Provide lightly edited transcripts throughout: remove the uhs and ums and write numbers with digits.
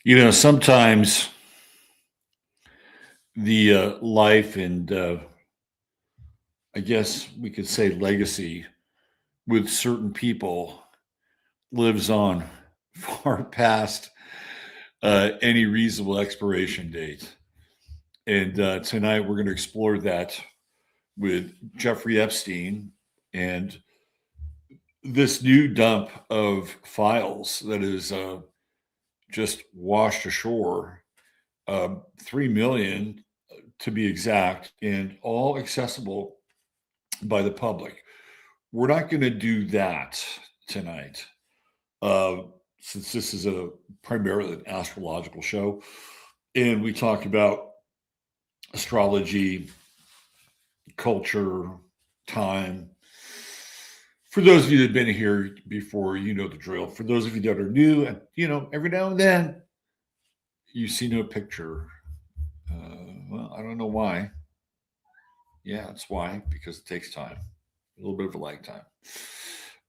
Sometimes the life and I guess we could say legacy with certain people lives on far past any reasonable expiration date. And tonight we're going to explore that with Jeffrey Epstein and this new dump of files that is just washed ashore. 3 million to be exact, and all accessible by the public. We're not going to do that tonight, uh, since this is a primarily an astrological show, and we talk about astrology, culture, time. For those of you that have been here before, you know the drill. For those of you that are new, and every now and then you see no picture. Well, I don't know why. Yeah, that's why, because it takes time, a little bit of a lag time.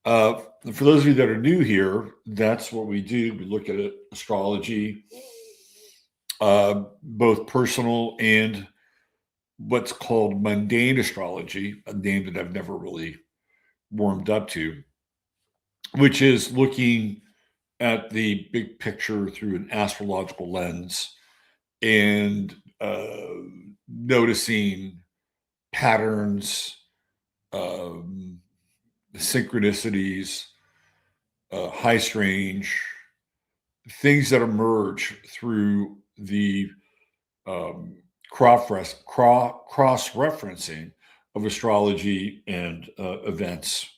For those of you that are new here, that's what we do. We look at astrology, both personal and what's called mundane astrology, a name that I've never really warmed up to, which is looking at the big picture through an astrological lens and noticing patterns, um, synchronicities, high strange, things that emerge through the um, cross referencing of astrology and events,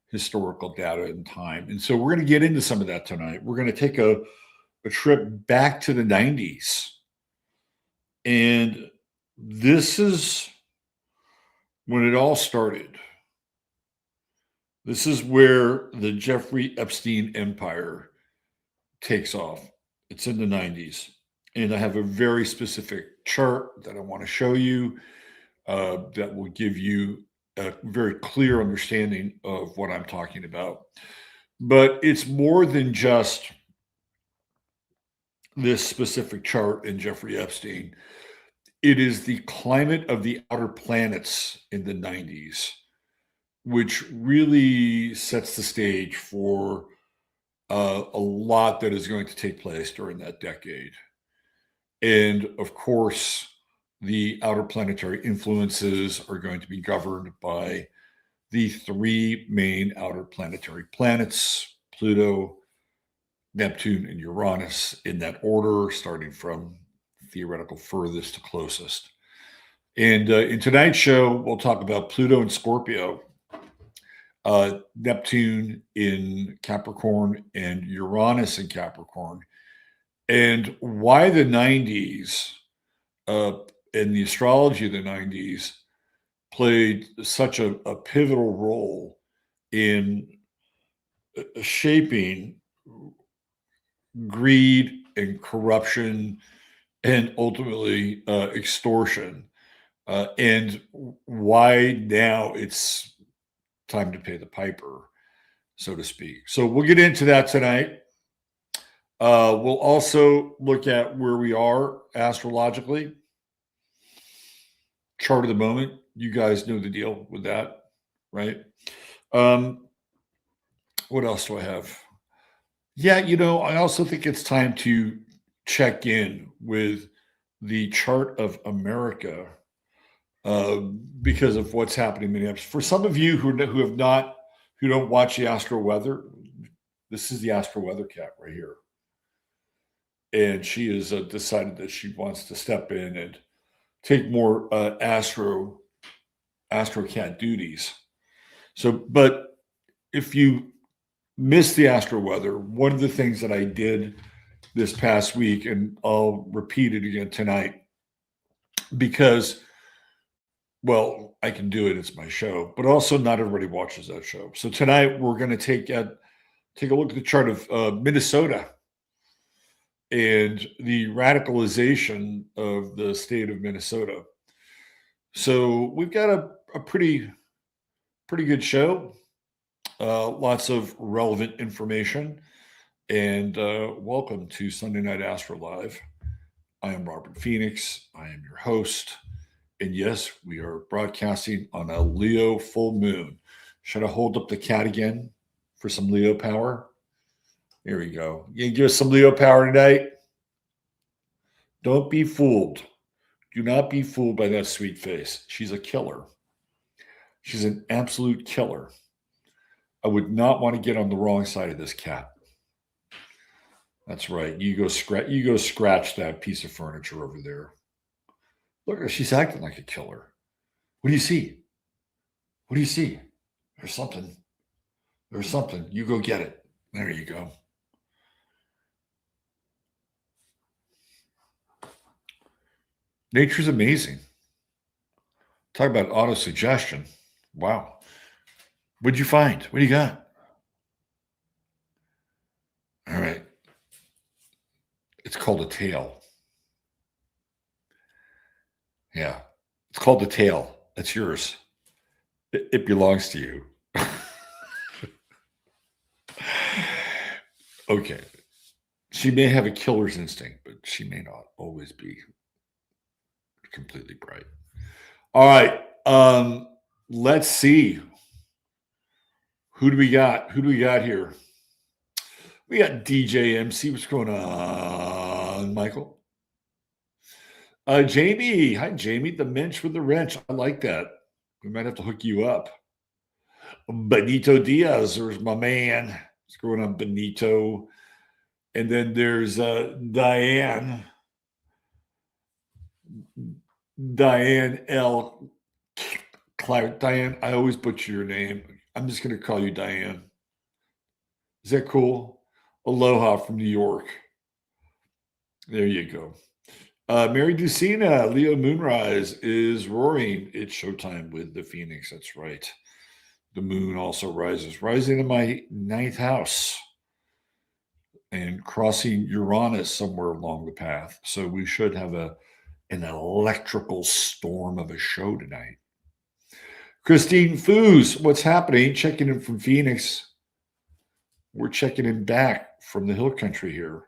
historical data, and time. And so we're going to get into some of that tonight. We're going to take a trip back to the 90's. And this is when it all started. This is where the Jeffrey Epstein empire takes off. It's in the 90's. And I have a very specific chart that I want to show you that will give you a very clear understanding of what I'm talking about. But it's more than just this specific chart in Jeffrey Epstein. It is the climate of the outer planets in the 90's, which really sets the stage for a lot that is going to take place during that decade. And of course, the outer planetary influences are going to be governed by the three main outer planetary planets: Pluto, Neptune, and Uranus, in that order, starting from theoretical furthest to closest. And in tonight's show, we'll talk about Pluto and Scorpio, Neptune in Capricorn, and Uranus in Capricorn, and why the 90's and the astrology of the 90's played such a pivotal role in shaping greed and corruption and ultimately extortion, and why now it's time to pay the piper, so to speak. So we'll get into that tonight. We'll also look at where we are astrologically. Chart of the moment. You guys know the deal with that, right? What else do I have? Yeah, I also think it's time to check in with the chart of America because of what's happening in Minneapolis. For some of you who don't watch the Astro Weather, this is the Astro Weather cat right here, and she has decided that she wants to step in and take more Astro cat duties. So, but if you missed the Astro Weather, one of the things that I did this past week, and I'll repeat it again tonight, because, well, I can do it. It's my show, but also not everybody watches that show. So tonight we're going to take a look at the chart of Minnesota and the radicalization of the state of Minnesota. So we've got a pretty good show, lots of relevant information, and welcome to Sunday Night AstroLive. I am Robert Phoenix. I am your host. And yes, we are broadcasting on a Leo full moon. Should I hold up the cat again for some Leo power? Here we go. You give us some Leo power tonight? Don't be fooled. Do not be fooled by that sweet face. She's a killer. She's an absolute killer. I would not want to get on the wrong side of this cat. That's right. You go scratch that piece of furniture over there. Look, she's acting like a killer. What do you see? What do you see? There's something. There's something. You go get it. There you go. Nature's amazing. Talk about auto-suggestion. Wow. What'd you find? What do you got? All right. It's called a tail. Yeah. It's called the tail. It's yours. It belongs to you. Okay. She may have a killer's instinct, but she may not always be completely bright. All right. Let's see. Who do we got? Who do we got here? We got DJ MC. What's going on, Michael? Jamie. Hi, Jamie. The Mensch with the wrench. I like that. We might have to hook you up. Benito Diaz. There's my man. What's going on, Benito? And then there's Diane. Diane L. Clark. Diane, I always butcher your name. I'm just going to call you Diane. Is that cool? Aloha from New York. There you go. Mary Ducina, Leo Moonrise is roaring. It's showtime with the Phoenix. That's right. The moon also rises. Rising in my 9th house and crossing Uranus somewhere along the path. So we should have an electrical storm of a show tonight. Christine Foos, what's happening? Checking in from Phoenix. We're checking in back from the hill country here.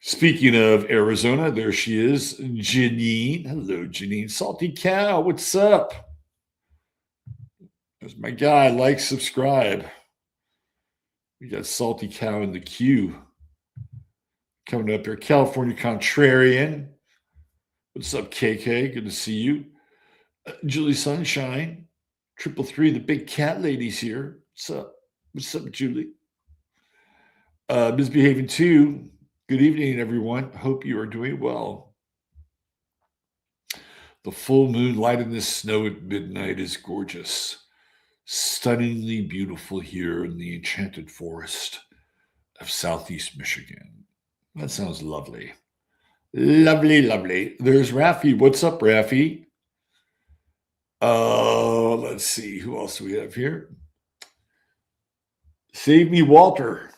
Speaking of Arizona, there she is, Janine. Hello, Janine. Salty Cow, what's up? There's my guy. Like, subscribe. We got Salty Cow in the queue. Coming up here, California Contrarian. What's up, KK? Good to see you. Julie Sunshine. 333, the big cat lady's here. What's up? What's up, Julie? Misbehaving too. Good evening, everyone. Hope you are doing well. The full moon light in the snow at midnight is gorgeous. Stunningly beautiful here in the enchanted forest of Southeast Michigan. That sounds lovely. Lovely, lovely. There's Rafi. What's up, Rafi? Let's see. Who else do we have here? Save me, Walter.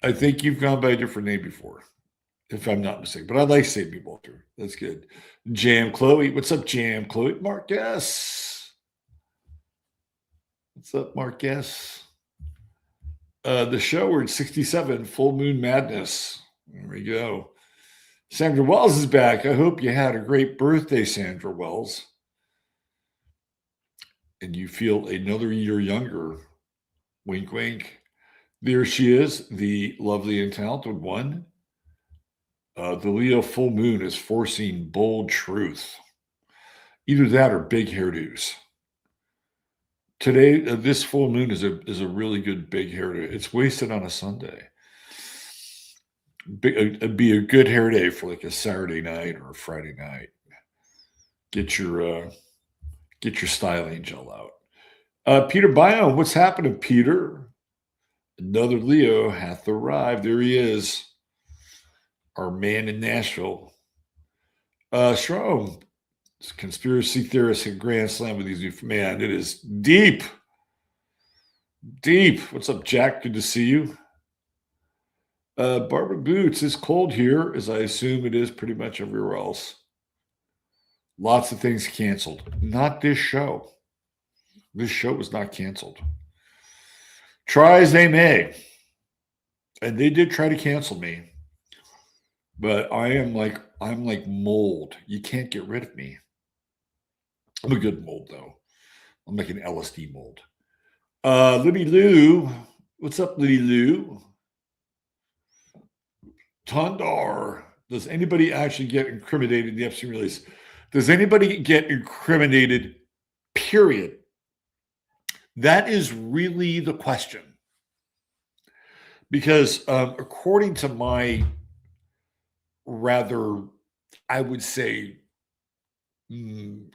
I think you've gone by a different name before, if I'm not mistaken. But I like Save Me, Walter. That's good. Jam Chloe. What's up, Jam Chloe? Marcus. What's up, Marcus? The show, we're at 67, Full Moon Madness. There we go. Sandra Wells is back. I hope you had a great birthday, Sandra Wells. And you feel another year younger. Wink, wink. There she is, the lovely and talented one. The Leo full moon is forcing bold truth. Either that or big hairdos. Today, this full moon is a really good big hairdo. It's wasted on a Sunday. It'd be a good hair day for like a Saturday night or a Friday night. Get your styling gel out. Peter Bion, what's happening, Peter? Another Leo hath arrived. There he is. Our man in Nashville. Strom, conspiracy theorist at Grand Slam with these new, man, it is deep. Deep. What's up, Jack? Good to see you. Barbara Boots, is cold here, as I assume it is pretty much everywhere else. Lots of things canceled. Not this show. This show was not canceled. Try as they may. And they did try to cancel me. But I'm like mold. You can't get rid of me. I'm a good mold though. I'm like an LSD mold. Libby Lou. What's up, Libby Lou? Tundar. Does anybody actually get incriminated in the Epstein release? Does anybody get incriminated? Period. That is really the question. Because according to my rather, I would say,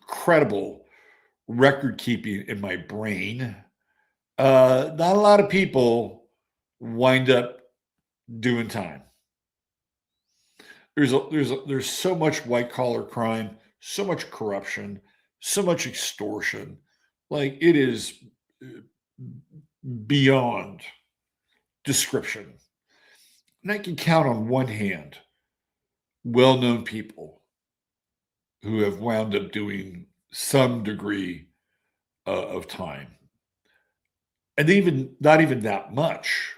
credible record keeping in my brain, not a lot of people wind up doing time. There's so much white collar crime, so much corruption, so much extortion. Like, it is beyond description. And I can count on one hand well-known people who have wound up doing some degree of time. And even not even that much,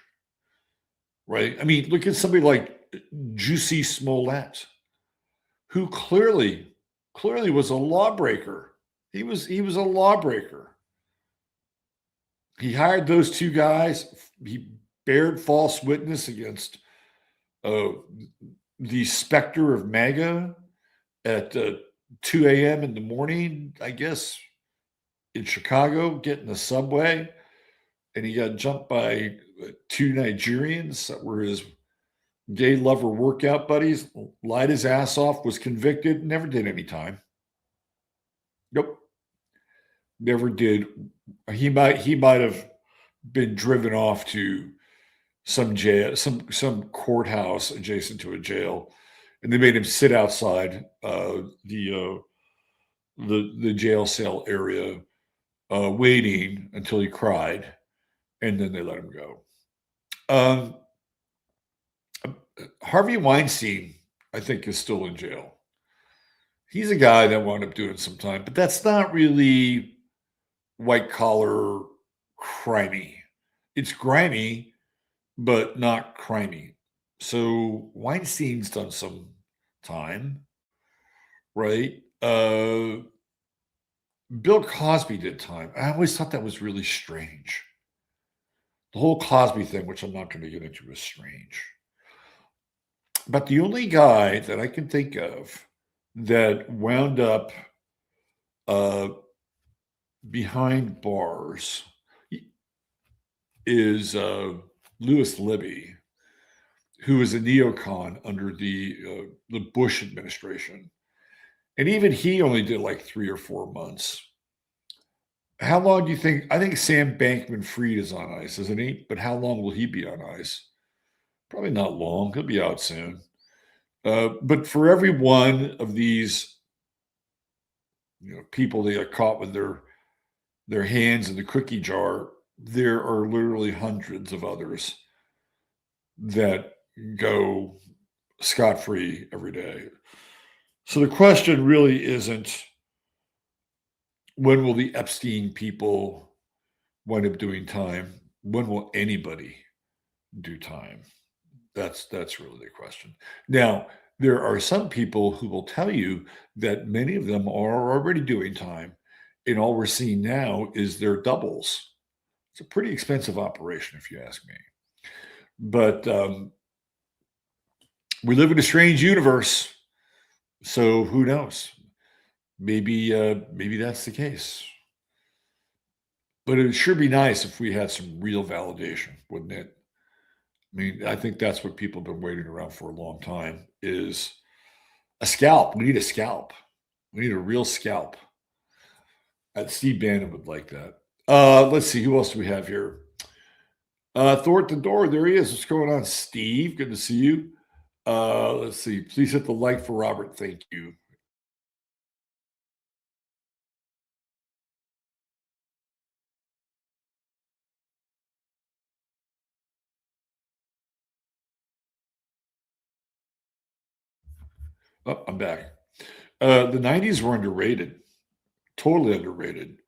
right? I mean, look at somebody like Juicy Smollett, who clearly was a lawbreaker. He was a lawbreaker. He hired those two guys. He bared false witness against the specter of MAGA at 2 a.m. in the morning, I guess, in Chicago, getting the subway. And he got jumped by two Nigerians that were his gay lover workout buddies, lied his ass off, was convicted, never did any time. Nope. Never did. He might have been driven off to some jail, some courthouse adjacent to a jail, and they made him sit outside the jail cell area, waiting until he cried, and then they let him go. Harvey Weinstein, I think, is still in jail. He's a guy that wound up doing some time, but that's not really white collar crimey. It's grimy, but not crimey. So Weinstein's done some time, right? Bill Cosby did time. I always thought that was really strange. The whole Cosby thing, which I'm not going to get into, is strange. But the only guy that I can think of that wound up behind bars is Louis Libby, who was a neocon under the Bush administration. And even he only did like 3 or 4 months. How long do you think? I think Sam Bankman-Fried is on ice, isn't he? But how long will he be on ice? Probably not long. He'll be out soon. But for every one of these, people that got caught with their hands in the cookie jar, there are literally hundreds of others that go scot-free every day. So the question really isn't, when will the Epstein people wind up doing time? When will anybody do time? That's really the question. Now, there are some people who will tell you that many of them are already doing time, and all we're seeing now is their doubles. It's a pretty expensive operation, if you ask me. But we live in a strange universe, so who knows? Maybe that's the case. But it would sure be nice if we had some real validation, wouldn't it? I mean, I think that's what people have been waiting around for a long time, is a scalp. We need a scalp. We need a real scalp. Steve Bannon would like that. Let's see. Who else do we have here? Thor at the door. There he is. What's going on, Steve? Good to see you. Let's see. Please hit the like for Robert. Thank you. Oh, I'm back. The 90s were underrated. Totally underrated.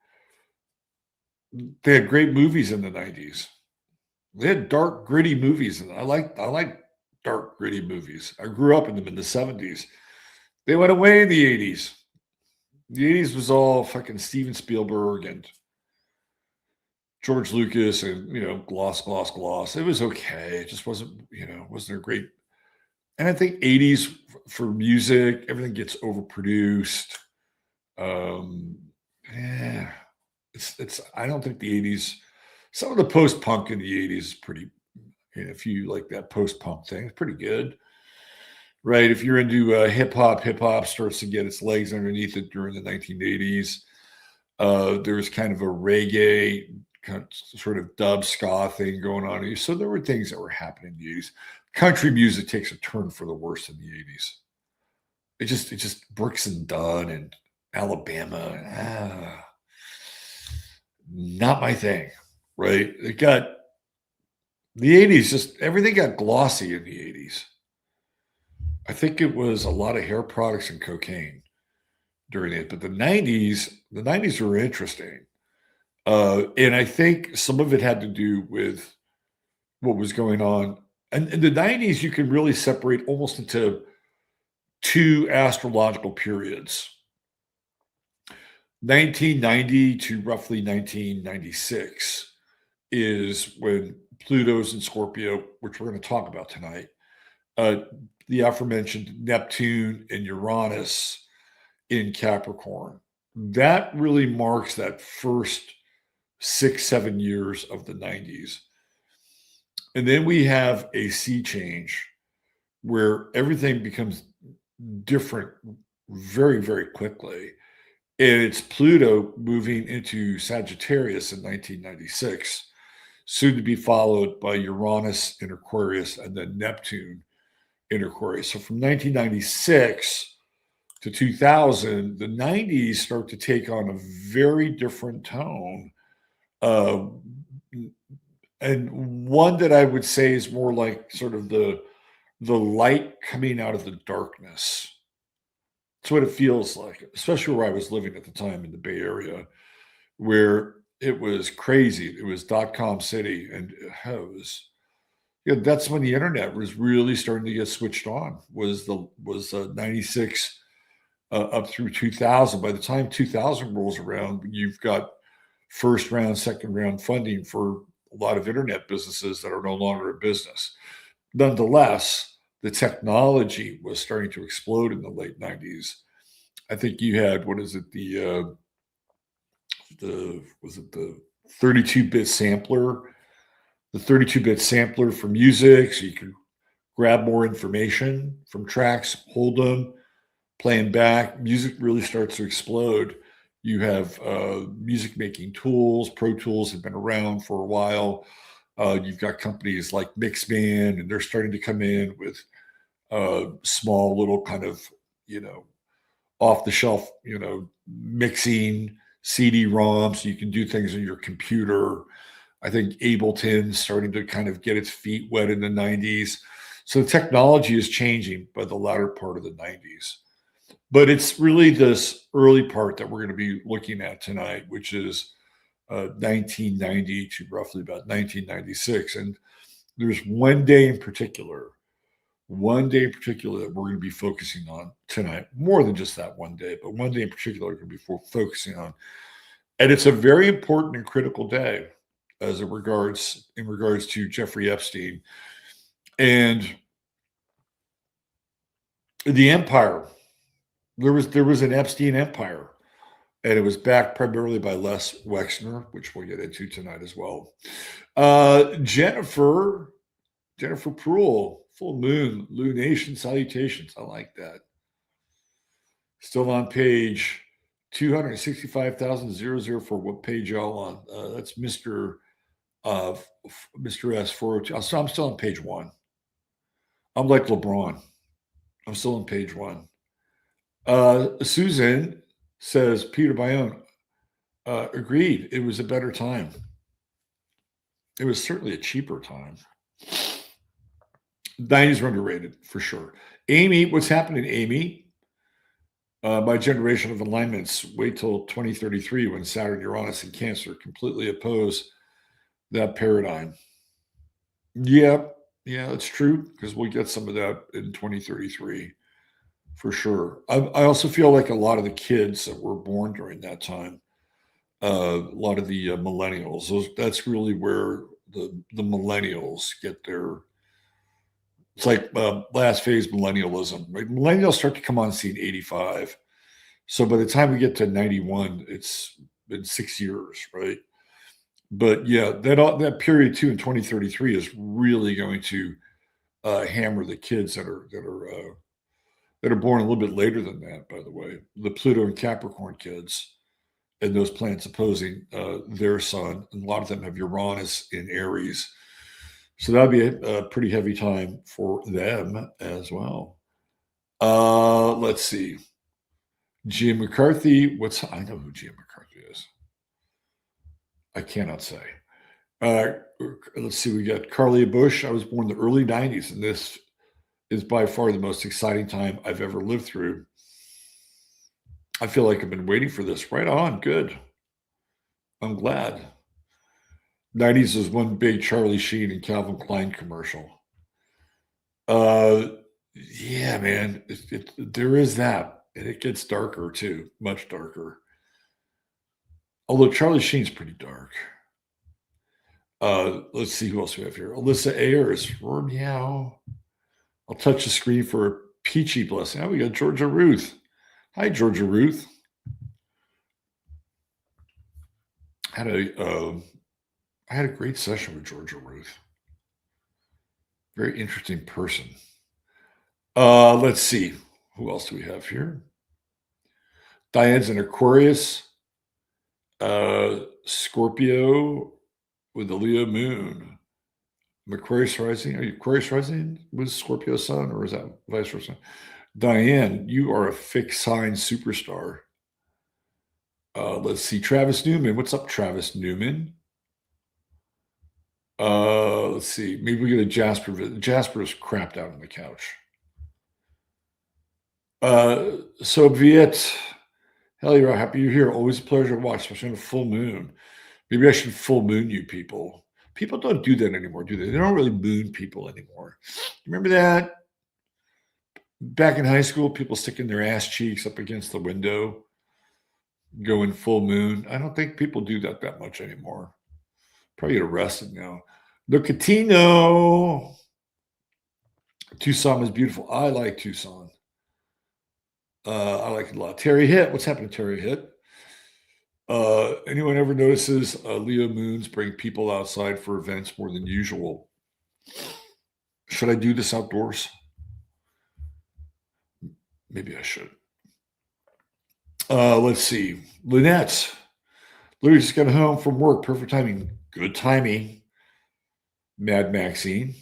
They had great movies in the 90s. They had dark, gritty movies, and I like dark, gritty movies. I grew up in them in the 70s. They went away in the 80s. The 80s was all fucking Steven Spielberg and George Lucas and, gloss, gloss, gloss. It was okay. It just wasn't a great. And I think 80s for music, everything gets overproduced. Yeah, I don't think the 80s, some of the post-punk in the 80s is pretty, if you like that post-punk thing, it's pretty good. Right. If you're into hip hop starts to get its legs underneath it during the 1980s. There was kind of a reggae, kind of sort of dub ska thing going on. So there were things that were happening in the 80s. Country music takes a turn for the worse in the 80s. It just Brooks and Dunn and Alabama. Not my thing. Right. It got the 80s, just everything got glossy in the 80s. I think it was a lot of hair products and cocaine during it, but the 90s were interesting. And I think some of it had to do with what was going on. And in the 90s, you can really separate almost into two astrological periods. 1990 to roughly 1996 is when Pluto's in Scorpio, which we're going to talk about tonight. The aforementioned Neptune and Uranus in Capricorn. That really marks that first 6-7 years of the 90s. And then we have a sea change where everything becomes different very, very quickly. And it's Pluto moving into Sagittarius in 1996, soon to be followed by Uranus in Aquarius and then Neptune in Aquarius. So from 1996 to 2000, the 90s start to take on a very different tone. And one that I would say is more like sort of the light coming out of the darkness. That's what it feels like, especially where I was living at the time in the Bay Area, where it was crazy. It was .com city, and it was, that's when the internet was really starting to get switched on. Was 96 up through 2000. By the time 2000 rolls around, you've got first round, second round funding for a lot of internet businesses that are no longer a business. Nonetheless, the technology was starting to explode in the late 90s. I think you had, the 32-bit sampler, the 32-bit sampler for music, so you could grab more information from tracks, hold them, play them back. Music really starts to explode. You have music making tools. Pro Tools have been around for a while. You've got companies like Mixman, and they're starting to come in with small little kind of, off the shelf, mixing CD-ROMs. So you can do things on your computer. I think Ableton's starting to kind of get its feet wet in the 90s. So the technology is changing by the latter part of the 90s. But it's really this early part that we're going to be looking at tonight, which is 1990 to roughly about 1996. And there's one day in particular that we're going to be focusing on tonight, more than just that one day, but one day in particular we're going to be focusing on. And it's a very important and critical day in regards to Jeffrey Epstein and the empire. There was an Epstein empire, and it was backed primarily by Les Wexner, which we'll get into tonight as well. Jennifer Proul, full moon, lunation salutations. I like that. Still on page 265,004. What page y'all on? That's Mr. S402. So I'm still on page 1. I'm like LeBron. I'm still on page 1. Susan says, Peter Bayonne, agreed. It was a better time. It was certainly a cheaper time. 90s were underrated, for sure. Amy, what's happening, Amy? My generation of alignments, wait till 2033 when Saturn, Uranus, and Cancer completely oppose that paradigm. Yeah, yeah, that's true because we'll get some of that in 2033 for sure. I also feel like a lot of the kids that were born during that time, a lot of the millennials, that's really where the millennials get their. It's like last phase millennialism. Right? Millennials start to come on scene 85. So by the time we get to 91, it's been 6 years, right? But yeah, that period too in 2033 is really going to hammer the kids that are born a little bit later than that. By the way, the Pluto and Capricorn kids and those planets opposing their sun, and a lot of them have Uranus in Aries, so that'd be a pretty heavy time for them as well. Let's see, Jim McCarthy. I know who Jim McCarthy is. I cannot say. Uh, let's see. We got Carly Bush. I was born in the early 90's, and this is by far the most exciting time I've ever lived through. I feel like I've been waiting for this. Right on. Good. I'm glad. 90's was one big Charlie Sheen and Calvin Klein commercial. Uh, yeah, man. There is that. And it gets darker too, much darker. Although Charlie Sheen's pretty dark. Let's see who else we have here. Alyssa Ayers. Meow. I'll touch the screen for a peachy blessing. Oh, we got Georgia Ruth. Hi, Georgia Ruth. I had a great session with Georgia Ruth. Very interesting person. Let's see. Who else do we have here? Diane's an Aquarius. Scorpio with the Leo moon. Aquarius rising. Are you Aquarius rising with Scorpio sun, or is that vice versa? Diane, you are a fixed sign superstar. Let's see. Travis Newman. What's up, Travis Newman? Let's see. Maybe we get a Jasper visit. Jasper is crapped out on the couch. So Viet, hell, you're happy you're here. Always a pleasure to watch, especially on a full moon. Maybe I should full moon you people. People don't do that anymore, do they? They don't really moon people anymore. Remember that? Back in high school, people sticking their ass cheeks up against the window, going full moon. I don't think people do that much anymore. Probably get arrested now. Lucatino. Tucson is beautiful. I like Tucson. I like it a lot. Terry Hitt. What's happening, Terry Hitt? Anyone ever notices Leo moons bring people outside for events more than usual? Should I do this outdoors? Maybe I should. Let's see. Lynette. Literally just got home from work. Perfect timing. Good timing. Mad Maxine.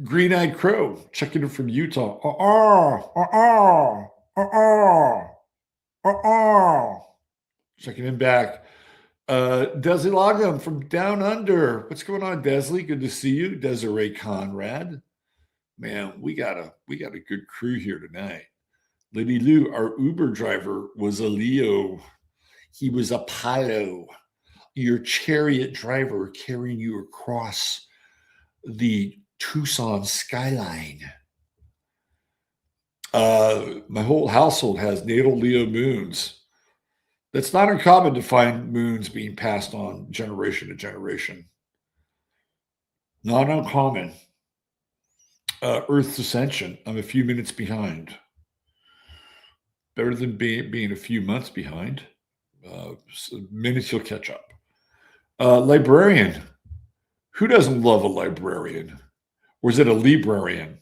Green-eyed Crow. Checking in from Utah. Checking in back. Desley Lognum from Down Under. What's going on, Desley? Good to see you. Desiree Conrad. Man, we got a good crew here tonight. Lady Lou, our Uber driver, was a Leo. He was Apollo, your chariot driver carrying you across the Tucson skyline. My whole household has natal Leo moons. That's not uncommon to find moons being passed on generation to generation. Not uncommon. Earth's ascension. I'm a few minutes behind. Better than being a few months behind. Minutes you'll catch up. Librarian. Who doesn't love a librarian? Or is it a librarian?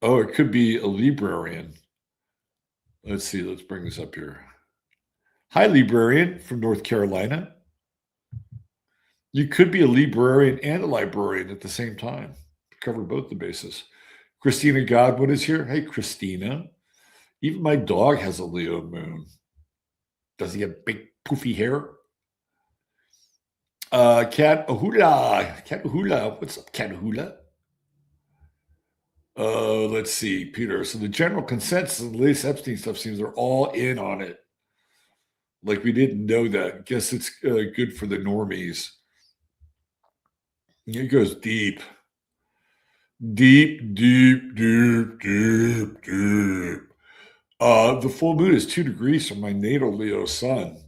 Oh, it could be a librarian. Let's see. Let's bring this up here. Hi, librarian from North Carolina. You could be a librarian and a librarian at the same time. Cover both the bases. Christina Godwin is here. Hey, Christina. Even my dog has a Leo moon. Does he have big poofy hair? Cat Ahula. Cat Ahula. What's up, Cat Ahula? Let's see, Peter. So the general consensus of the latest Epstein stuff seems they're all in on it. Like we didn't know that. Guess it's good for the normies. It goes deep. Deep, deep, deep, deep, deep. The full moon is 2 degrees from my natal Leo sun.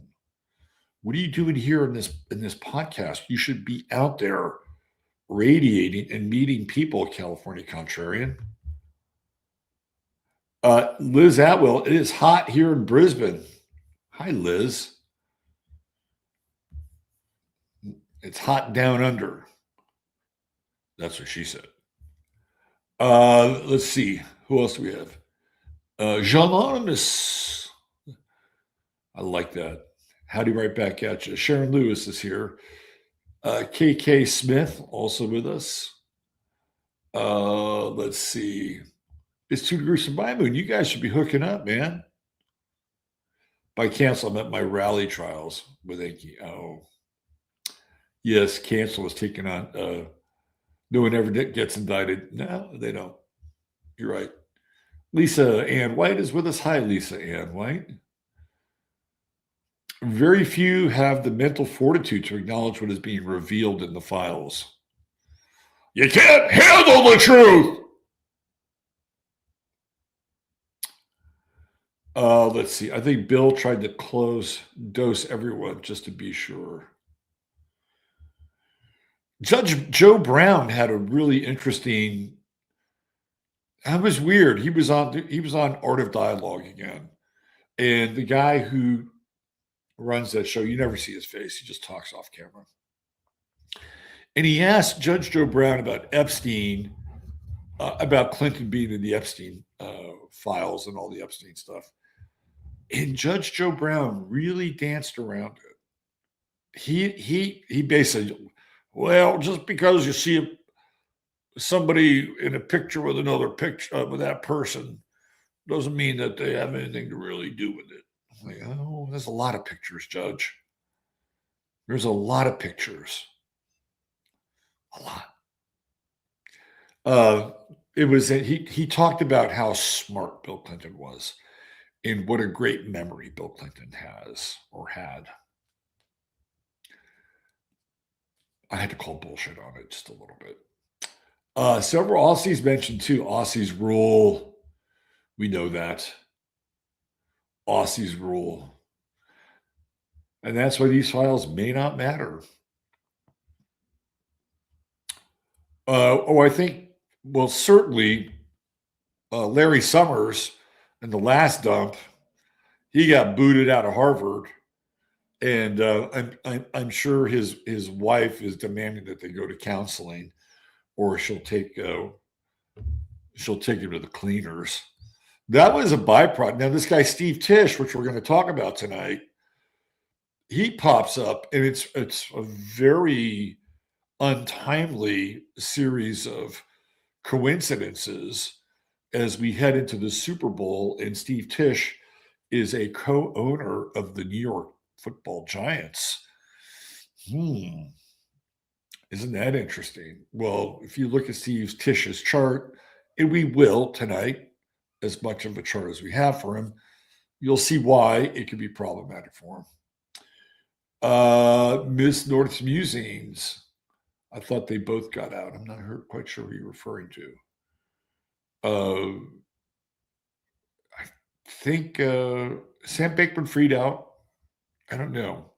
What are you doing here in this podcast? You should be out there radiating and meeting people, California contrarian. Liz Atwell, it is hot here in Brisbane. Hi, Liz. It's hot down under. That's what she said. Let's see. Who else do we have? Jean-Anonymous. I like that. Howdy, right back at you. Sharon Lewis is here. KK Smith also with us. Let's see. It's 2 degrees from my moon. You guys should be hooking up, man. By cancel, I meant my rally trials with Enki. Oh, yes, cancel is taking on. No one ever gets indicted. No, they don't. You're right. Lisa Ann White is with us. Hi, Lisa Ann White. Very few have the mental fortitude to acknowledge what is being revealed in the files. You can't handle the truth. Let's see. I think Bill tried to dose everyone just to be sure. Judge Joe Brown had a really interesting. That was weird. He was on Art of Dialogue again, and the guy who runs that show, you never see his face. He just talks off camera. And he asked Judge Joe Brown about Epstein, about Clinton being in the Epstein files and all the Epstein stuff. And Judge Joe Brown really danced around it. He basically, well, just because you see somebody in a picture with another picture with that person doesn't mean that they have anything to really do with it. I'm like, oh, there's a lot of pictures, Judge. There's a lot of pictures. A lot. He talked about how smart Bill Clinton was and what a great memory Bill Clinton has or had. I had to call bullshit on it just a little bit. Several Aussies mentioned too. Aussies rule. We know that. Aussies rule. And that's why these files may not matter. I think, well, certainly Larry Summers in the last dump, he got booted out of Harvard. And I'm sure his wife is demanding that they go to counseling, or she'll take him to the cleaners. That was a byproduct. Now, this guy Steve Tisch, which we're going to talk about tonight, he pops up, and it's a very untimely series of coincidences as we head into the Super Bowl, and Steve Tisch is a co-owner of the New York Football Giants. Isn't that interesting? Well, if you look at Steve Tisch's chart, and we will tonight, as much of a chart as we have for him, you'll see why it could be problematic for him. Miss North's Musings. I thought they both got out. I'm not quite sure who you're referring to. I think Sam Bankman-Fried out. I don't know.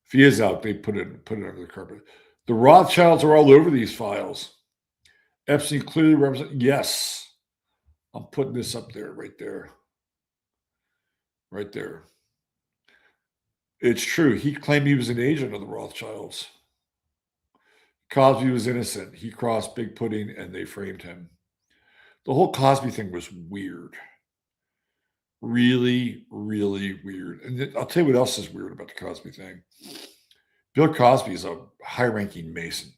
If he is out, they put it under the carpet. The Rothschilds are all over these files. Epstein clearly represents. Yes, I'm putting this up there, right there. Right there. It's true. He claimed he was an agent of the Rothschilds. Cosby was innocent. He crossed Big Pudding and they framed him. The whole Cosby thing was weird. Really, really weird. And I'll tell you what else is weird about the Cosby thing. Bill Cosby is a high-ranking Mason.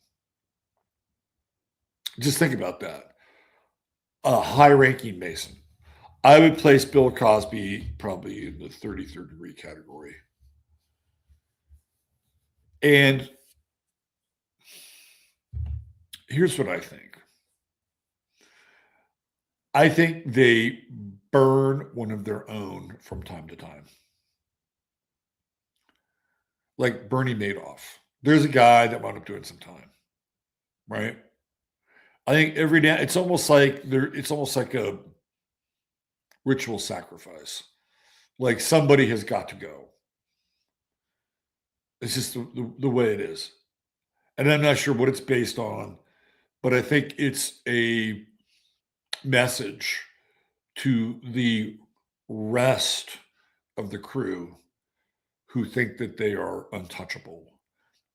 Just think about that. A high-ranking Mason. I would place Bill Cosby probably in the 33rd degree category. And here's what I think. I think they burn one of their own from time to time. Like Bernie Madoff. There's a guy that wound up doing some time. right? I think every now it's almost like a ritual sacrifice. Like somebody has got to go. It's just the way it is. And I'm not sure what it's based on, but I think it's a message to the rest of the crew who think that they are untouchable.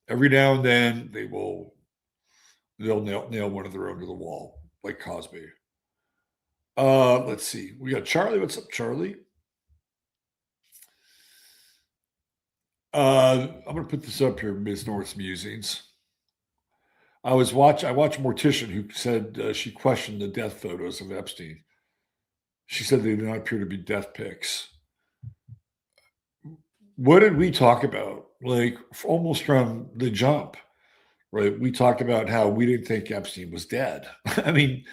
Every now and then they'll nail one of their own to the wall, like Cosby. Let's see. We got Charlie. What's up, Charlie? I'm gonna put this up here, Ms. North's musings. I watched Mortician, who said she questioned the death photos of Epstein. She said they do not appear to be death pics. What did we talk about? Like almost from the jump, right? We talked about how we didn't think Epstein was dead. I mean,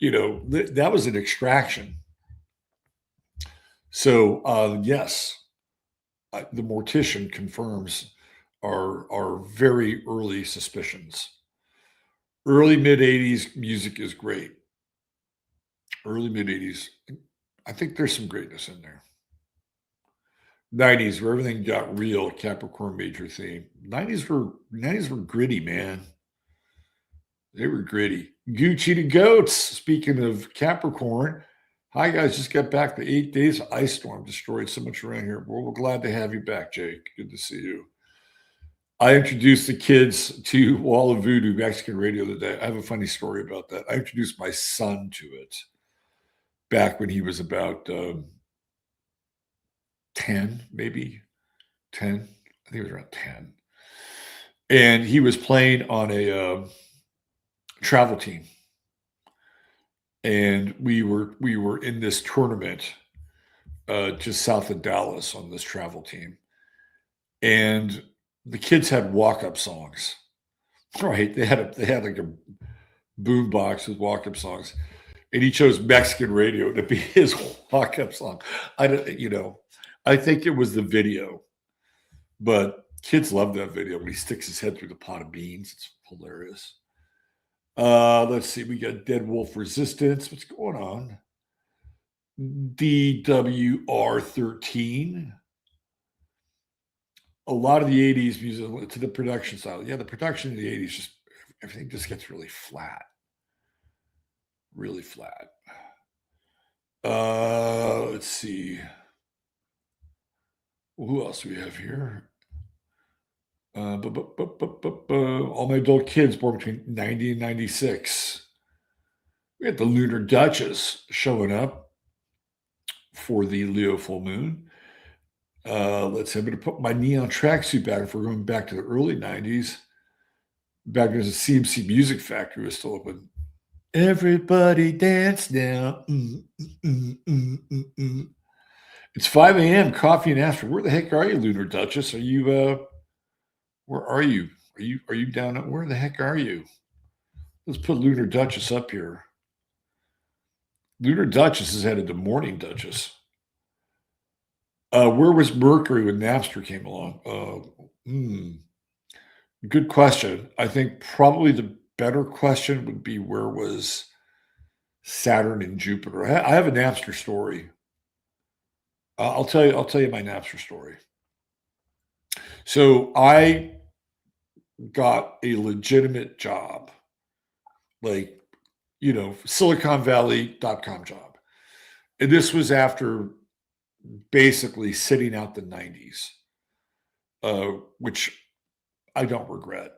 that was an extraction. So yes, the Mortician confirms our very early suspicions. Early mid 80s music is great. Early mid 80s. I think there's some greatness in there. 90s, where everything got real, Capricorn major theme. 90s were gritty, man. They were gritty. Gucci to goats. Speaking of Capricorn, hi guys, just got back. The 8 days of ice storm destroyed so much around here. Well, we're glad to have you back, Jake. Good to see you. I introduced the kids to Wall of Voodoo Mexican radio today. I have a funny story about that. I introduced my son to it back when he was about 10, maybe 10. I think it was around 10. And he was playing on a travel team. And we were in this tournament just south of Dallas on this travel team. And the kids had walk-up songs, right? They had like a boom box with walk-up songs, and he chose Mexican radio to be his walk-up song. I think it was the video, but kids love that video when he sticks his head through the pot of beans. It's hilarious. Let's see. We got Dead Wolf Resistance. What's going on? DWR13. A lot of the 80s music to the production style. Yeah, the production in the 80s, everything just gets really flat. Really flat. Let's see. Who else do we have here? All my adult kids born between 90 and 96. We got the Lunar Duchess showing up for the Leo full moon. Let's see, I'm going to put my neon tracksuit back. If we're going back to the early 90s, back when the CMC Music Factory was still open. Everybody dance now. It's 5 a.m. Coffee and Astro. Where the heck are you, Lunar Duchess? Are you, where are you? Are you down at, where the heck are you? Let's put Lunar Duchess up here. Lunar Duchess is headed to Morning Duchess. Where was Mercury when Napster came along? Good question. I think probably the better question would be, where was Saturn and Jupiter? I have a Napster story. I'll tell you my Napster story. So I got a legitimate job, like, SiliconValley.com job. And this was after basically sitting out the 90s, which I don't regret.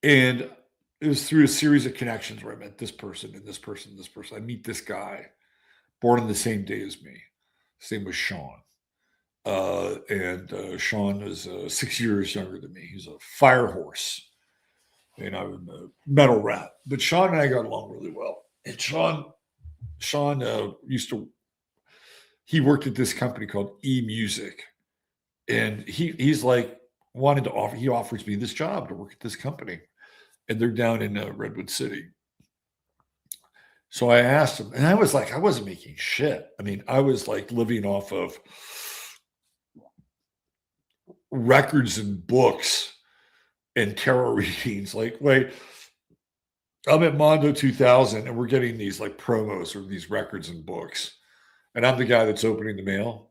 And it was through a series of connections where I met this person and this person and this person. I meet this guy, born on the same day as me. His name was Sean. And Sean is 6 years younger than me. He's a fire horse, and I'm a metal rat. But Sean and I got along really well. And Sean he worked at this company called eMusic, and he's like he offers me this job to work at this company, and they're down in Redwood City. So I asked him, and I wasn't making shit. I mean, I was like living off of records and books and tarot readings. Like, wait, I'm at Mondo 2000 and we're getting these like promos or these records and books. And I'm the guy that's opening the mail.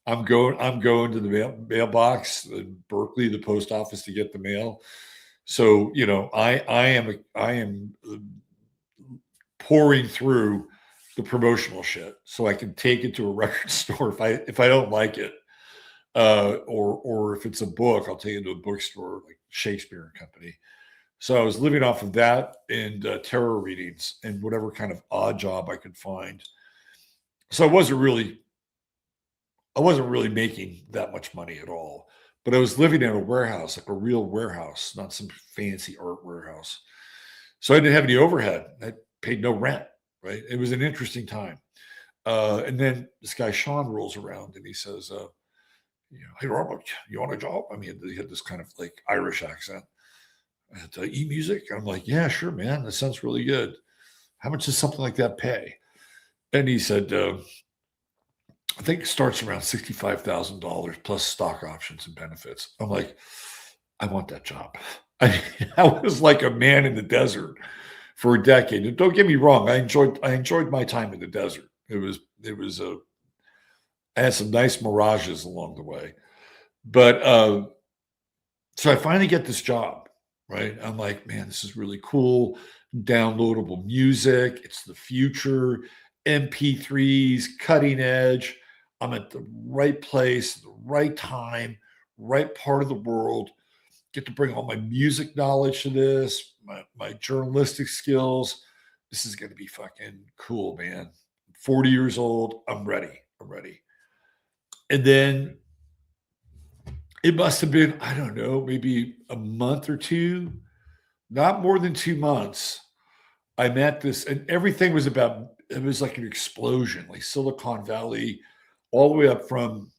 I'm going to the mailbox in Berkeley, the post office, to get the mail. So, I am pouring through the promotional shit so I can take it to a record store if I don't like it. Or if it's a book, I'll take it to a bookstore like Shakespeare and Company. So I was living off of that and tarot readings and whatever kind of odd job I could find. So I wasn't really making that much money at all. But I was living in a warehouse, like a real warehouse, not some fancy art warehouse. So I didn't have any overhead. I paid no rent, right? It was an interesting time. And then this guy, Sean, rolls around and he says, hey, Robert, you want a job? I mean, he had this kind of like Irish accent. At e-music? I'm like, yeah, sure, man. That sounds really good. How much does something like that pay? And he said, I think it starts around $65,000 plus stock options and benefits. I'm like, I want that job. I was like a man in the desert for a decade. And don't get me wrong, I enjoyed my time in the desert. I had some nice mirages along the way. But so I finally get this job, right? I'm like, man, this is really cool. Downloadable music. It's the future. MP3s, cutting edge. I'm at the right place, the right time, right part of the world. Get to bring all my music knowledge to this, my journalistic skills. This is going to be fucking cool, man. 40 years old. I'm ready. And then it must have been, I don't know, maybe a month or two, not more than 2 months. I met this, and everything was it was like an explosion, like Silicon Valley, all the way up from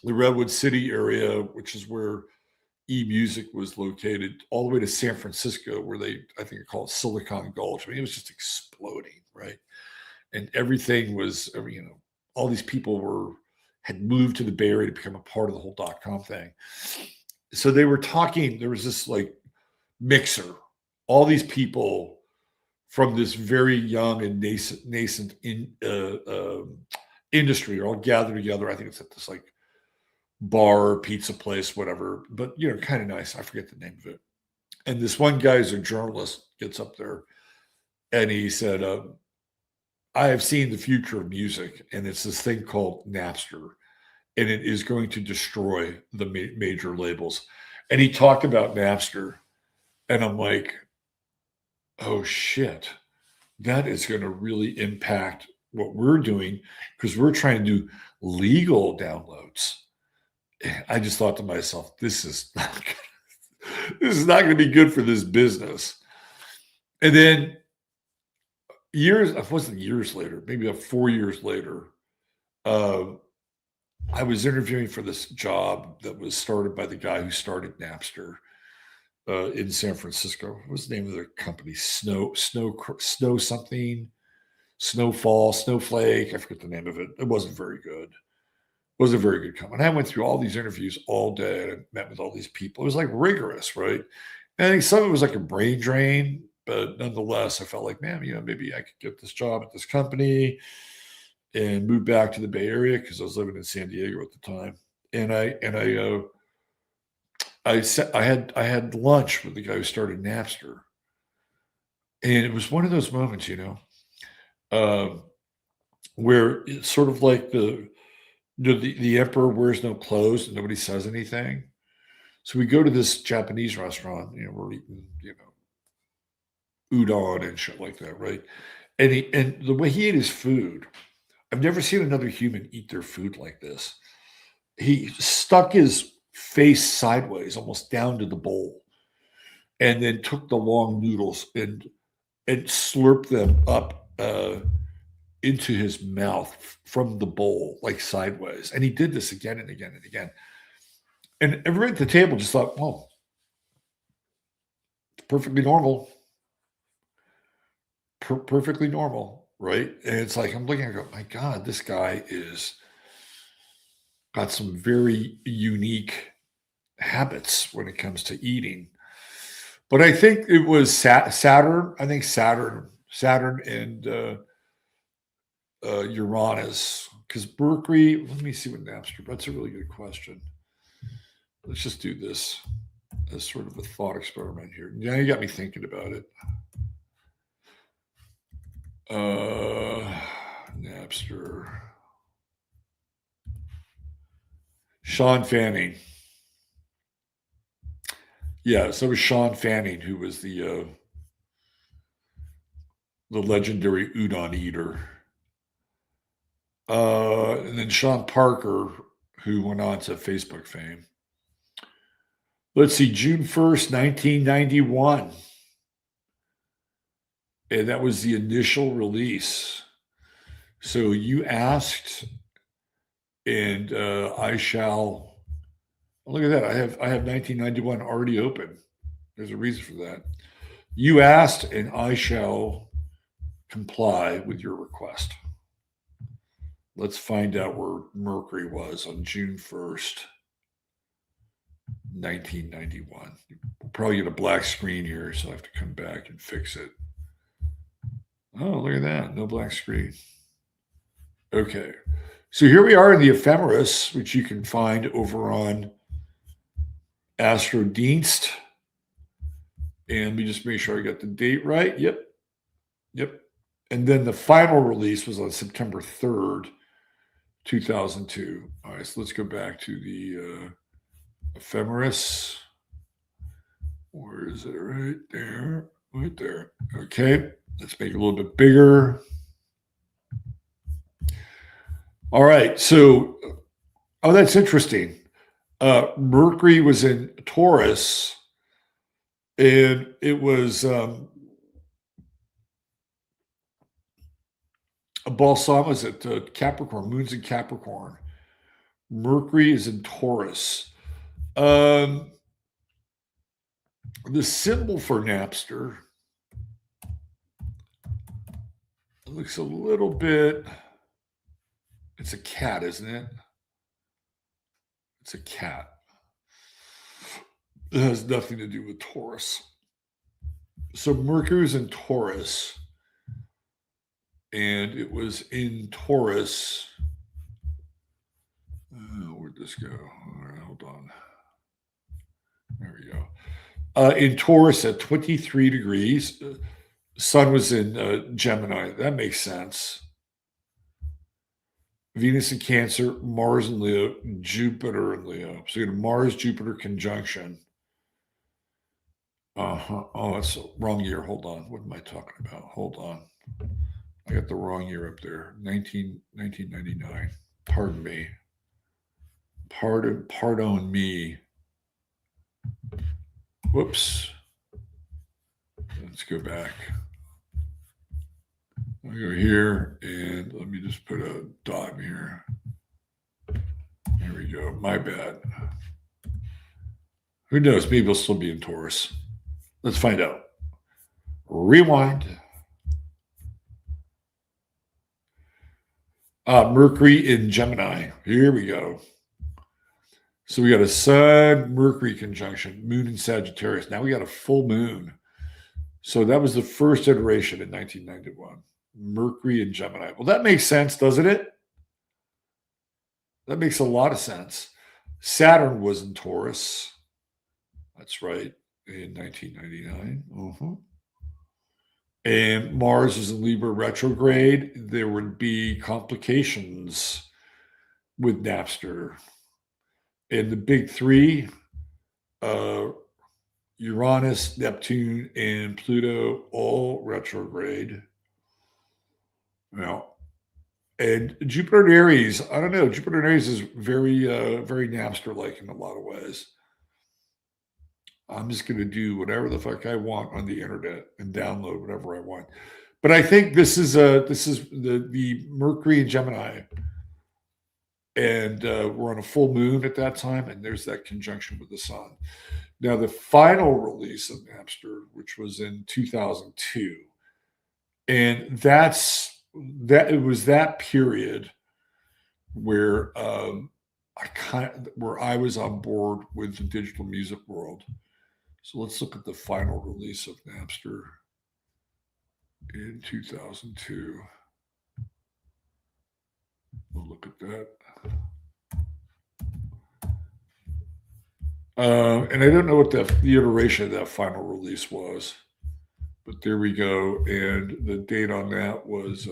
the Redwood City area, which is where e-music was located, all the way to San Francisco, where I think, call it Silicon Gulch. I mean, it was just exploding, right? And everything was, all these people had moved to the Bay Area to become a part of the whole .com thing. So they were talking, there was this like mixer, all these people from this very young and nascent industry are all gathered together. I think it's at this like bar, pizza place, whatever, but kind of nice. I forget the name of it. And this one guy who's a journalist gets up there and he said, I have seen the future of music, and it's this thing called Napster, and it is going to destroy the major labels. And he talked about Napster, and I'm like, oh shit, that is going to really impact what we're doing because we're trying to do legal downloads. I just thought to myself, this is not going to be good for this business. And then it wasn't years later, maybe about 4 years later, I was interviewing for this job that was started by the guy who started Napster in San Francisco. What was the name of the company? Snow something, Snowfall, Snowflake. I forget the name of it. It wasn't very good. It was a very good company. And I went through all these interviews all day and I met with all these people. It was like rigorous, right? And I think some of it was like a brain drain, but nonetheless, I felt like, man, maybe I could get this job at this company and move back to the Bay Area because I was living in San Diego at the time. And I had lunch with the guy who started Napster, and it was one of those moments, where it's sort of like the emperor wears no clothes and nobody says anything. So we go to this Japanese restaurant, we're eating, udon and shit like that, right? And the way he ate his food, I've never seen another human eat their food like this. He stuck his face sideways, almost down to the bowl, and then took the long noodles and slurped them up into his mouth from the bowl, like sideways. And he did this again and again and again. And everybody at the table just thought, well, it's perfectly normal. Perfectly normal, right? And it's like, I'm looking, I go, my God, this guy got some very unique habits when it comes to eating. But I think it was Saturn. I think Saturn and Uranus. Because Mercury, let me see what Napster. That's a really good question. Let's just do this as sort of a thought experiment here. Now you got me thinking about it. Napster. Sean Fanning. Yeah, so it was Sean Fanning who was the legendary udon eater. And then Sean Parker, who went on to Facebook fame. Let's see, June 1st, 1991. And that was the initial release. So you asked, and I shall. Look at that. I have 1991 already open. There's a reason for that. You asked, and I shall comply with your request. Let's find out where Mercury was on June 1st, 1991. We'll probably get a black screen here, so I have to come back and fix it. Oh, look at that. No black screen. Okay. So here we are in the ephemeris, which you can find over on Astrodienst. And let me just make sure I got the date right. Yep. And then the final release was on September 3rd, 2002. All right, so let's go back to the ephemeris. Where is it? Right there. Right there. Okay. Let's make it a little bit bigger. All right. So, that's interesting. Mercury was in Taurus, and it was a Balsama's at Capricorn. Moon's in Capricorn. Mercury is in Taurus. The symbol for Napster looks a little bit. It's a cat, isn't it? It's a cat. It has nothing to do with Taurus. So Mercury's in Taurus. And it was in Taurus. Where'd this go? All right, hold on. There we go. In Taurus at 23 degrees. Sun was in Gemini. That makes sense. Venus in Cancer, Mars in Leo, Jupiter in Leo. So you have Mars-Jupiter conjunction. Oh, that's the wrong year. Hold on. What am I talking about? Hold on. I got the wrong year up there. 1999. Pardon me. Pardon me. Whoops. Let's go back. I'll go here, and let me just put a dot here. There we go. My bad. Who knows? Maybe we'll still be in Taurus. Let's find out. Rewind. Mercury in Gemini. Here we go. So we got a Sun-Mercury conjunction, Moon in Sagittarius. Now we got a full moon. So that was the first iteration in 1991. Mercury in Gemini. Well, that makes sense, doesn't it? That makes a lot of sense. Saturn was in Taurus. That's right, in 1999. And Mars is in Libra retrograde. There would be complications with Napster. And the big three, Uranus, Neptune, and Pluto, all retrograde. Well, and Jupiter in Aries, I don't know. Jupiter in Aries is very, very Napster-like in a lot of ways. I'm just going to do whatever the fuck I want on the internet and download whatever I want. But I think this is the Mercury and Gemini, and we're on a full moon at that time, and there's that conjunction with the sun. Now, the final release of Napster, which was in 2002, and it was that period where I was on board with the digital music world. So let's look at the final release of Napster in 2002. We'll look at that. And I don't know what the iteration of that final release was, but there we go. And the date on that was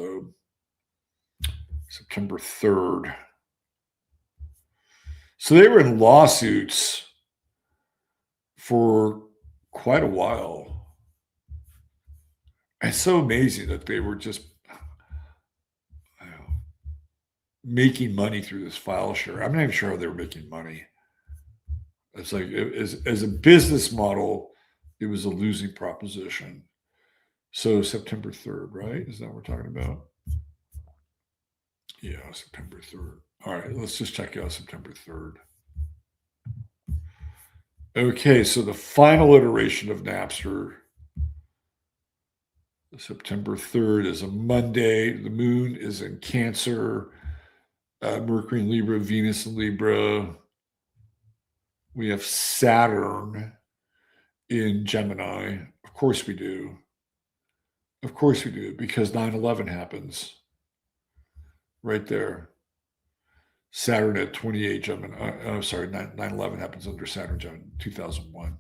September 3rd. So they were in lawsuits for quite a while. It's so amazing that they were just making money through this file share. I'm not even sure how they were making money. It's like, as a business model, it was a losing proposition. So September 3rd, right? Is that what we're talking about? Yeah, September 3rd. All right, let's just check out September 3rd. Okay, so the final iteration of Napster, September 3rd, is a Monday. The moon is in Cancer, Mercury in Libra, Venus in Libra. We have Saturn in Gemini. Of course we do. Of course we do, because 9/11 happens right there. Saturn at 28 Gemini. Sorry, 9/11 happens under Saturn Gemini, 2001.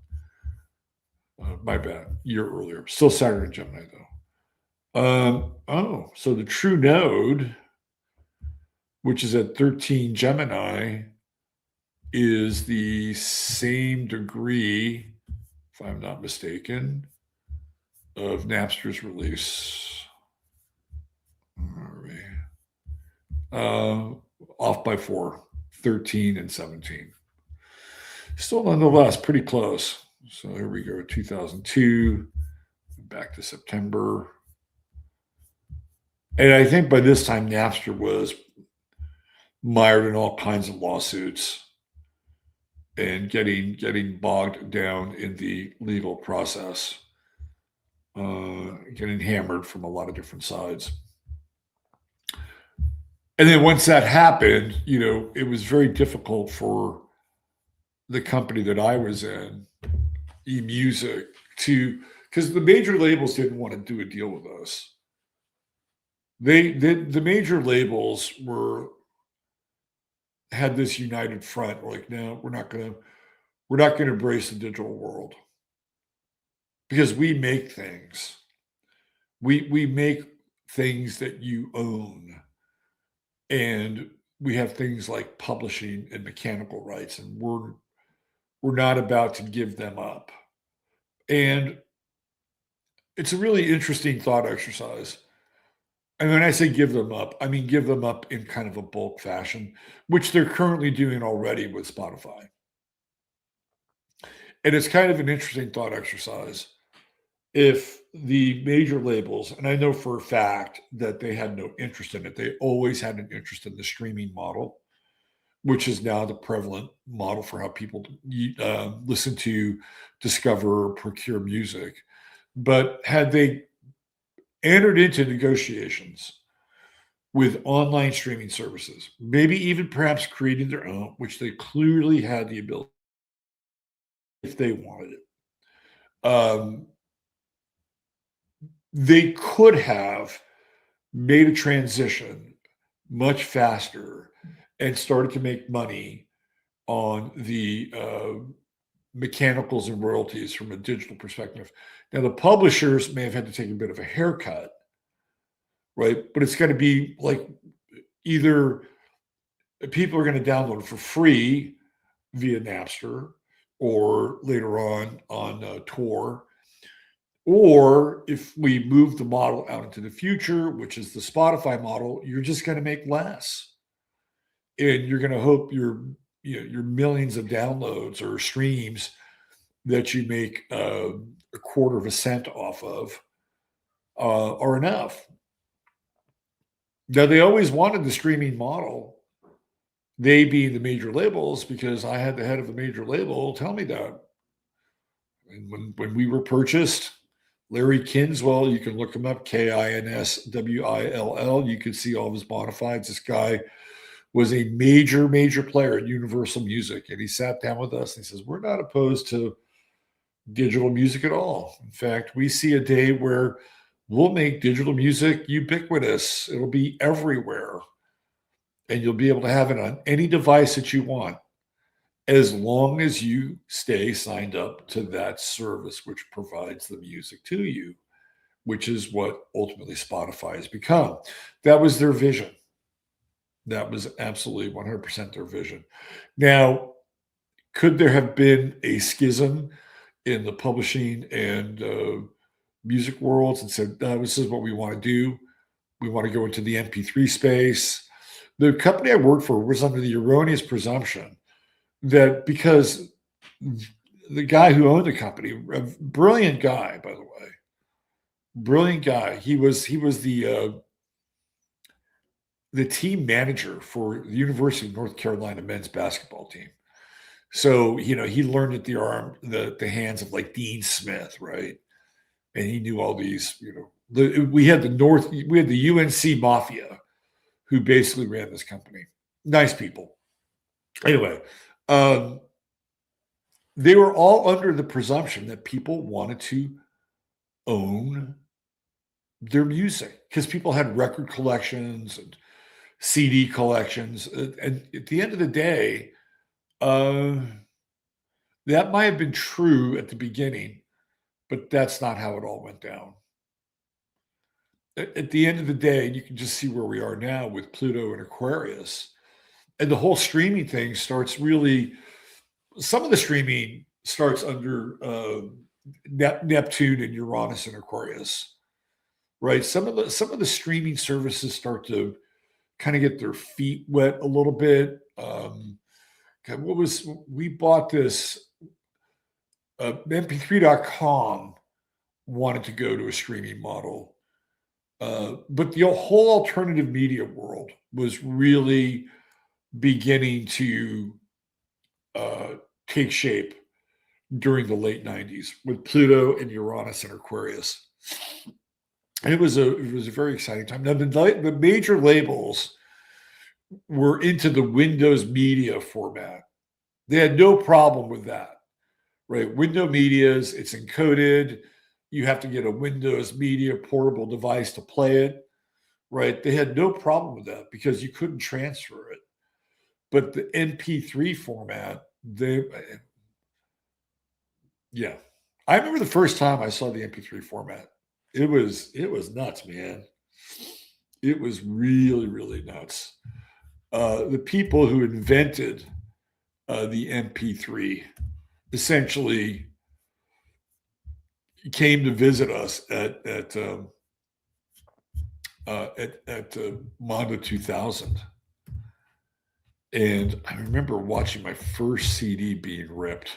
My bad, year earlier. Still Saturn in Gemini, though. So the true node, which is at 13 Gemini, is the same degree, if I'm not mistaken, of Napster's release. Off by 4, 13 and 17. Still, nonetheless, pretty close. So here we go, 2002, back to September. And I think by this time, Napster was mired in all kinds of lawsuits and getting bogged down in the legal process, getting hammered from a lot of different sides. And then once that happened, it was very difficult for the company that I was in, eMusic, because the major labels didn't want to do a deal with us. The major labels had this united front. We're like, no, we're not going to embrace the digital world, because we make things. We make things that you own, and we have things like publishing and mechanical rights, and we're not about to give them up. And it's a really interesting thought exercise. And when I say give them up, I mean give them up in kind of a bulk fashion, which they're currently doing already with Spotify. And it's kind of an interesting thought exercise. If the major labels, and I know for a fact that they had no interest in it, they always had an interest in the streaming model, which is now the prevalent model for how people listen to, discover, procure music. But had they entered into negotiations with online streaming services, maybe even perhaps creating their own, which they clearly had the ability if they wanted it, they could have made a transition much faster and started to make money on the mechanicals and royalties from a digital perspective. Now, the publishers may have had to take a bit of a haircut, right? But it's going to be like either people are going to download it for free via Napster or later on Tor. Or if we move the model out into the future, which is the Spotify model, you're just going to make less. And you're going to hope your millions of downloads or streams that you make a quarter of a cent off of are enough. Now, they always wanted the streaming model, they being the major labels, because I had the head of the major label tell me that. And when we were purchased, Larry Kinswell, you can look him up, Kinswill. You can see all of his bona fides. This guy was a major player at Universal Music. And he sat down with us and he says, we're not opposed to digital music at all. In fact, we see a day where we'll make digital music ubiquitous. It'll be everywhere. And you'll be able to have it on any device that you want, as long as you stay signed up to that service which provides the music to you, which is what ultimately Spotify has become. That was their vision. That was absolutely 100% their vision. Now, could there have been a schism in the publishing and music worlds and said, this is what we want to do? We want to go into the MP3 space. The company I worked for was under the erroneous presumption that because the guy who owned the company, a brilliant guy, by the way, brilliant guy, he was the team manager for the University of North Carolina men's basketball team. So, he learned at the hands of like Dean Smith, right? And he knew all these, we had the UNC Mafia who basically ran this company. Nice people. Anyway, they were all under the presumption that people wanted to own their music because people had record collections and CD collections. And at the end of the day, that might have been true at the beginning, but that's not how it all went down. At the end of the day, you can just see where we are now with Pluto and Aquarius. And the whole streaming thing starts really, some of the streaming starts under Neptune and Uranus and Aquarius, right? Some of the streaming services start to kind of get their feet wet a little bit. We bought this, mp3.com wanted to go to a streaming model. But the whole alternative media world was really beginning to take shape during the late 90s with Pluto and Uranus and Aquarius. And it was a very exciting time. Now, the major labels were into the Windows Media format. They had no problem with that, right? Windows Media's, it's encoded. You have to get a Windows Media portable device to play it, right? They had no problem with that because you couldn't transfer it. But the MP3 format, I remember the first time I saw the MP3 format. It was nuts, man. It was really, really nuts. The people who invented the MP3 essentially came to visit us at Mondo 2000, and I remember watching my first CD being ripped.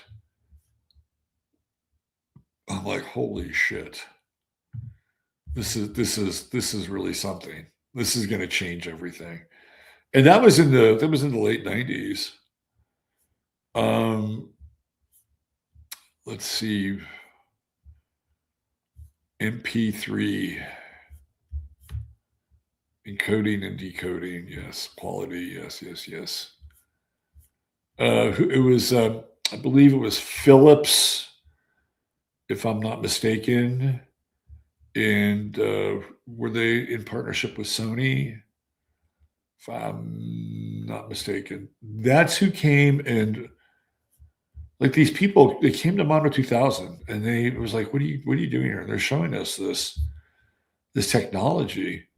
I'm like, holy shit! This is really something. This is going to change everything. And that was in the late 90s. Let's see. MP3 encoding and decoding, yes. Quality, yes. It was, I believe it was Philips, if I'm not mistaken. And were they in partnership with Sony? If I'm not mistaken. That's who came and like these people, they came to Mondo 2000 and it was like, what are you doing here? And they're showing us this technology.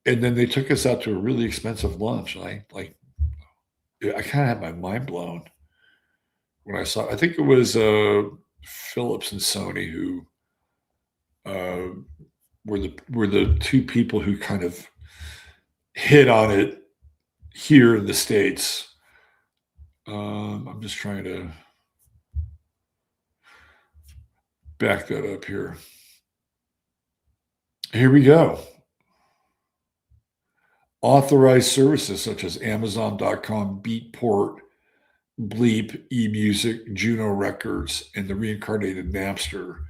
And then they took us out to a really expensive lunch. And I kind of had my mind blown when I saw, I think it was Philips and Sony who were the two people who kind of hit on it here in the States. I'm just trying to back that up here. Here we go. Authorized services such as Amazon.com, Beatport, Bleep, eMusic, Juno Records, and the reincarnated Napster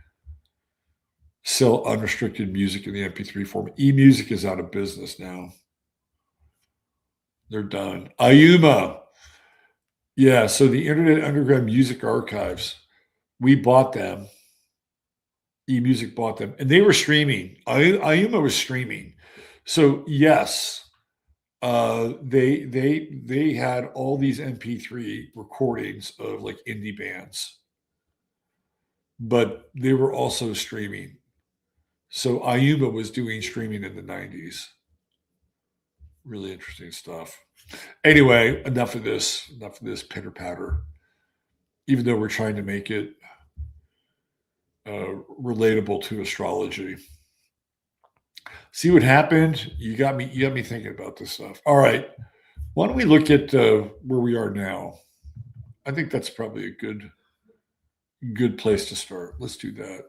sell unrestricted music in the MP3 form. eMusic is out of business now. They're done. IUMA. Yeah, so the Internet Underground Music Archives. We bought them. eMusic bought them, and they were streaming. Ayuma was streaming. So yes, they had all these MP3 recordings of like indie bands, but they were also streaming. So Ayuma was doing streaming in the 90s. Really interesting stuff. Anyway, enough of this. Enough of this pitter patter. Even though we're trying to make it relatable to astrology. See what happened? You got me thinking about this stuff. All right. Why don't we look at where we are now? I think that's probably a good place to start. Let's do that.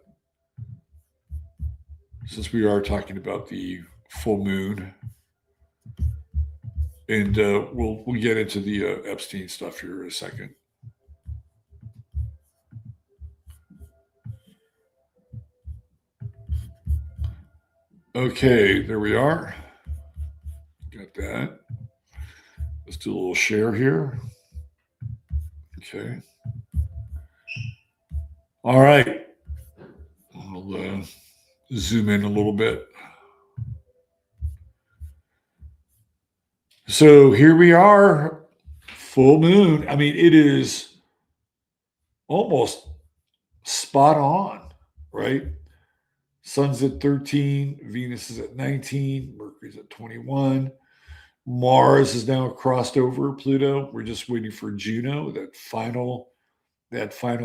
Since we are talking about the full moon, and we'll get into the Epstein stuff here in a second. Okay, there we are. Got that. Let's do a little share here. Okay. All right. I'll zoom in a little bit. So here we are, full moon. I mean, it is almost spot on, right? Sun's at 13, Venus is at 19, Mercury's at 21. Mars is now crossed over Pluto. We're just waiting for Juno, that final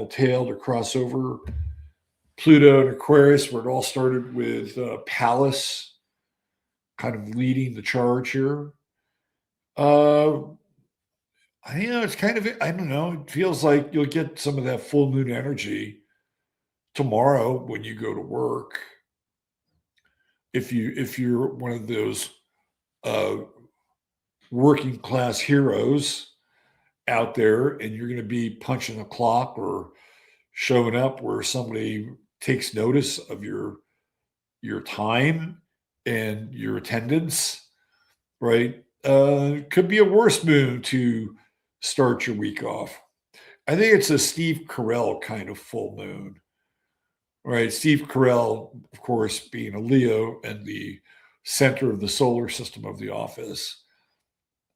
tail to cross over Pluto and Aquarius, where it all started with Pallas kind of leading the charge here. It's kind of, I don't know, it feels like you'll get some of that full moon energy tomorrow when you go to work. If you're one of those working class heroes out there and you're going to be punching the clock or showing up where somebody takes notice of your time and your attendance, right? Could be a worse moon to start your week off. I think it's a Steve Carell kind of full moon, right? Steve Carell, of course, being a Leo and the center of the solar system of the office.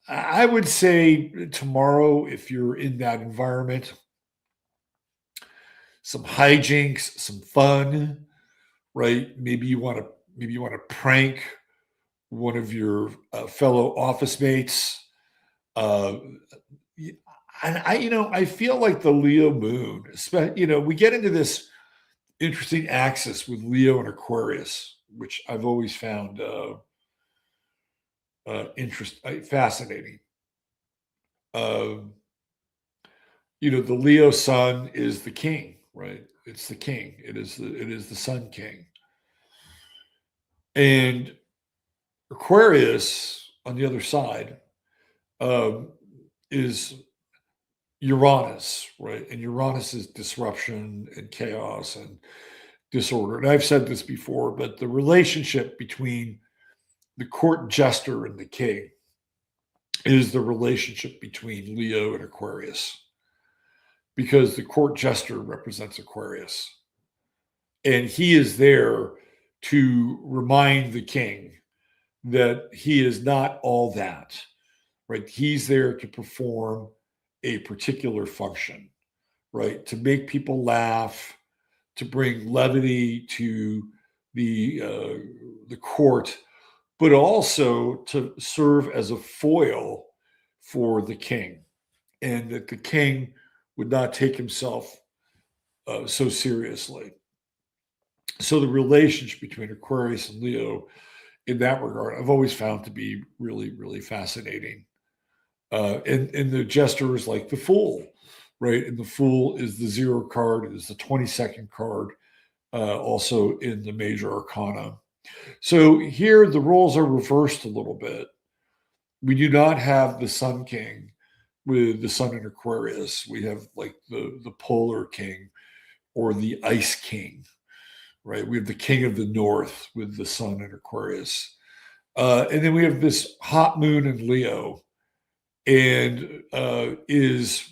I would say tomorrow, if you're in that environment, some hijinks, some fun, right? Maybe you want to prank one of your fellow office mates. I feel like the Leo moon, we get into this interesting axis with Leo and Aquarius, which I've always found fascinating. The Leo sun is the king, right? It's the king. It is the sun king. And Aquarius on the other side is Uranus, right? And Uranus is disruption and chaos and disorder. And I've said this before, but the relationship between the court jester and the king is the relationship between Leo and Aquarius, because the court jester represents Aquarius. And he is there to remind the king that he is not all that, right? He's there to perform a particular function, right? To make people laugh, to bring levity to the court, but also to serve as a foil for the king, and that the king would not take himself so seriously. So the relationship between Aquarius and Leo in that regard, I've always found to be really, really fascinating. And the jester is like the fool, right? And the fool is the 0 card, it is the 22nd card, also in the major arcana. So here the roles are reversed a little bit. We do not have the Sun King with the Sun in Aquarius. We have like the Polar King or the Ice King, right? We have the King of the North with the Sun in Aquarius. And then we have this hot moon in Leo, and is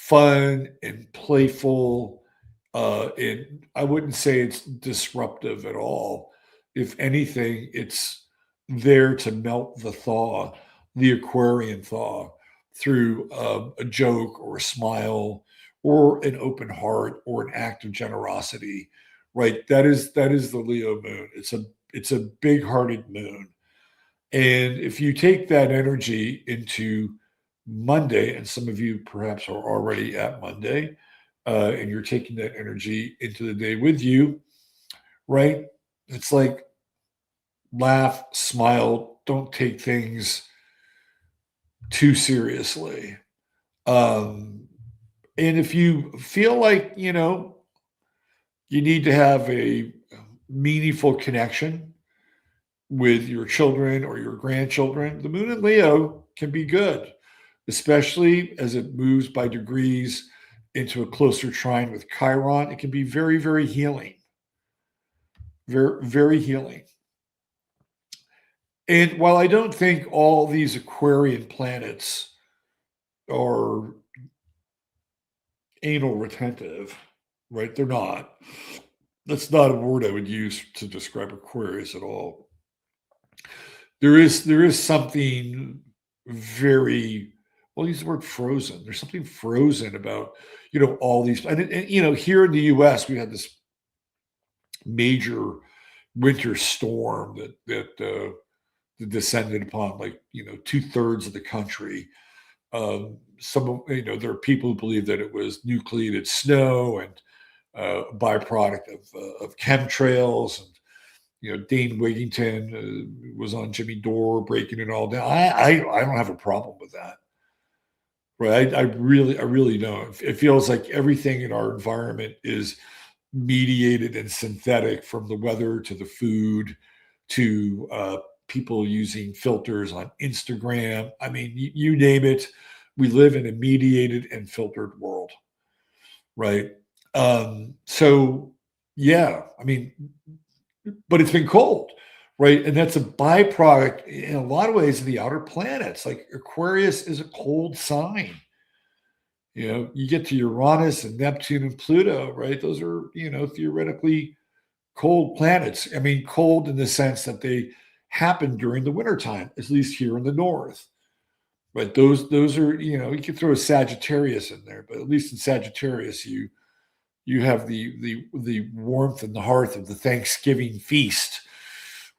fun and playful. And I wouldn't say it's disruptive at all. If anything, it's there to melt the thaw, the Aquarian thaw, through a joke or a smile or an open heart or an act of generosity. Right. That is the Leo moon. It's a big-hearted moon. And if you take that energy into Monday, and some of you perhaps are already at Monday, and you're taking that energy into the day with you, right? It's like laugh, smile, don't take things too seriously. And if you feel like, you need to have a meaningful connection with your children or your grandchildren, the moon in Leo can be good, especially as it moves by degrees into a closer trine with Chiron. It can be very, very healing, very, very healing. And while I don't think all these Aquarian planets are anal retentive, right? They're not. That's not a word I would use to describe Aquarius at all. There is something very, well, use the word frozen. There's something frozen about all these, and here in the U.S. we had this major winter storm that descended upon, like, 2/3 of the country. Some of there are people who believe that it was nucleated snow and a byproduct of chemtrails. And Dane Wigington was on Jimmy Dore breaking it all down. I don't have a problem with that, right? I really don't. It feels like everything in our environment is mediated and synthetic, from the weather to the food to people using filters on Instagram. I mean, you name it. We live in a mediated and filtered world, right? So yeah, I mean, but it's been cold, right? And that's a byproduct in a lot of ways of the outer planets. Like Aquarius is a cold sign. You get to Uranus and Neptune and Pluto, right? Those are, theoretically cold planets. I mean, cold in the sense that they happen during the wintertime, at least here in the north. Right. Those are, you can throw a Sagittarius in there, but at least in Sagittarius, you have the warmth and the hearth of the Thanksgiving feast,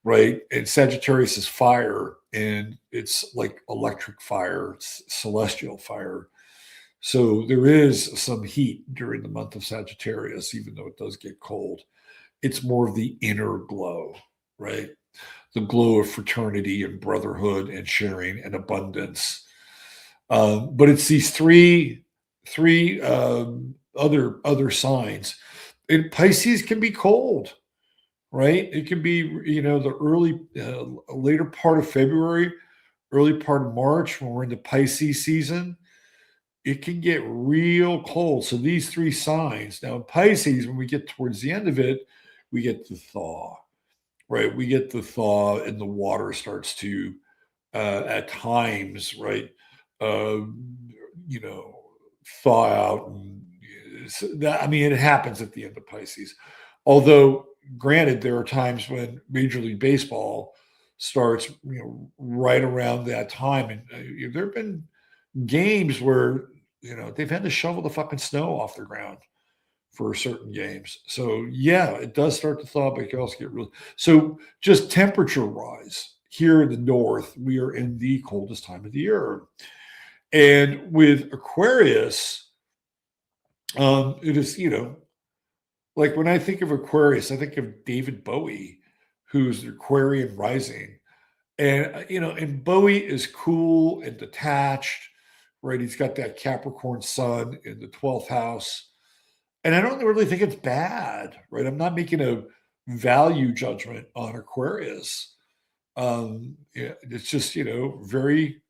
right? And Sagittarius is fire, and it's like electric fire, it's celestial fire. So there is some heat during the month of Sagittarius, even though it does get cold. It's more of the inner glow, right? The glow of fraternity and brotherhood and sharing and abundance. But it's these three other signs. And Pisces can be cold, right? It can be, the early, later part of February, early part of March, when we're in the Pisces season. It can get real cold. So these three signs. Now in Pisces, when we get towards the end of it, we get the thaw, right? We get the thaw, and the water starts to, at times, right, thaw out. And it happens at the end of Pisces. Although, granted, there are times when Major League Baseball starts, right around that time. And there have been games where, they've had to shovel the fucking snow off the ground for certain games. So yeah, it does start to thaw, but it can also get really, so just temperature wise, here in the north, we are in the coldest time of the year. And with Aquarius, it is, like when I think of Aquarius, I think of David Bowie, who's the Aquarian rising. And, and Bowie is cool and detached, right? He's got that Capricorn sun in the 12th house. And I don't really think it's bad, right? I'm not making a value judgment on Aquarius. It's just, very,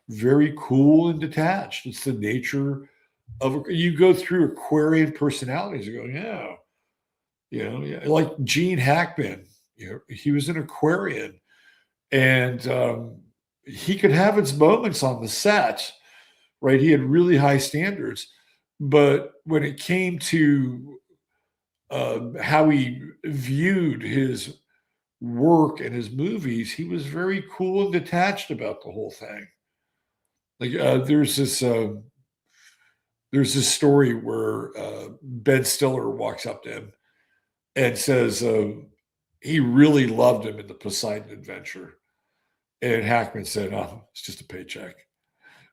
very cool and detached. It's the nature of, you go through Aquarian personalities, you go, yeah. Yeah, like Gene Hackman, he was an Aquarian, and he could have his moments on the set, right? He had really high standards, But when it came to how he viewed his work and his movies, he was very cool and detached about the whole thing. Like there's this story where Ben Stiller walks up to him and says he really loved him in the Poseidon Adventure, and Hackman said, "Oh, it's just a paycheck."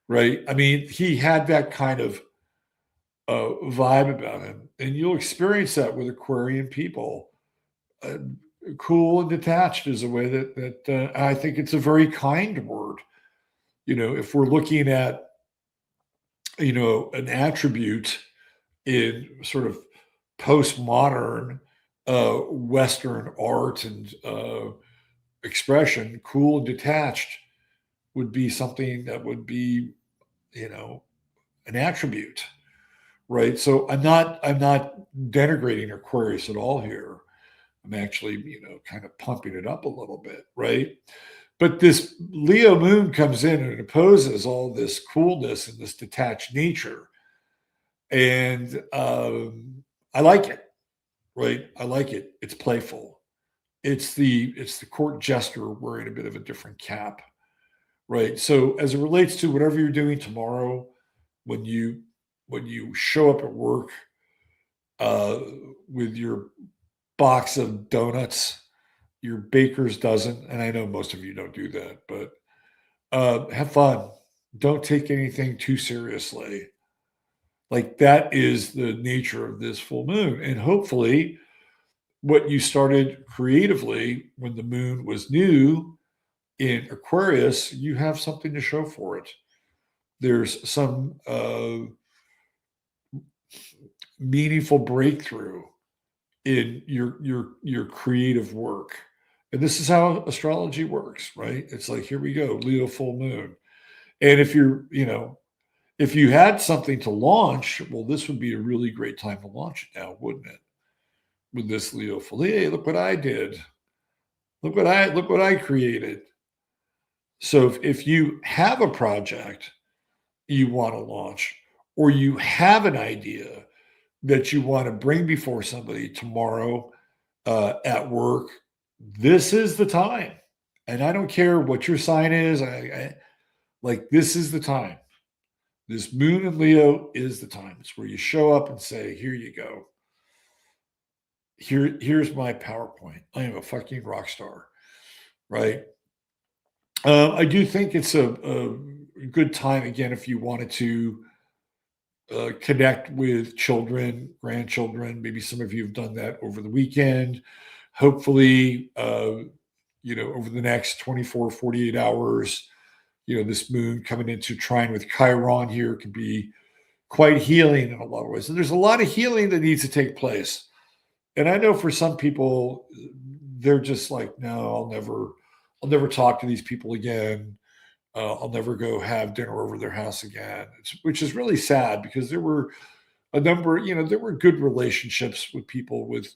Right? I mean, he had that kind of vibe about him, and you'll experience that with Aquarian people. Uh, cool and detached is a way that I think it's a very kind word. If we're looking at an attribute in sort of postmodern Western art and expression, cool and detached would be something that would be an attribute, right? So I'm not denigrating Aquarius at all here. I'm actually kind of pumping it up a little bit, right? But this Leo moon comes in and opposes all this coolness and this detached nature, and I like it, right? I like it. It's playful. It's the court jester wearing a bit of a different cap, right? So as it relates to whatever you're doing tomorrow, when you show up at work uh, with your box of donuts, your baker's dozen, and I know most of you don't do that, but have fun. Don't take anything too seriously. Like that is the nature of this full moon, and hopefully, what you started creatively when the moon was new in Aquarius, you have something to show for it. There's some meaningful breakthrough in your creative work. And this is how astrology works, right? It's like, here we go, Leo full moon. And if you had something to launch, well, this would be a really great time to launch it now, wouldn't it? With this Leo full, hey, look what I did. Look what I created. So if you have a project you want to launch, or you have an idea that you want to bring before somebody tomorrow at work, this is the time. And I don't care what your sign is. This is the time. This moon in Leo is the time. It's where you show up and say, here you go. Here's my PowerPoint. I am a fucking rock star, right? I do think it's a good time, again, if you wanted to connect with children, grandchildren. Maybe some of you have done that over the weekend. Hopefully, over the next 24, 48 hours, this moon coming into trine with Chiron here can be quite healing in a lot of ways. And there's a lot of healing that needs to take place. And I know for some people, they're just like, no, I'll never talk to these people again. I'll never go have dinner over their house again, which is really sad because there were there were good relationships with people with,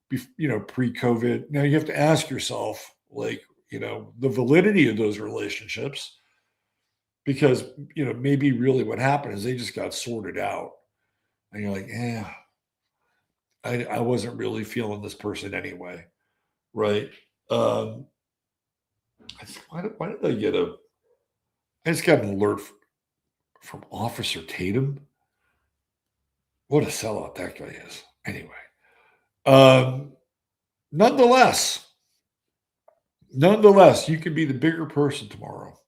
pre-COVID. Now you have to ask yourself, like, the validity of those relationships, because, maybe really what happened is they just got sorted out. And you're like, yeah, I wasn't really feeling this person anyway. Right. Um, why did I get I just got an alert from Officer Tatum. What a sellout that guy is. Anyway, um, nonetheless, you can be the bigger person tomorrow.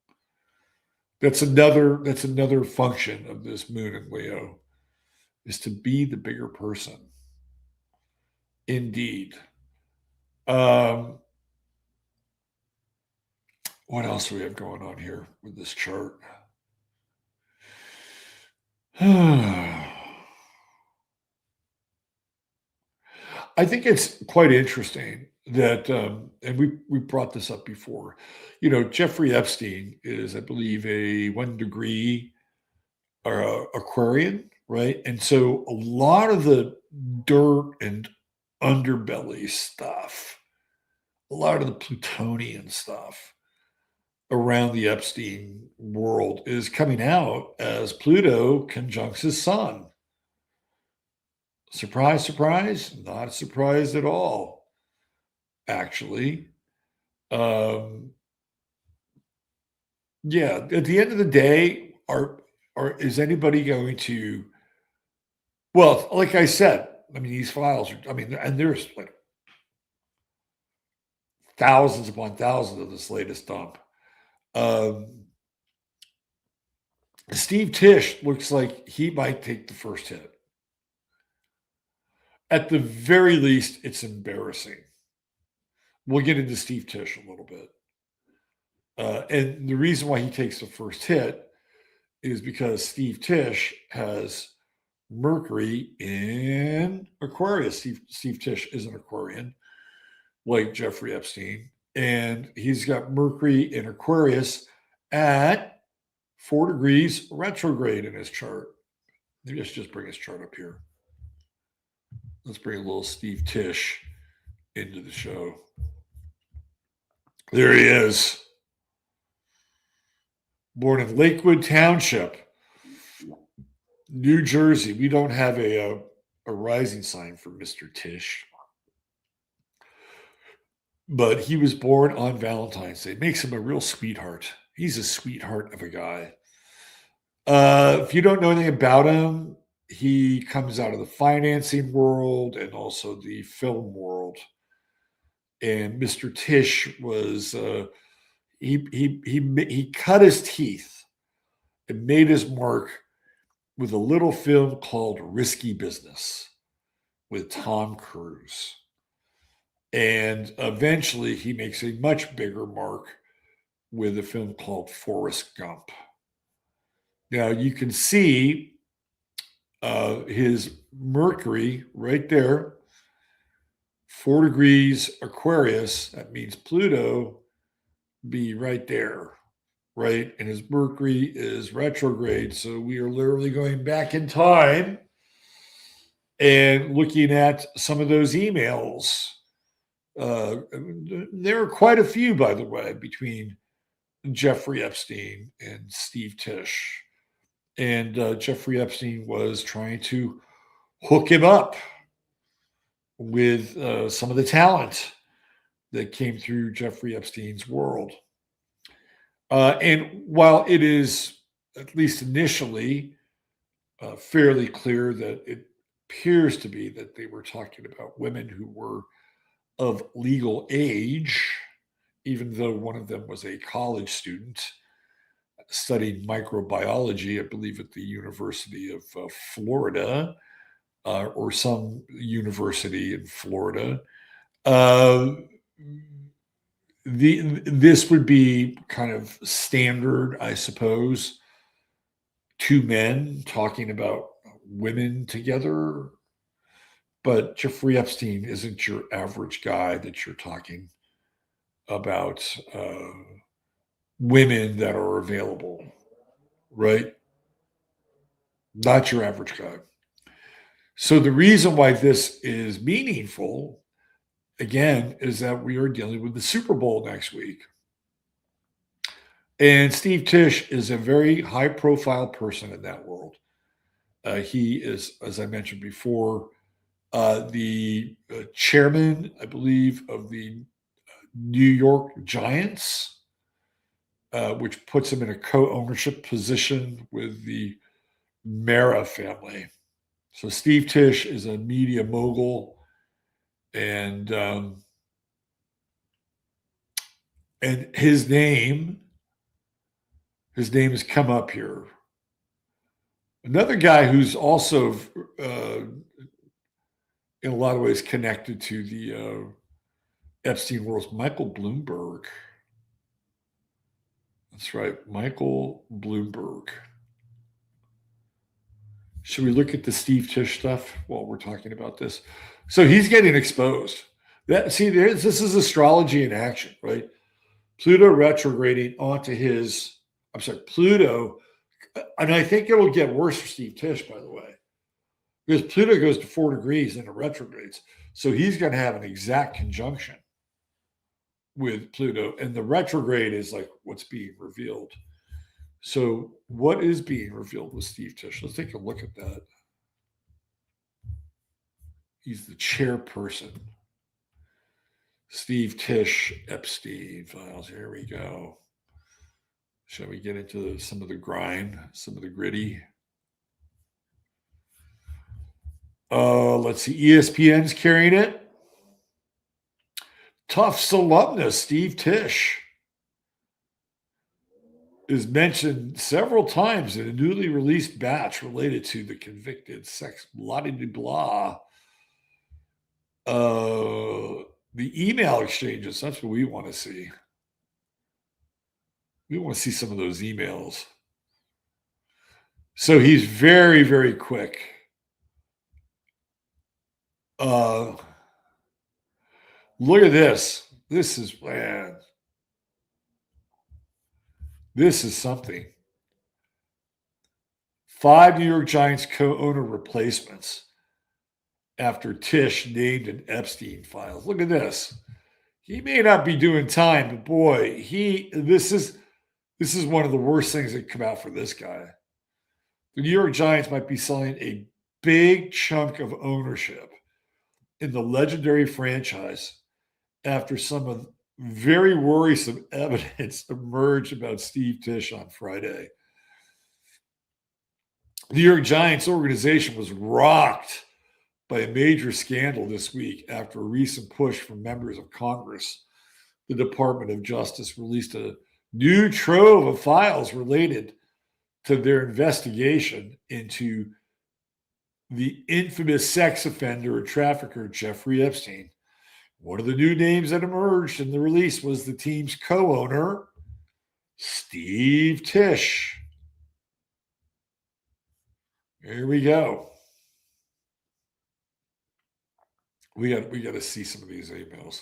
That's another function of this moon in Leo, is to be the bigger person. Indeed. Um, what else do we have going on here with this chart? I think it's quite interesting that, and we brought this up before. Jeffrey Epstein is, I believe, a 1 degree Aquarian, right? And so a lot of the dirt and underbelly stuff, a lot of the Plutonian stuff around the Epstein world is coming out as Pluto conjuncts his sun. Surprise, surprise, not surprised at all, actually. Um, yeah, at the end of the day, is anybody going to, well, like I said, I mean, these files are, I mean, and there's like thousands upon thousands of this latest dump. Um, Steve Tisch looks like he might take the first hit. At the very least, it's embarrassing. We'll get into Steve Tisch a little bit. And the reason why he takes the first hit is because Steve Tisch has Mercury in Aquarius. Steve Tisch is an Aquarian, like Jeffrey Epstein. And he's got Mercury in Aquarius at 4 degrees retrograde in his chart. Let's just bring his chart up here. Let's bring a little Steve Tisch into the show. There he is. Born in Lakewood Township, New Jersey. We don't have a rising sign for Mr. Tisch. But he was born on Valentine's Day. Makes him a real sweetheart. He's a sweetheart of a guy. If you don't know anything about him, he comes out of the financing world and also the film world. And Mr. Tisch was he cut his teeth and made his mark with a little film called Risky Business with Tom Cruise. And eventually he makes a much bigger mark with a film called Forrest Gump. Now you can see his Mercury right there, 4 degrees Aquarius. That means Pluto be right there, right? And his Mercury is retrograde. So we are literally going back in time and looking at some of those emails. There are quite a few, by the way, between Jeffrey Epstein and Steve Tisch. And Jeffrey Epstein was trying to hook him up with some of the talent that came through Jeffrey Epstein's world. And while it is, at least initially, fairly clear that it appears to be that they were talking about women who were of legal age, even though one of them was a college student studying microbiology, I believe at the University of Florida, or some university in Florida. This would be kind of standard, I suppose. Two men talking about women together. But Jeffrey Epstein isn't your average guy that you're talking about women that are available, right? Not your average guy. So the reason why this is meaningful, again, is that we are dealing with the Super Bowl next week. And Steve Tisch is a very high profile person in that world. He is, as I mentioned before, the chairman, I believe, of the New York Giants, which puts him in a co-ownership position with the Mara family. So Steve Tisch is a media mogul, and his name has come up here. Another guy who's also in a lot of ways connected to the Epstein world, Michael Bloomberg. That's right, Michael Bloomberg. Should we look at the Steve Tisch stuff while we're talking about this? So he's getting exposed. This is astrology in action, right? Pluto retrograding onto Pluto, and I think it'll get worse for Steve Tisch, by the way, because Pluto goes to 4 degrees and it retrogrades. So he's going to have an exact conjunction with Pluto, and the retrograde is like what's being revealed. So what is being revealed with Steve Tisch? Let's take a look at that. He's the chairperson. Steve Tisch Epstein files. Here we go. Shall we get into some of the grind, some of the gritty? Let's see. ESPN's carrying it. Tufts alumnus Steve Tisch is mentioned several times in a newly released batch related to the convicted sex blah-de-blah. The email exchanges, that's what we want to see. We want to see some of those emails. So he's very, very quick. Look at this. This is, man. This is something. 5 New York Giants co-owner replacements after Tisch named an Epstein files. Look at this. He may not be doing time, but boy, this is one of the worst things that come out for this guy. The New York Giants might be selling a big chunk of ownership in the legendary franchise after some of very worrisome evidence emerged about Steve Tisch on Friday. The New York Giants organization was rocked by a major scandal this week after a recent push from members of Congress. The Department of Justice released a new trove of files related to their investigation into the infamous sex offender and trafficker Jeffrey Epstein. One of the new names that emerged in the release was the team's co-owner, Steve Tisch. Here we go. We got to see some of these emails.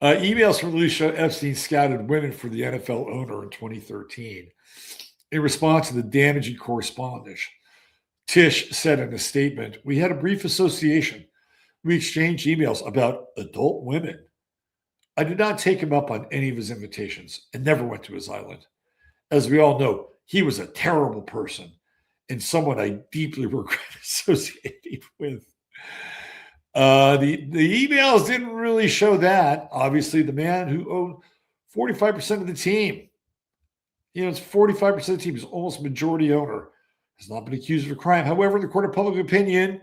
Emails from release show Epstein scouted women for the NFL owner in 2013. In response to the damaging correspondence, Tisch said in a statement, "We had a brief association. We exchanged emails about adult women. I did not take him up on any of his invitations and never went to his island. As we all know, he was a terrible person and someone I deeply regret associating with." The emails didn't really show that. Obviously, the man who owned 45% of the team, it's 45% of the team, is almost majority owner, has not been accused of a crime. However, in the court of public opinion,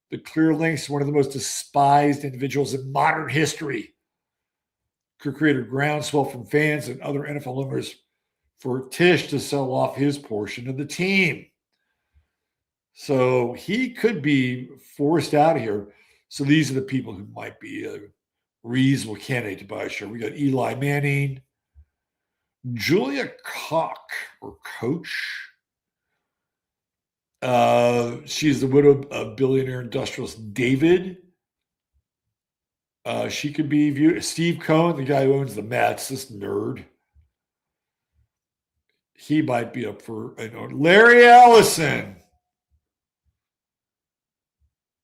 the clear links to one of the most despised individuals in modern history could create a groundswell from fans and other NFL owners for Tisch to sell off his portion of the team. So he could be forced out of here. So these are the people who might be a reasonable candidate to buy a share. We got Eli Manning, Julia Koch or Coach. She's the widow of billionaire industrialist David. She could be viewed. Steve Cohen, the guy who owns the Mets, this nerd. He might be up for Larry Ellison.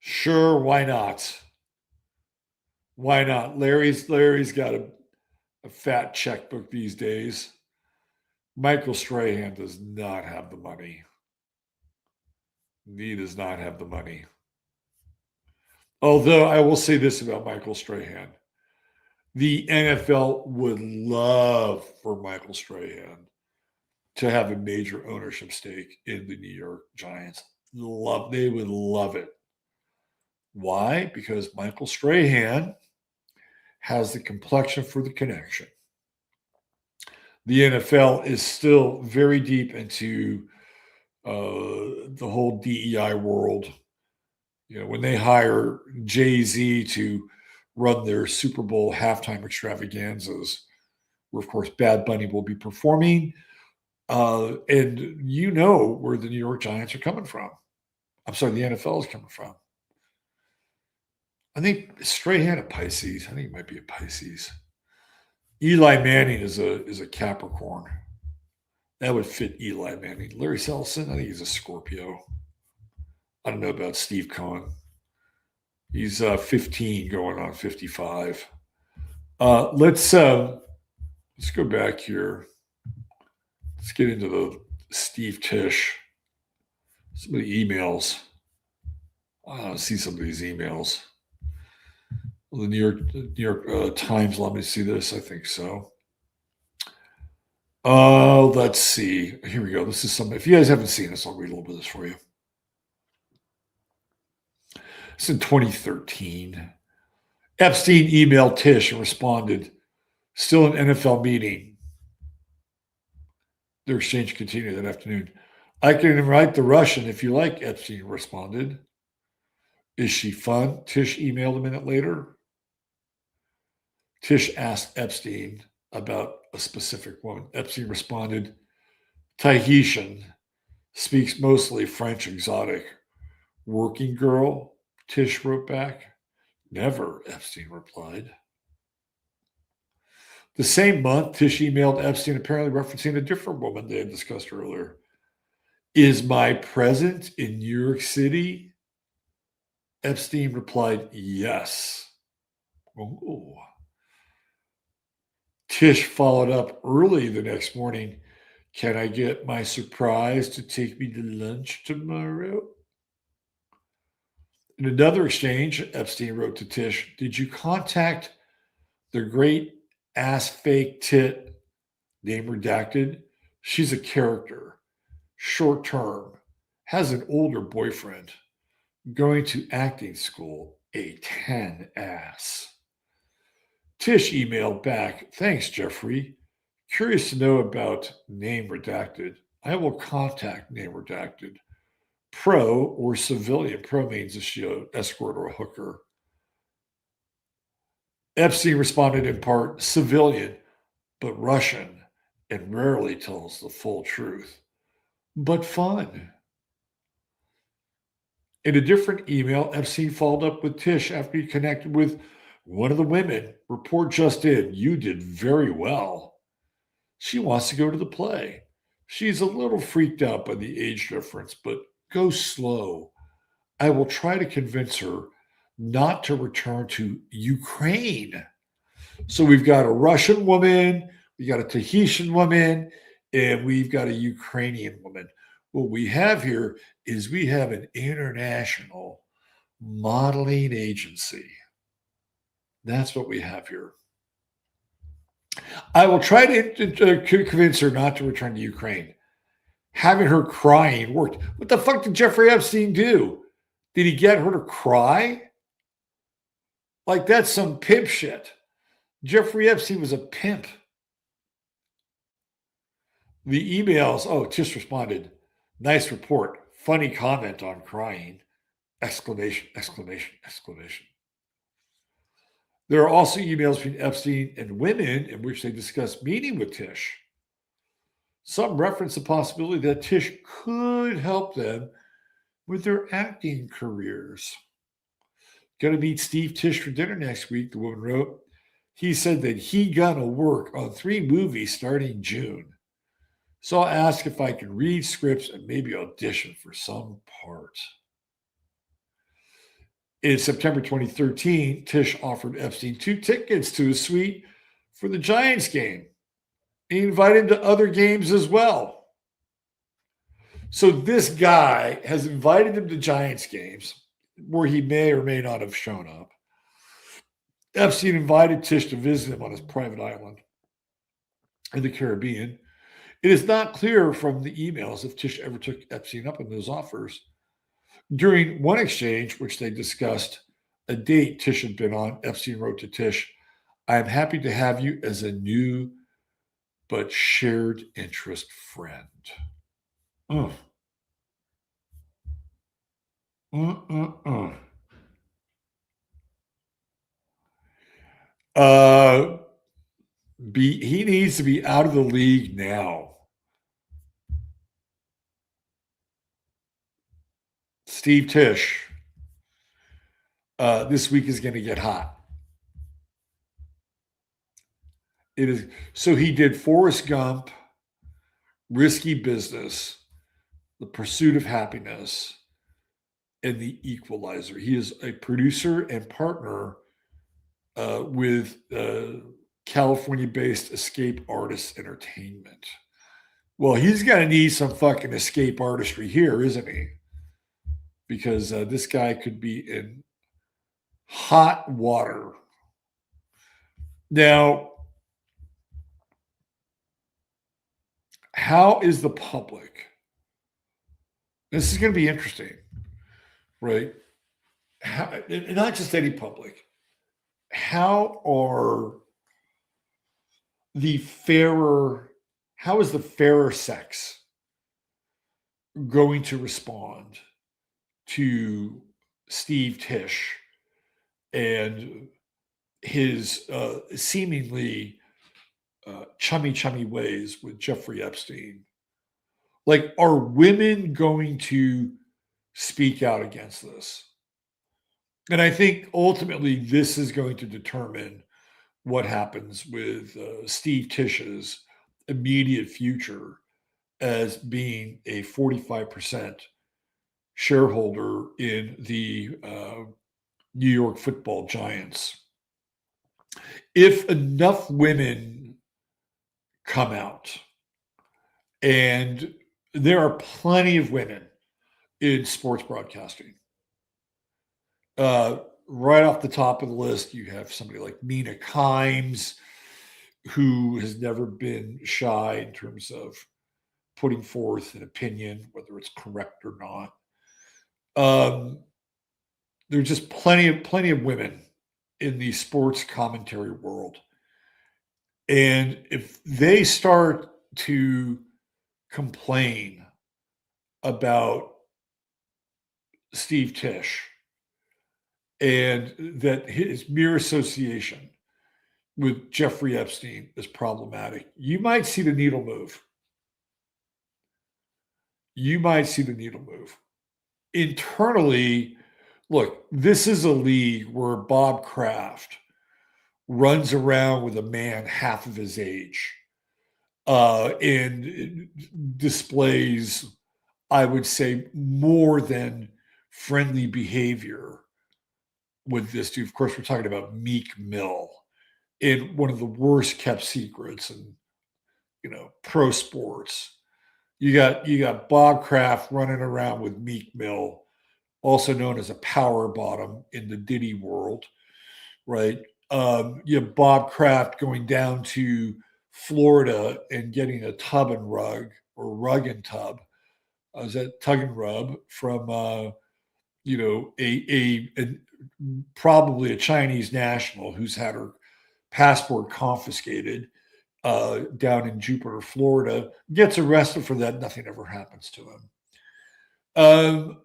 Sure, why not? Why not? Larry's got a fat checkbook these days. Michael Strahan does not have the money. He does not have the money. Although I will say this about Michael Strahan. The NFL would love for Michael Strahan to have a major ownership stake in the New York Giants. They would love it. Why? Because Michael Strahan has the complexion for the connection. The NFL is still very deep into the whole DEI world. When they hire Jay-Z to run their Super Bowl halftime extravaganzas, where, of course, Bad Bunny will be performing, and where the New York Giants are coming from. I'm sorry, the NFL is coming from. I think Strahan a Pisces. I think he might be a Pisces. Eli Manning is a Capricorn. That would fit Eli Manning. Larry Ellison, I think he's a Scorpio. I don't know about Steve Cohen. He's 15 going on 55. Let's go back here. Let's get into the Steve Tisch. Some of the emails. I see some of these emails. The New York Times. Let me see this. I think so. Let's see. Here we go. This is some. If you guys haven't seen this, I'll read a little bit of this for you. It's in 2013. Epstein emailed Tisch and responded, "Still an NFL meeting." Their exchange continued that afternoon. "I can invite the Russian if you like," Epstein responded. "Is she fun?" Tisch emailed a minute later. Tisch asked Epstein about a specific woman. Epstein responded, "Tahitian, speaks mostly French exotic. Working girl?" Tisch wrote back. "Never," Epstein replied. The same month, Tisch emailed Epstein, apparently referencing a different woman they had discussed earlier. "Is my presence in New York City?" Epstein replied, "Yes." Oh. Tisch followed up early the next morning. "Can I get my surprise to take me to lunch tomorrow?" In another exchange, Epstein wrote to Tisch, "Did you contact the great ass fake tit, name redacted? She's a character, short term, has an older boyfriend, going to acting school, a 10 ass." Tisch emailed back, "Thanks, Jeffrey. Curious to know about name redacted. I will contact name redacted. Pro or civilian." Pro means is she an escort or a hooker? Epstein responded in part, "Civilian, but Russian, and rarely tells the full truth. But fun." In a different email, Epstein followed up with Tisch after he connected with one of the women. "Report just in. You did very well. She wants to go to the play. She's a little freaked out by the age difference, but go slow. I will try to convince her not to return to Ukraine." So we've got a Russian woman, we got a Tahitian woman, and we've got a Ukrainian woman. What we have here is we have an international modeling agency. That's what we have here. "I will try to convince her not to return to Ukraine." Having her crying worked. What the fuck did Jeffrey Epstein do? Did he get her to cry? Like, that's some pimp shit. Jeffrey Epstein was a pimp. The emails, Tisch responded, "Nice report. Funny comment on crying. Exclamation, exclamation, exclamation." There are also emails between Epstein and women in which they discuss meeting with Tisch. Some reference the possibility that Tisch could help them with their acting careers. "Going to meet Steve Tisch for dinner next week," the woman wrote. "He said that he gonna work on 3 movies starting June. So I'll ask if I can read scripts and maybe audition for some part." In September 2013, Tisch offered Epstein 2 tickets to his suite for the Giants game. He invited him to other games as well. So this guy has invited him to Giants games where he may or may not have shown up. Epstein invited Tisch to visit him on his private island in the Caribbean. It is not clear from the emails if Tisch ever took Epstein up on those offers. During one exchange, which they discussed a date Tisch had been on, Epstein wrote to Tisch, "I am happy to have you as a new but shared interest friend." Uh. He needs to be out of the league now. Steve Tisch. This week is going to get hot. It is. So he did Forrest Gump, Risky Business, The Pursuit of Happiness, and The Equalizer. He is a producer and partner with California-based Escape Artists Entertainment. Well, he's going to need some fucking escape artistry here, isn't he? because this guy could be in hot water. Now, how is the public? This is going to be interesting, right? How, and not just any public. How are the fairer, how is the fairer sex going to respond to Steve Tisch and his seemingly chummy ways with Jeffrey Epstein? Like, are women going to speak out against this? And I think ultimately this is going to determine what happens with Steve Tisch's immediate future as being a 45% shareholder in the New York Football Giants. If enough women come out, and there are plenty of women in sports broadcasting. Right off the top of the list, you have somebody like Mina Kimes, who has never been shy in terms of putting forth an opinion, whether it's correct or not. There's just plenty of women in the sports commentary world. And if they start to complain about Steve Tisch and that his mere association with Jeffrey Epstein is problematic, you might see the needle move. You might see the needle move. Internally, look, this is a league where Bob Kraft runs around with a man half of his age and displays, I would say, more than friendly behavior with this dude. Of course, we're talking about Meek Mill in one of the worst kept secrets in, pro sports. You got Bob Kraft running around with Meek Mill, also known as a power bottom in the Diddy world, right? You have Bob Kraft going down to Florida and getting a tub and rug, or rug and tub. Is that tug and rub from a probably a Chinese national who's had her passport confiscated down in Jupiter, Florida, gets arrested for that. Nothing ever happens to him.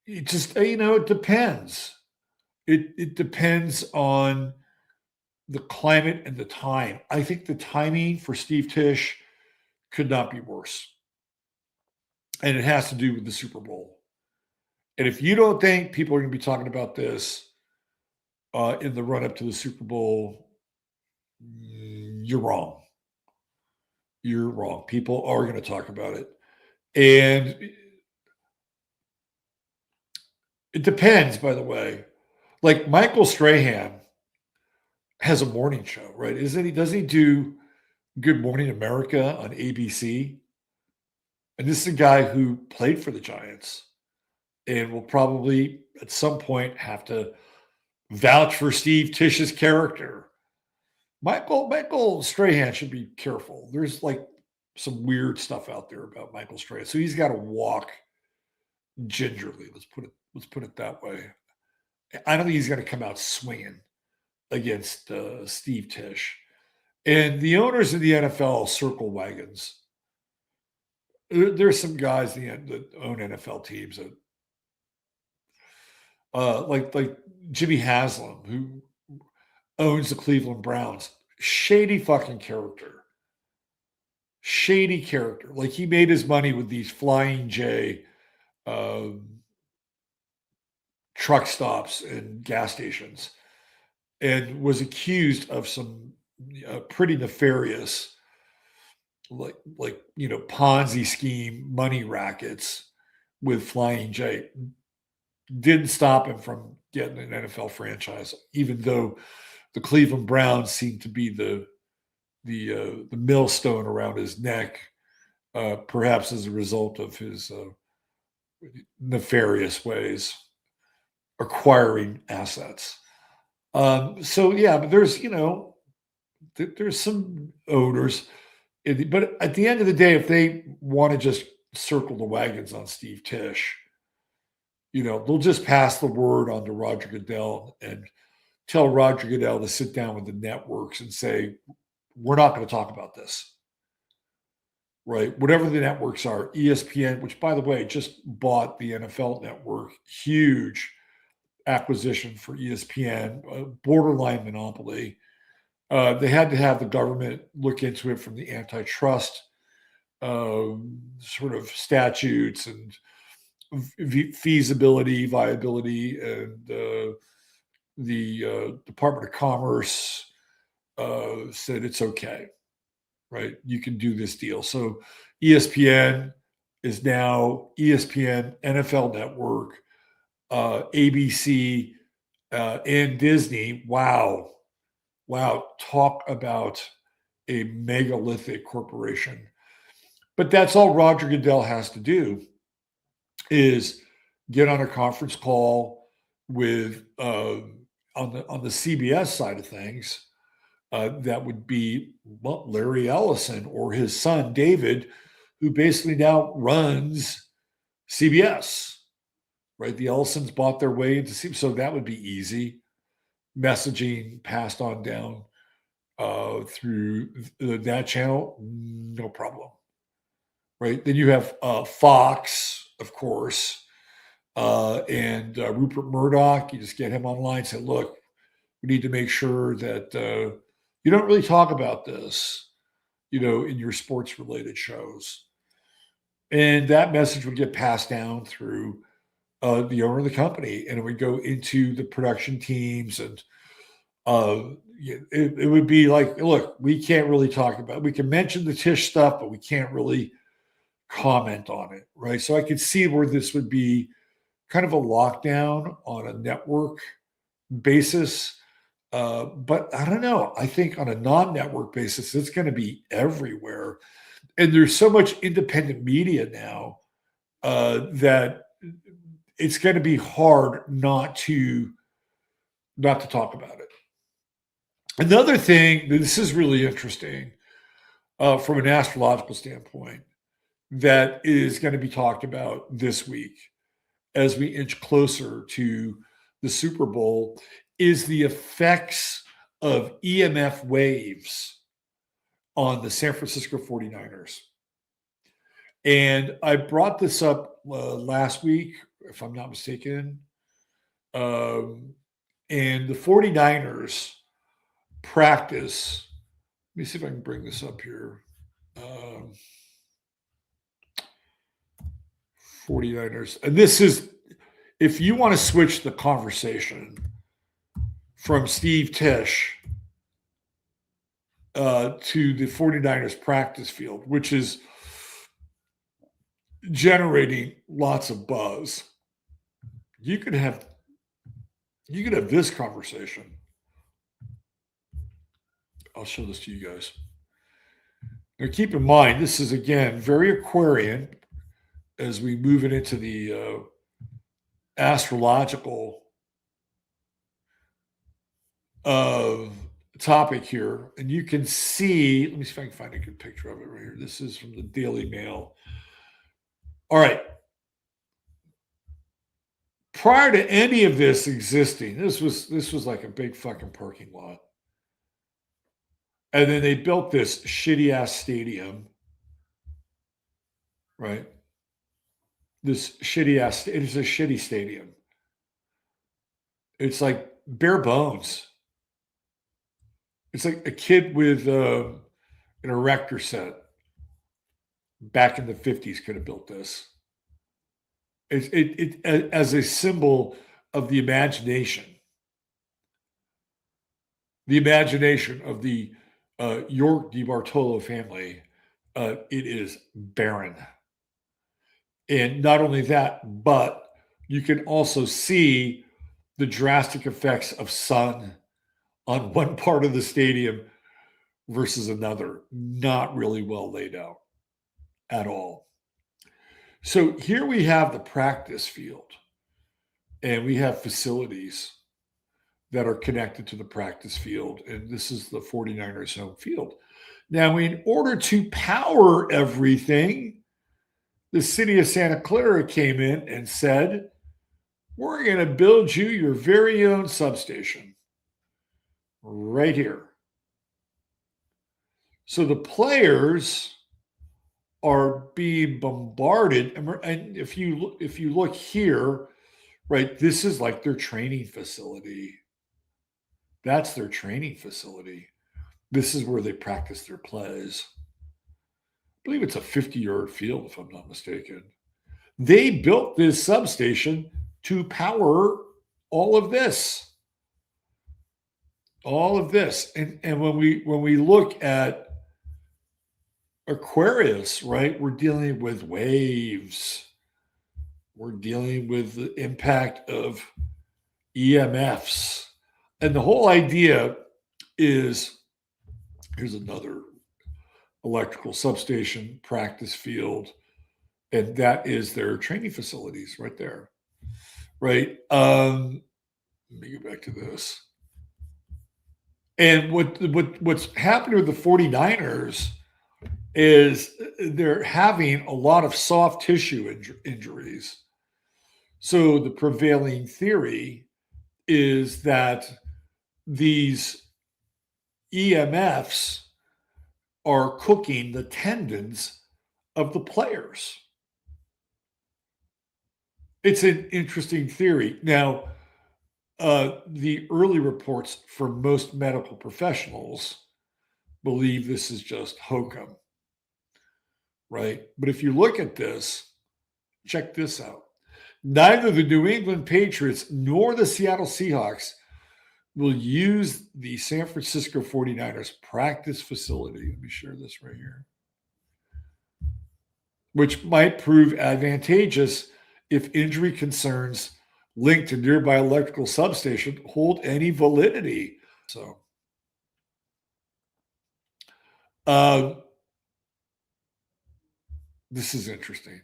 It just, it depends. It depends on the climate and the time. I think the timing for Steve Tisch could not be worse. And it has to do with the Super Bowl. And if you don't think people are going to be talking about this in the run up to the Super Bowl, you're wrong. You're wrong. People are going to talk about it. And it depends, by the way. Like Michael Strahan has a morning show, right? Doesn't he do Good Morning America on ABC? And this is a guy who played for the Giants and will probably at some point have to vouch for Steve Tisch's character. Michael Strahan should be careful. There's like some weird stuff out there about Michael Strahan. So he's got to walk gingerly. Let's put it that way. I don't think he's going to come out swinging against Steve Tisch. And the owners of the NFL circle wagons. There's some guys that own NFL teams that, like Jimmy Haslam, who owns the Cleveland Browns. Shady fucking character. Shady character. Like he made his money with these Flying J truck stops and gas stations, and was accused of some pretty nefarious, like Ponzi scheme money rackets with Flying J. Didn't stop him from getting an NFL franchise, even though the Cleveland Browns seemed to be the millstone around his neck, perhaps as a result of his nefarious ways, acquiring assets. So yeah, but there's, there's some odors. But at the end of the day, if they want to just circle the wagons on Steve Tisch, they'll just pass the word on to Roger Goodell and tell Roger Goodell to sit down with the networks and say, we're not going to talk about this. Right? Whatever the networks are, ESPN, which by the way, just bought the NFL network, huge acquisition for ESPN, borderline monopoly. They had to have the government look into it from the antitrust sort of statutes and feasibility, viability, and the Department of Commerce said it's okay, right? You can do this deal. So ESPN is now ESPN, NFL Network, ABC, and Disney. Wow. Talk about a megalithic corporation. But that's all Roger Goodell has to do is get on a conference call with on the CBS side of things. That would be Larry Ellison or his son David, who basically now runs CBS. Right, the Ellisons bought their way into CBS, so that would be easy. Messaging passed on down through that channel, no problem. Right, then you have Fox, of course, and Rupert Murdoch. You just get him online, say, look, we need to make sure that you don't really talk about this, in your sports related shows. And that message would get passed down through the owner of the company, and it would go into the production teams. And it would be like, look, we can't really talk about it. We can mention the Tisch stuff, but we can't really comment on it. Right. So I could see where this would be kind of a lockdown on a network basis. But I don't know. I think on a non-network basis, it's going to be everywhere. And there's so much independent media now that it's going to be hard not to talk about it. Another thing, this is really interesting from an astrological standpoint, that is going to be talked about this week as we inch closer to the Super Bowl is the effects of EMF waves on the San Francisco 49ers. And I brought this up last week, if I'm not mistaken. And the 49ers practice. Let me see if I can bring this up here. 49ers. And this is, if you want to switch the conversation from Steve Tisch to the 49ers practice field, which is generating lots of buzz, you could have this conversation. I'll show this to you guys. Now keep in mind, this is again very Aquarian as we move it into the astrological topic here. And you can see, let me see if I can find a good picture of it right here. This is from the Daily Mail. All right. Prior to any of this existing, this was like a big fucking parking lot. And then they built this shitty ass stadium, right? This shitty ass, it is a shitty stadium. It's like bare bones. It's like a kid with an erector set back in the 50s could have built this. It as a symbol of the imagination of the York DiBartolo family. It is barren. And not only that, but you can also see the drastic effects of sun on one part of the stadium versus another. Not really well laid out at all. So here we have the practice field, and we have facilities that are connected to the practice field. And this is the 49ers home field. Now, in order to power everything, the city of Santa Clara came in and said, we're going to build you your very own substation right here. So the players are being bombarded. And if you look here, right, this is like their training facility. That's their training facility. This is where they practice their plays. I believe it's a 50-yard field, if I'm not mistaken. They built this substation to power all of this. All of this. And when we look at Aquarius, right, we're dealing with waves. We're dealing with the impact of EMFs. And the whole idea is, here's another electrical substation practice field, and that is their training facilities right there. Right. Let me go back to this. And what's happening with the 49ers is they're having a lot of soft tissue injuries. So the prevailing theory is that these EMFs are cooking the tendons of the players. It's an interesting theory. Now, the early reports from most medical professionals believe this is just hokum, right? But if you look at this, check this out. Neither the New England Patriots nor the Seattle Seahawks will use the San Francisco 49ers practice facility. Let me share this right here. Which might prove advantageous if injury concerns linked to nearby electrical substation hold any validity. So, this is interesting.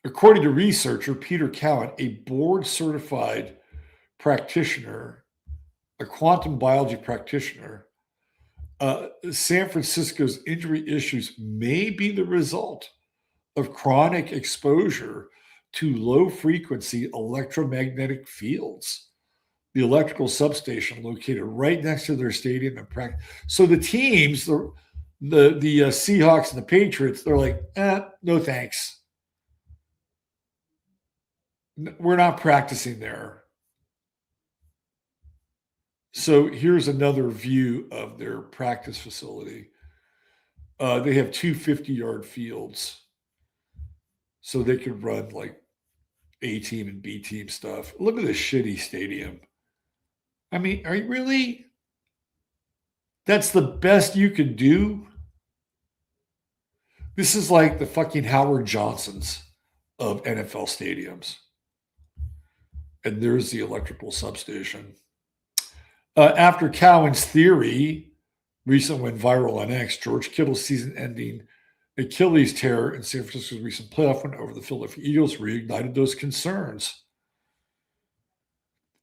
According to researcher Peter Cowan, a board-certified practitioner, a quantum biology practitioner, San Francisco's injury issues may be the result of chronic exposure to low-frequency electromagnetic fields. The electrical substation located right next to their stadium and practice. So the teams, the Seahawks and the Patriots, they're like, no thanks. We're not practicing there. So here's another view of their practice facility. They have two 50-yard fields. So they could run like A team and B team stuff. Look at this shitty stadium. I mean, are you really? That's the best you could do? This is like the fucking Howard Johnsons of NFL stadiums. And there's the electrical substation. After Cowan's theory, recently went viral on X, George Kittle's season-ending Achilles tear in San Francisco's recent playoff win over the Philadelphia Eagles reignited those concerns.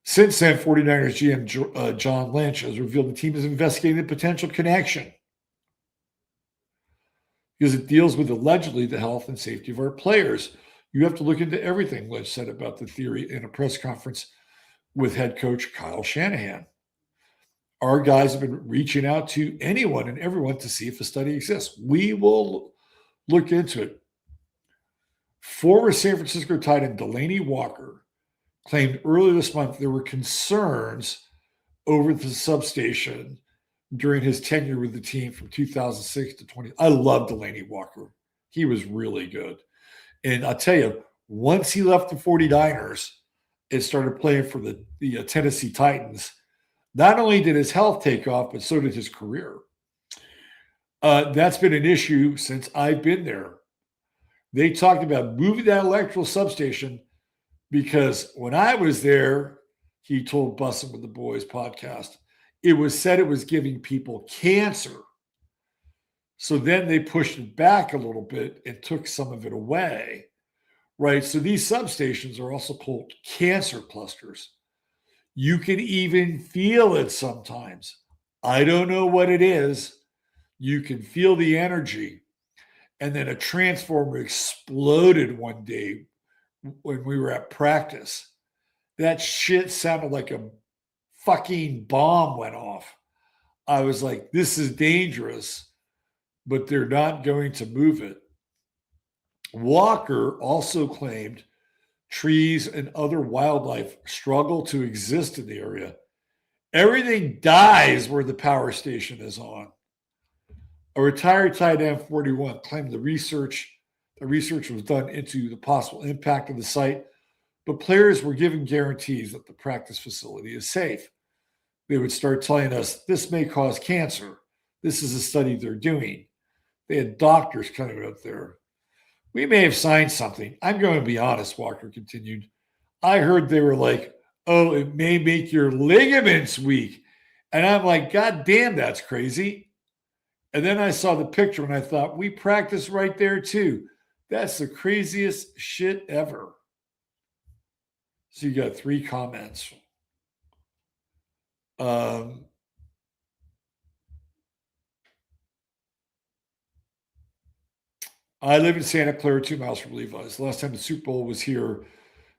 Since then, 49ers GM John Lynch has revealed the team is investigating the potential connection because it deals with allegedly the health and safety of our players. You have to look into everything, Lynch said about the theory in a press conference with head coach Kyle Shanahan. Our guys have been reaching out to anyone and everyone to see if a study exists. We will look into it. Former San Francisco tight end Delaney Walker claimed earlier this month there were concerns over the substation during his tenure with the team from 2006 to 20. I love Delaney Walker. He was really good. And I'll tell you, once he left the 49ers and started playing for the Tennessee Titans, not only did his health take off, but so did his career. That's been an issue since I've been there. They talked about moving that electrical substation because when I was there, he told Bussin' with the Boys podcast, it was said it was giving people cancer. So then they pushed it back a little bit and took some of it away, right? So these substations are also called cancer clusters. You can even feel it sometimes. I don't know what it is. You can feel the energy. And then a transformer exploded one day when we were at practice. That shit sounded like a fucking bomb went off. I was like, this is dangerous, but they're not going to move it. Walker also claimed trees and other wildlife struggle to exist in the area. Everything dies where the power station is on. A retired tight end 41 claimed the research was done into the possible impact of the site, but players were given guarantees that the practice facility is safe. They would start telling us this may cause cancer. This is a study they're doing. They had doctors coming up there. We may have signed something. I'm going to be honest, Walker continued. I heard they were like, oh, it may make your ligaments weak. And I'm like, God damn, that's crazy. And then I saw the picture and I thought, we practice right there too. That's the craziest shit ever. So you got 3 comments. I live in Santa Clara, 2 miles from Levi's. The last time the Super Bowl was here, it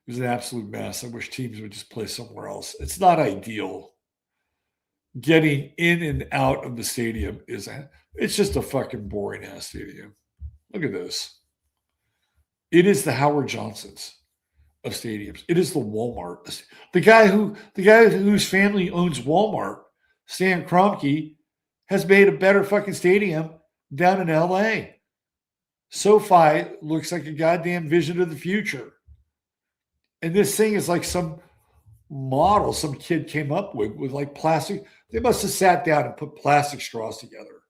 was an absolute mess. I wish teams would just play somewhere else. It's not ideal. Getting in and out of the stadium it's just a fucking boring ass stadium. Look at this. It is the Howard Johnsons of stadiums. It is the Walmart. The guy whose family owns Walmart, Stan Kroenke, has made a better fucking stadium down in LA. SoFi looks like a goddamn vision of the future. And this thing is like some model some kid came up with like plastic. They must have sat down and put plastic straws together.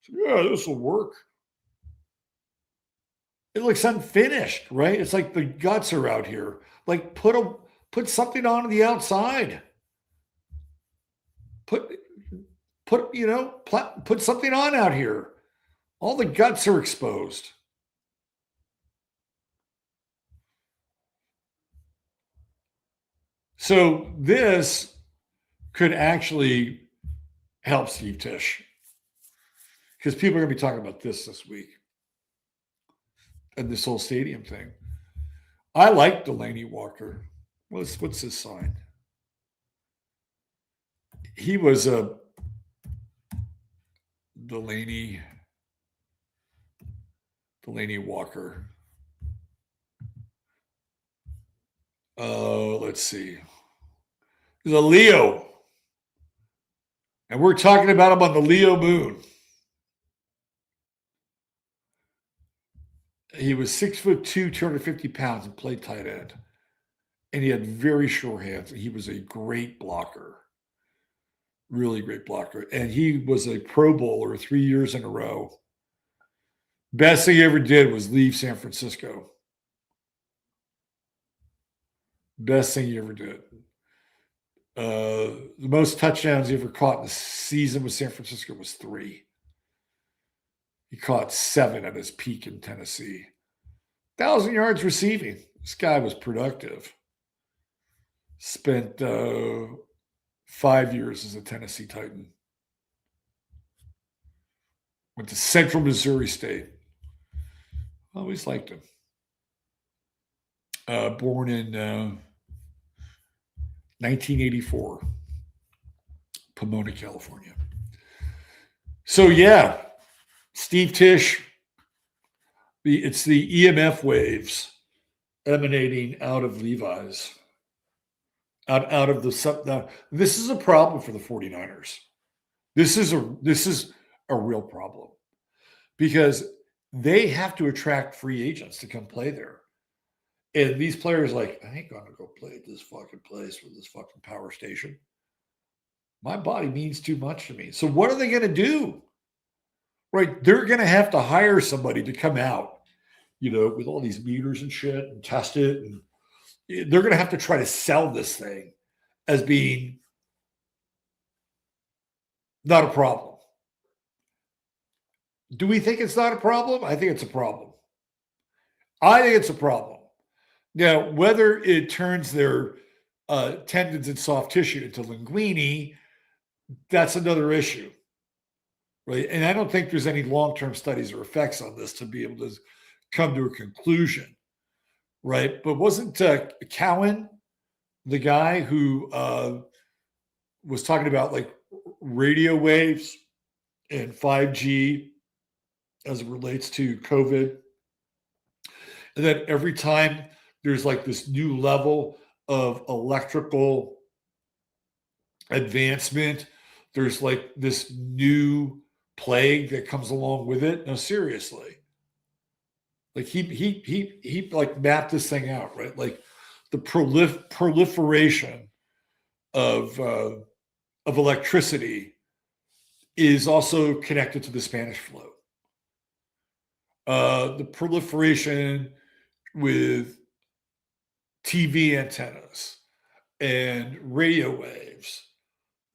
So, yeah, this will work. It looks unfinished, right? It's like the guts are out here. Like put something on the outside. Put something on out here. All the guts are exposed. So this could actually help Steve Tisch, because people are going to be talking about this week and this whole stadium thing. I like Delaney Walker. What's his sign? He was a Delaney Walker. Let's see. He's a Leo. And we're talking about him on the Leo moon. He was 6'2", 250 pounds and played tight end. And he had very short hands. And he was a great blocker. Really great blocker. And he was a Pro Bowler 3 years in a row. Best thing he ever did was leave San Francisco. Best thing he ever did. The most touchdowns he ever caught in the season with San Francisco was 3. He caught 7 at his peak in Tennessee. 1,000 yards receiving. This guy was productive. Spent 5 years as a Tennessee Titan. Went to Central Missouri State. Always liked him. Born in 1984, Pomona, California. So yeah, Steve Tisch. It's the EMF waves emanating out of Levi's, out of the. Now, this is a problem for the 49ers. This is a real problem because they have to attract free agents to come play there. And these players like, I ain't going to go play at this fucking place with this fucking power station. My body means too much to me. So what are they going to do? Right? They're going to have to hire somebody to come out, with all these meters and shit and test it. And they're going to have to try to sell this thing as being not a problem. Do we think it's not a problem? I think it's a problem. I think it's a problem. Now, whether it turns their tendons and soft tissue into linguini, that's another issue, right? And I don't think there's any long-term studies or effects on this to be able to come to a conclusion, right? But wasn't Cowan the guy who was talking about like radio waves and 5G as it relates to COVID? And then every time there's like this new level of electrical advancement, there's like this new plague that comes along with it. No, seriously. Like he like mapped this thing out, right? Like the proliferation of electricity is also connected to the Spanish flu. The proliferation with TV antennas and radio waves.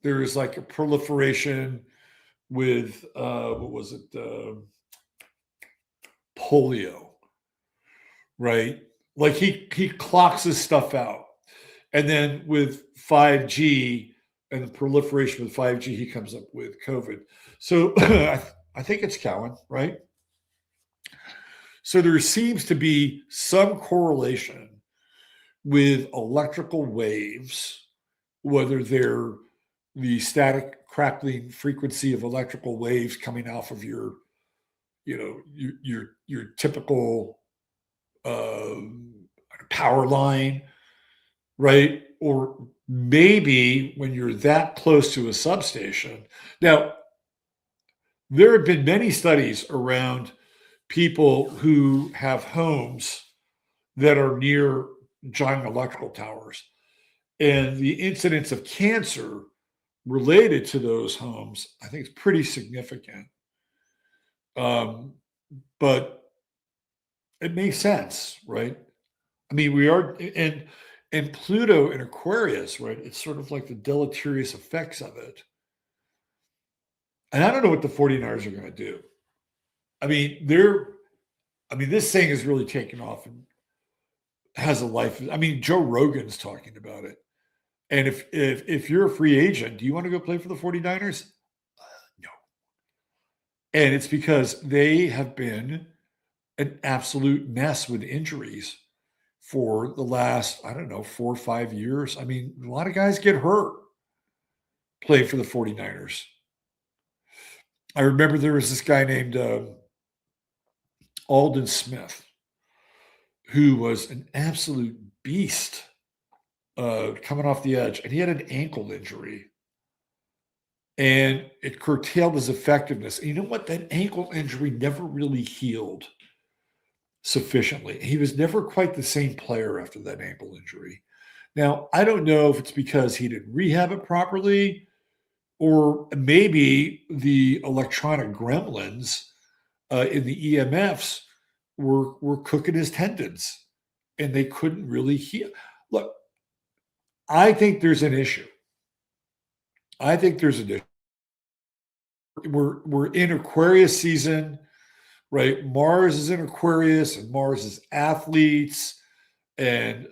There's like a proliferation with what was it? Polio, right? Like he clocks this stuff out. And then with 5G and the proliferation with 5G, he comes up with COVID. So I think it's Cowan, right? So there seems to be some correlation with electrical waves, whether they're the static crackling frequency of electrical waves coming off of your, your typical power line, right? Or maybe when you're that close to a substation. Now, there have been many studies around people who have homes that are near giant electrical towers. And the incidence of cancer related to those homes, I think, is pretty significant. But it makes sense, right? I mean, we are, and Pluto in Aquarius, right? It's sort of like the deleterious effects of it. And I don't know what the 49ers are going to do. I mean, this thing is really taken off and has a life. I mean, Joe Rogan's talking about it. And if you're a free agent, do you want to go play for the 49ers? No. And it's because they have been an absolute mess with injuries for the last, 4 or 5 years. I mean, a lot of guys get hurt playing for the 49ers. I remember there was this guy named Aldon Smith, who was an absolute beast coming off the edge, and he had an ankle injury, and it curtailed his effectiveness. And you know what? That ankle injury never really healed sufficiently. He was never quite the same player after that ankle injury. Now, I don't know if it's because he didn't rehab it properly, or maybe the electronic gremlins in the EMFs were cooking his tendons and they couldn't really heal. Look, I think there's an issue. We're in Aquarius season, right? Mars is in Aquarius, and Mars is athletes and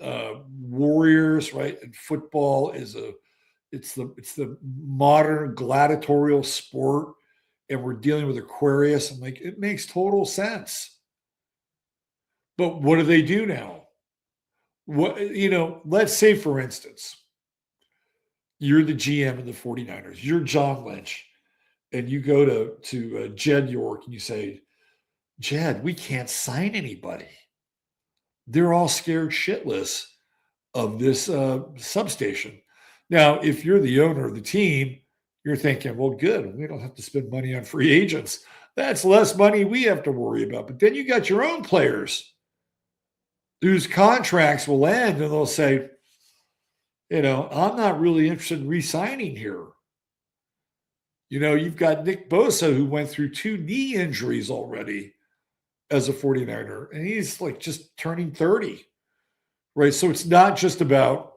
warriors, right? And football is it's the modern gladiatorial sport, and we're dealing with Aquarius. I'm like, it makes total sense. But what do they do now? Let's say, for instance, you're the GM of the 49ers. You're John Lynch, and you go to Jed York and you say, Jed, we can't sign anybody. They're all scared shitless of this substation. Now, if you're the owner of the team, you're thinking, well, good. We don't have to spend money on free agents. That's less money we have to worry about. But then you got your own players whose contracts will end, and they'll say, I'm not really interested in re-signing here. You've got Nick Bosa, who went through 2 knee injuries already as a 49er, and he's like just turning 30, right? So it's not just about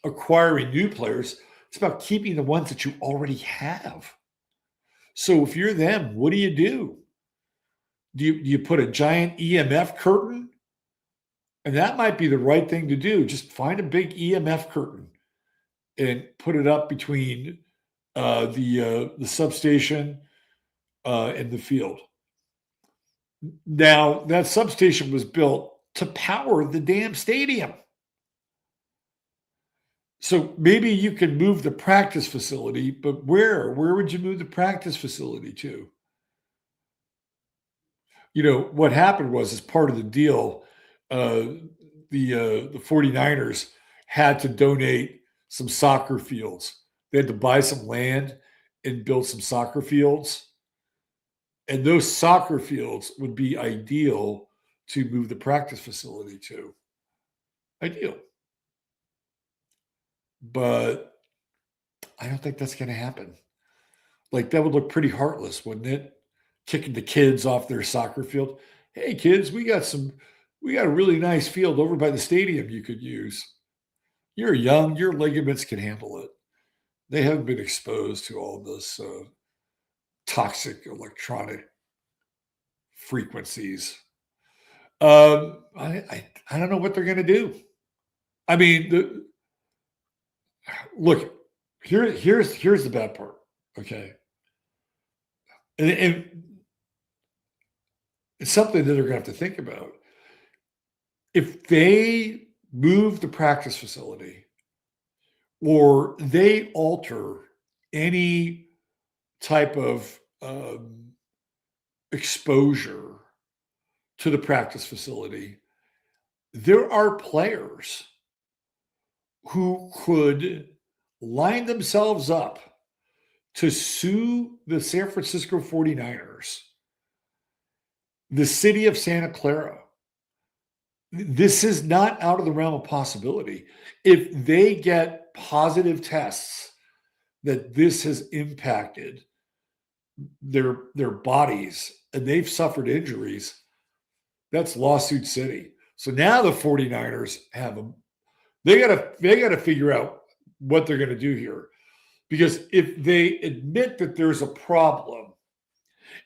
acquiring new players. It's about keeping the ones that you already have. So if you're them, what do you do? Do you put a giant EMF curtain? And that might be the right thing to do. Just find a big EMF curtain and put it up between the substation and the field. Now, that substation was built to power the damn stadium. So maybe you can move the practice facility, but where? Where would you move the practice facility to? What happened was, as part of the deal, the 49ers had to donate some soccer fields. They had to buy some land and build some soccer fields. And those soccer fields would be ideal to move the practice facility to. Ideal. But I don't think that's going to happen. Like, that would look pretty heartless, wouldn't it? Kicking the kids off their soccer field. Hey, kids, we got a really nice field over by the stadium you could use. You're young, your ligaments can handle it. They haven't been exposed to all this toxic electronic frequencies. I don't know what they're going to do. I mean, look, here's the bad part. Okay, and it's something that they're going to have to think about. If they move the practice facility, or they alter any type of exposure to the practice facility, there are players who could line themselves up to sue the San Francisco 49ers, the city of Santa Clara. This is not out of the realm of possibility. If they get positive tests that this has impacted their bodies and they've suffered injuries, that's lawsuit city. So now the 49ers have them. They gotta figure out what they're gonna do here. Because if they admit that there's a problem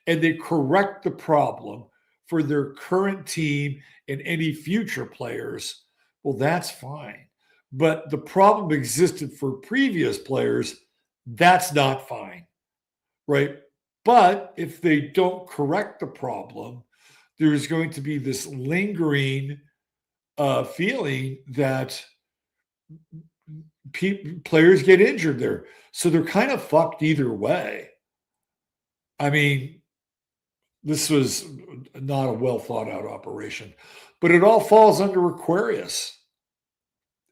and they correct the problem for their current team and any future players, well, that's fine. But the problem existed for previous players, that's not fine, right? But if they don't correct the problem, there's going to be this lingering feeling that players get injured there. So they're kind of fucked either way. I mean, this was not a well thought out operation, but it all falls under Aquarius.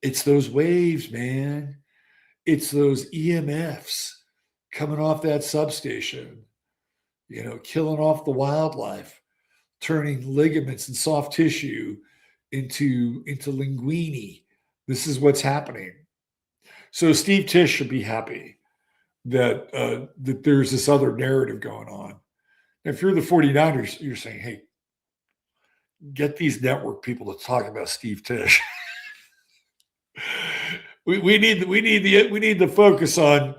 It's those waves, man. It's those EMFs coming off that substation, killing off the wildlife, turning ligaments and soft tissue into linguini. This is what's happening. So Steve Tisch should be happy that that there's this other narrative going on. If you're the 49ers, you're saying, hey, get these network people to talk about Steve Tisch. we need the focus on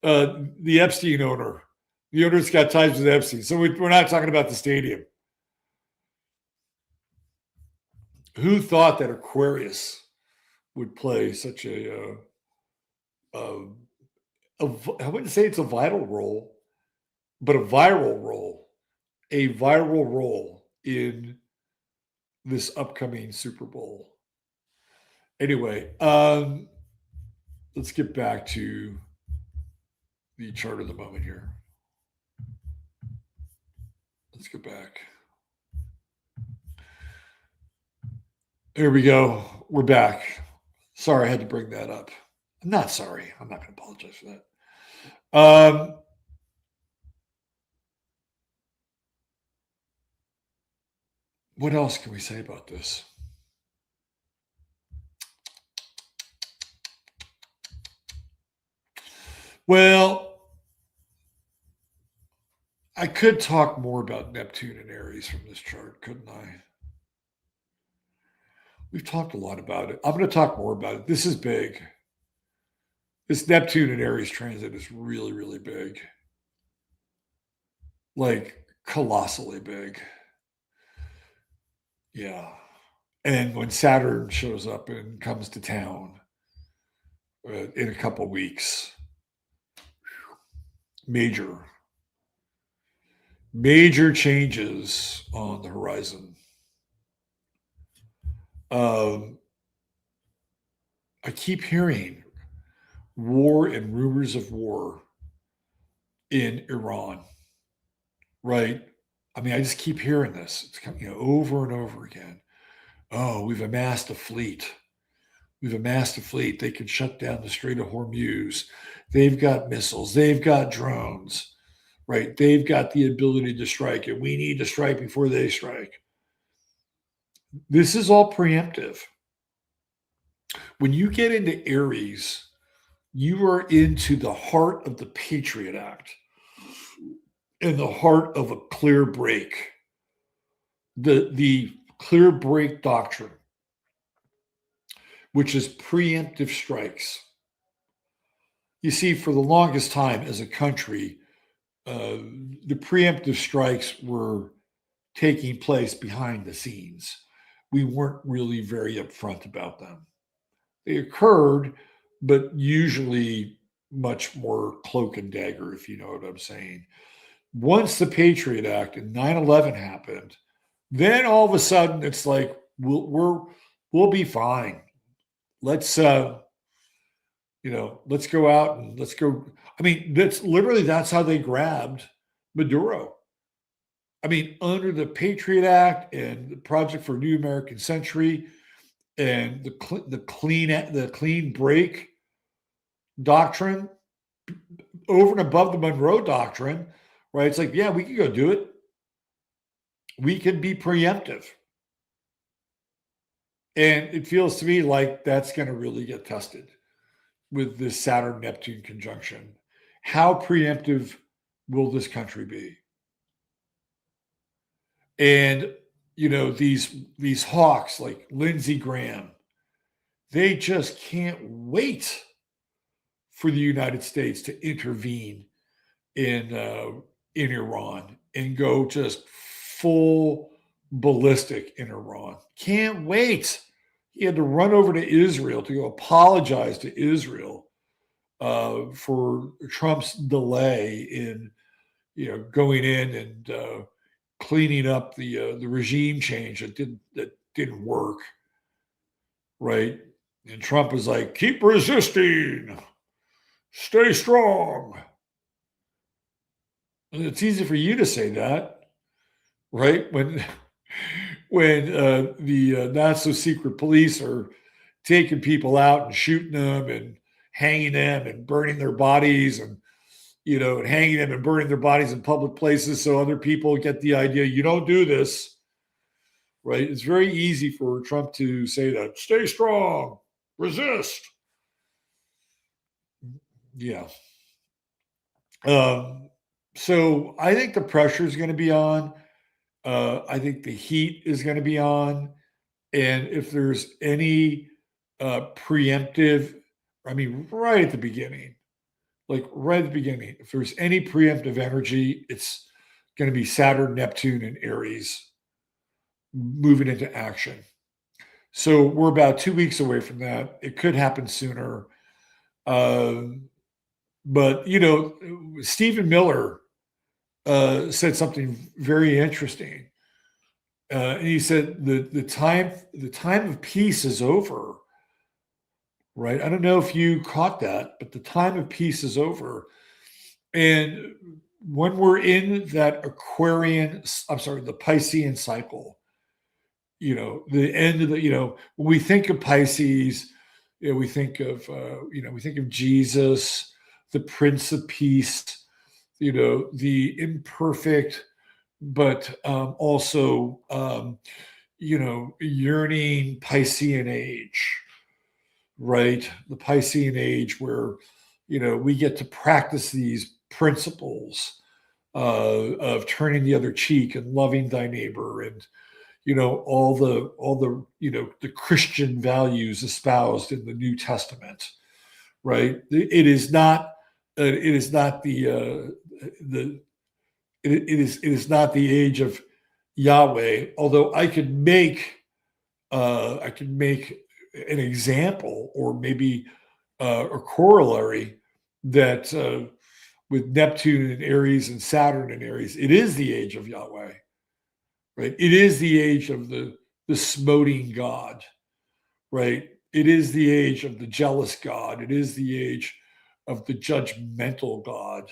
the Epstein owner. The owner's got ties with Epstein. So we're not talking about the stadium. Who thought that Aquarius would play such I wouldn't say it's a vital role, but a viral role in this upcoming Super Bowl. Anyway, let's get back to the chart of the moment here. Let's go back. Here we go. We're back. Sorry, I had to bring that up. I'm not sorry. I'm not going to apologize for that. What else can we say about this? Well, I could talk more about Neptune and Aries from this chart, couldn't I? We've talked a lot about it. I'm going to talk more about it. This is big. This Neptune and Aries transit is really, really big. like colossally big. Yeah. And when Saturn shows up and comes to town in a couple weeks, major changes on the horizon. I keep hearing war and rumors of war in Iran, right? I mean, I just keep hearing this. It's coming, over and over again. Oh, we've amassed a fleet. We've amassed a fleet. They can shut down the Strait of Hormuz. They've got missiles. They've got drones, right? They've got the ability to strike, and we need to strike before they strike. This is all preemptive. When you get into Aries, you are into the heart of the Patriot Act, in the heart of a clear break, the clear break doctrine, which is preemptive strikes. You see, for the longest time as a country, the preemptive strikes were taking place behind the scenes. We weren't really very upfront about them. They occurred, but usually much more cloak and dagger, if you know what I'm saying. Once the Patriot Act and 9/11 happened, then all of a sudden it's like we'll be fine. Let's let's go out and let's go. I mean, that's how they grabbed Maduro. I mean, under the Patriot Act and the Project for a New American Century and the clean break doctrine, over and above the Monroe Doctrine, right? It's like, yeah, we can go do it. We can be preemptive. And it feels to me like that's going to really get tested with this Saturn-Neptune conjunction. How preemptive will this country be? And, these hawks like Lindsey Graham, they just can't wait for the United States to intervene in Iran and go just full ballistic in Iran. Can't wait. He had to run over to Israel to go apologize to Israel for Trump's delay in, going in and cleaning up the regime change that didn't work, right? And Trump was like, "Keep resisting, stay strong." And it's easy for you to say that, right? When the not so secret police are taking people out and shooting them and hanging them and burning their bodies and hanging them and burning their bodies in public places so other people get the idea you don't do this, right? It's very easy for Trump to say that. Stay strong, resist. Yeah. So I think the pressure is going to be on. I think the heat is going to be on. And if there's any preemptive, I mean, right at the beginning, if there's any preemptive energy, it's going to be Saturn, Neptune, and Aries moving into action. So we're about 2 weeks away from that. It could happen sooner. But, Stephen Miller said something very interesting. And he said the time of peace is over, right? I don't know if you caught that, but the time of peace is over. And when we're in that the Piscean cycle, the end of when we think of Pisces, we think of Jesus, the Prince of Peace, the imperfect, but also, yearning Piscean age, right? The Piscean age where, we get to practice these principles of turning the other cheek and loving thy neighbor and, all the the Christian values espoused in the New Testament, right? It is not the it is not the age of Yahweh. Although I could make an example, or maybe a corollary, that with Neptune and Aries and Saturn and Aries, it is the age of Yahweh, right? It is the age of the smoting God, right? It is the age of the jealous God. It is the age of the judgmental God,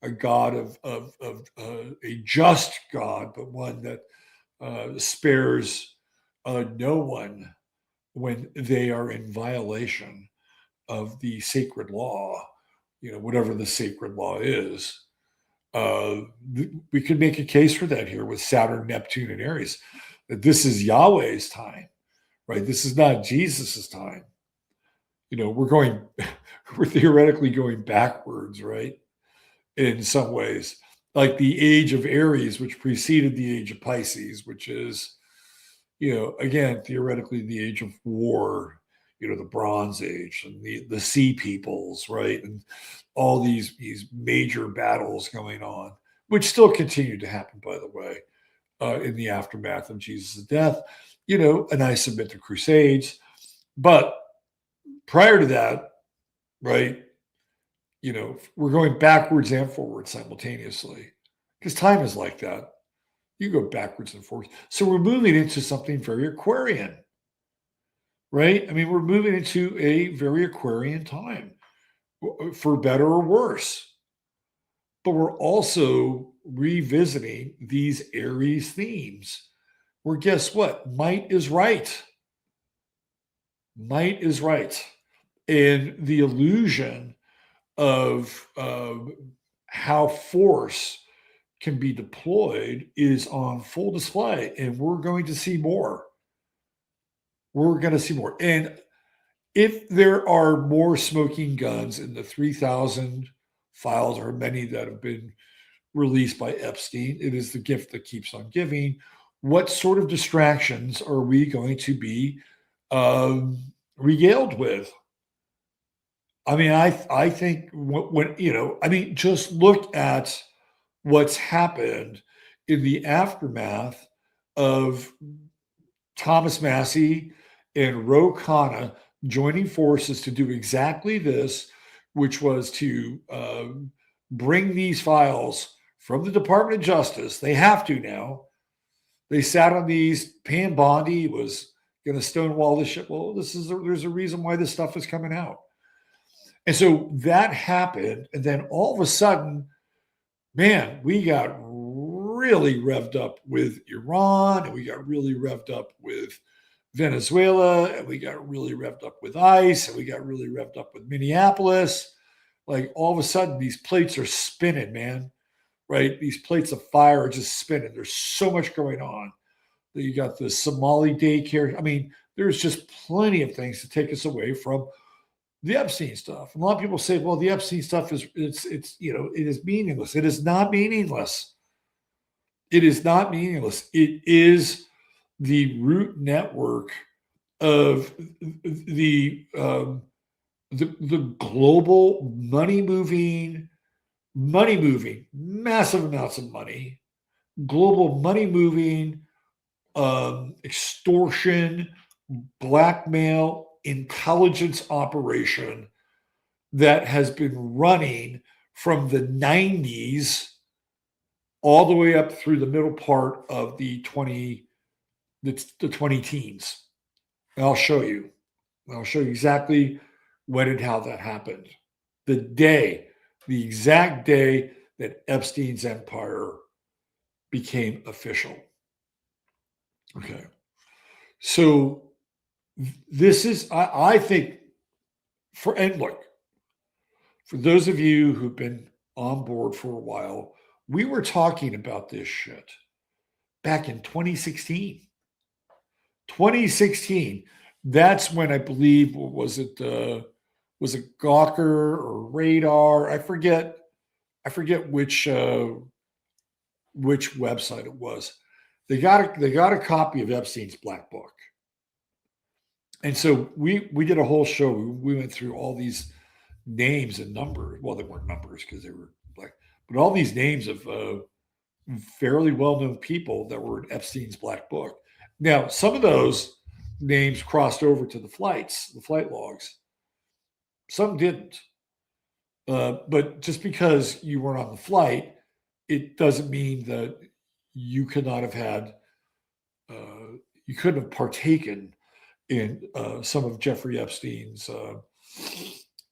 a God of a just God, but one that spares no one when they are in violation of the sacred law, whatever the sacred law is. We could make a case for that here with Saturn, Neptune, and Aries, that this is Yahweh's time, right? This is not Jesus's time. We're theoretically going backwards, right? In some ways, like the age of Aries, which preceded the age of Pisces, which is, again, theoretically the age of war, the Bronze Age and the Sea Peoples, right? And all these major battles going on, which still continue to happen, by the way, in the aftermath of Jesus' death, and I submit the Crusades. But prior to that, right, we're going backwards and forwards simultaneously, because time is like that. You go backwards and forwards. So we're moving into something very Aquarian, right? I mean, we're moving into a very Aquarian time, for better or worse. But we're also revisiting these Aries themes, where guess what? Might is right. Might is right. And the illusion of how force can be deployed is on full display, and we're going to see more. We're going to see more. And if there are more smoking guns in the 3,000 files, or many that have been released by Epstein, it is the gift that keeps on giving. What sort of distractions are we going to be regaled with? I mean, I think when just look at what's happened in the aftermath of Thomas Massey and Ro Khanna joining forces to do exactly this, which was to bring these files from the Department of Justice. They have to now. They sat on these. Pam Bondi was going to stonewall this shit. Well, there's a reason why this stuff is coming out. And so that happened. And then all of a sudden, man, we got really revved up with Iran, and we got really revved up with Venezuela, and we got really revved up with ICE, and we got really revved up with Minneapolis. Like, all of a sudden, these plates are spinning, man, right? These plates of fire are just spinning. There's so much going on. You got the Somali daycare. I mean, there's just plenty of things to take us away from the Epstein stuff. And a lot of people say, well, the Epstein stuff it is meaningless. It is not meaningless. It is not meaningless. It is the root network of the global money moving, massive amounts of money, global money moving, extortion, blackmail, intelligence operation that has been running from the 90s all the way up through the middle part of the 20 teens. And I'll show you exactly when and how that happened. The exact day that Epstein's empire became official. Okay. So this is, I think, and look, for those of you who've been on board for a while, we were talking about this shit back in 2016. 2016, that's when I believe, was it Gawker or Radar? I forget which website it was. They got a copy of Epstein's Black Book. And so we did a whole show. We went through all these names and numbers. Well, they weren't numbers because they were black, but all these names of fairly well-known people that were in Epstein's black book. Now, some of those names crossed over to the flight logs. Some didn't. But just because you weren't on the flight, it doesn't mean that you could not have had, you couldn't have partaken in some of Jeffrey Epstein's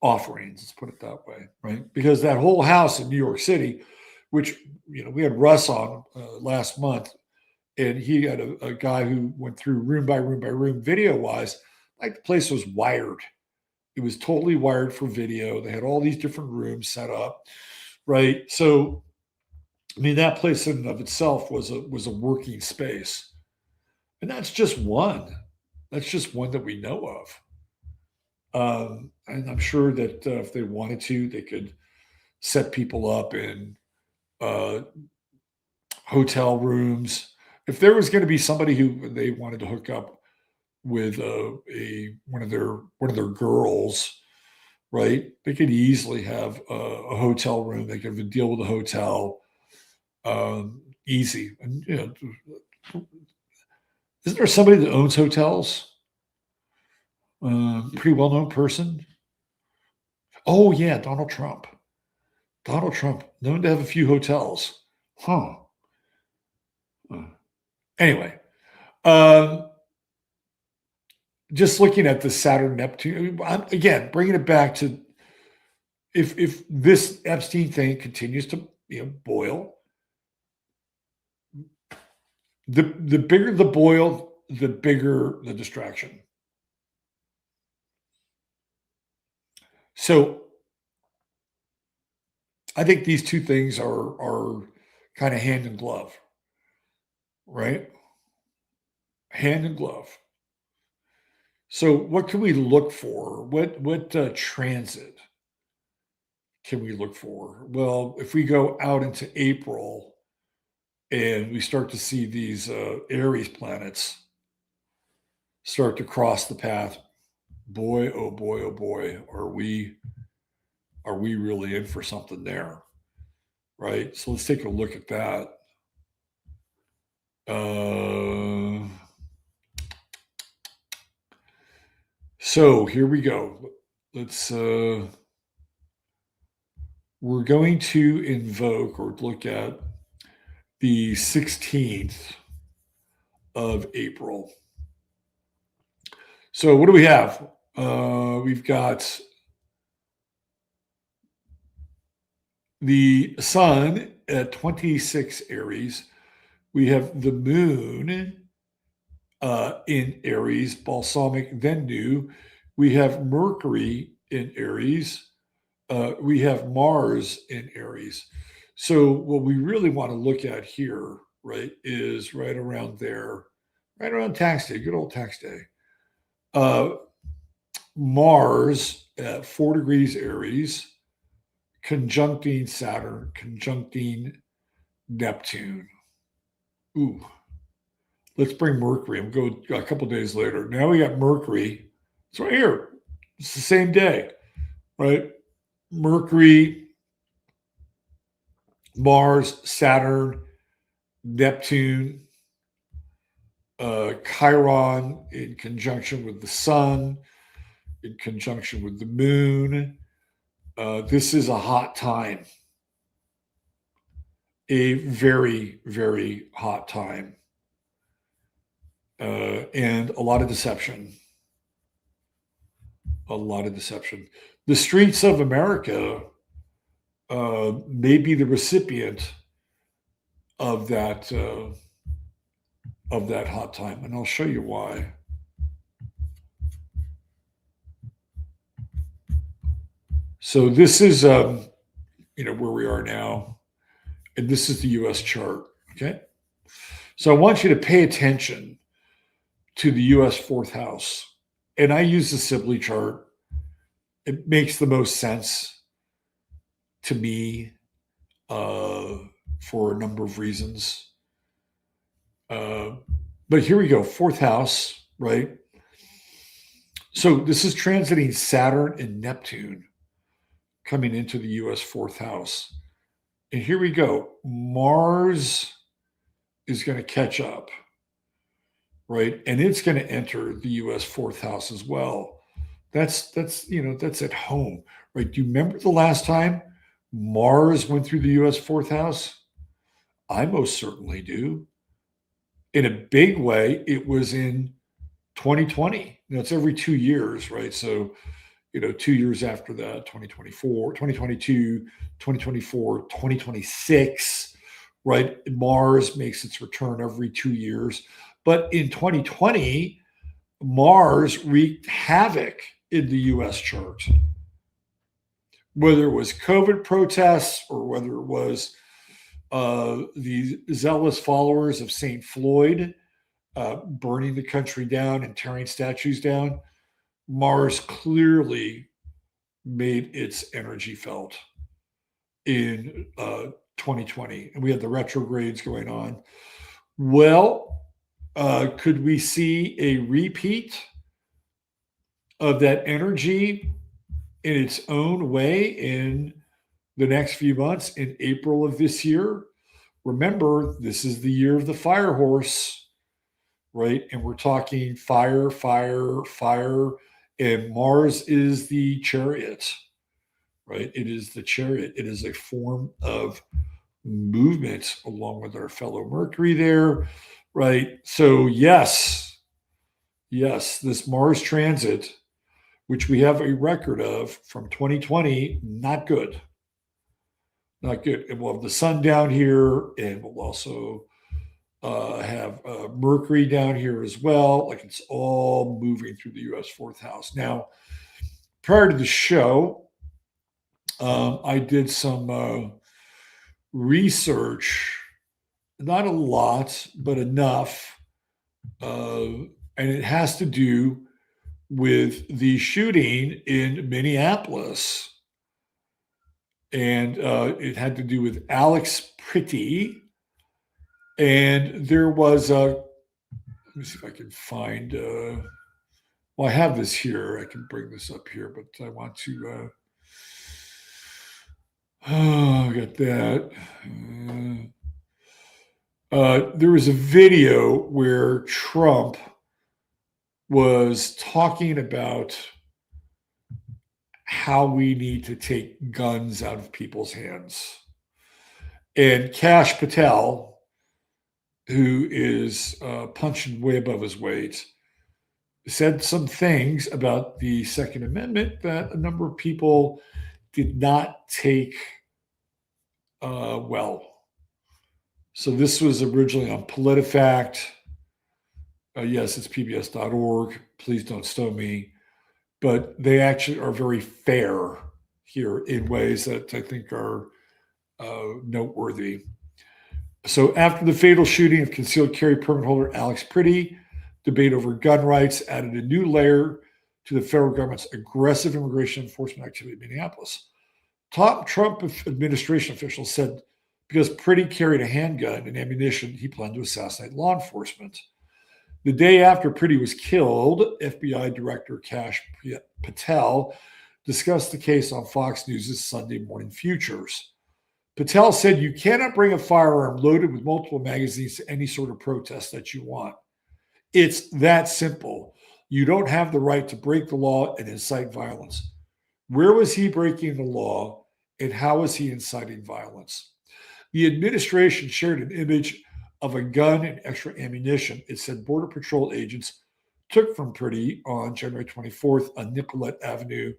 offerings. Let's put it that way, right? Because that whole house in New York City, which we had Russ on last month, and he had a guy who went through room by room by room, video wise, like the place was wired. It was totally wired for video. They had all these different rooms set up, right? So, I mean, that place in and of itself was a working space, and that's just one. That's just one that we know of. And I'm sure that if they wanted to, they could set people up in hotel rooms. If there was going to be somebody who they wanted to hook up with one of their girls, right? They could easily have a hotel room. They could deal with a hotel, easy. And isn't there somebody that owns hotels? Pretty well-known person. Oh yeah, Donald Trump. Donald Trump, known to have a few hotels. Huh. Anyway, just looking at the Saturn Neptune, again, bringing it back to if this Epstein thing continues to boil, the bigger the boil, the bigger the distraction. So I think these two things are kind of hand in glove, right? Hand in glove. So what can we look for? What transit can we look for? Well, if we go out into April and we start to see these Aries planets start to cross the path, boy, oh boy, oh boy, are we really in for something there, right? So let's take a look at that. So here we go. Let's we're going to invoke or look at the 16th of April. So what do we have? We've got the sun at 26 Aries. We have the moon in Aries, balsamic, then new. We have Mercury in Aries. We have Mars in Aries. So what we really want to look at here, right, is right around there, right around tax day, good old tax day. Mars at 4 degrees Aries, conjuncting Saturn, conjuncting Neptune. Ooh. Let's bring Mercury and go a couple days later. Now we got Mercury. It's right here. It's the same day, right? Mercury, Mars, Saturn, Neptune, Chiron in conjunction with the sun, in conjunction with the moon. This is a hot time. A very, very hot time. And a lot of deception. A lot of deception. The streets of America may be the recipient of that hot time, and I'll show you why. So this is where we are now, and this is the U.S. chart. Okay, so I want you to pay attention to the U.S. fourth house, and I use the Sibley chart. It makes the most sense to me for a number of reasons. But here we go, fourth house, right? So this is transiting Saturn and Neptune coming into the U.S. fourth house. And here we go. Mars is going to catch up, right? And it's going to enter the U.S. fourth house as well. That's that's at home, right? Do you remember the last time Mars went through the U.S. fourth house? I most certainly do. In a big way, it was in 2020. It's every 2 years, right? So 2 years after that, 2024, 2022, 2024, 2026, right? Mars makes its return every 2 years. But in 2020, Mars wreaked havoc in the US chart. Whether it was COVID protests or whether it was the zealous followers of St. Floyd burning the country down and tearing statues down, Mars clearly made its energy felt in 2020. And we had the retrogrades going on. Well, could we see a repeat of that energy in its own way in the next few months in April of this year? Remember, this is the year of the fire horse, right? And we're talking fire, fire, fire. And Mars is the chariot, right? It is the chariot. It is a form of movement along with our fellow Mercury there, right? So, yes, this Mars transit, which we have a record of from 2020, not good. Not good. And we'll have the sun down here, and we'll also have Mercury down here as well. Like it's all moving through the U.S. fourth house. Now, prior to the show, I did some research, not a lot, but enough. And it has to do with the shooting in Minneapolis. And it had to do with Alex Pretty. And there was let me see if I can find, well, I have this here. I can bring this up here, but I want to, I got that. There was a video where Trump was talking about how we need to take guns out of people's hands. And Kash Patel, who is punching way above his weight, said some things about the Second Amendment that a number of people did not take well. So this was originally on PolitiFact. Yes, it's pbs.org. Please don't stone me. But they actually are very fair here in ways that I think are noteworthy. So after the fatal shooting of concealed carry permit holder Alex Pretty, debate over gun rights added a new layer to the federal government's aggressive immigration enforcement activity in Minneapolis. Top Trump administration officials said because Pretty carried a handgun and ammunition, he planned to assassinate law enforcement. The day after Pretty was killed, FBI Director Kash Patel discussed the case on Fox News' Sunday Morning Futures. Patel said you cannot bring a firearm loaded with multiple magazines to any sort of protest that you want. It's that simple. You don't have the right to break the law and incite violence. Where was he breaking the law, and how was he inciting violence? The administration shared an image of a gun and extra ammunition it said Border Patrol agents took from Pretty on January 24th on Nicollet Avenue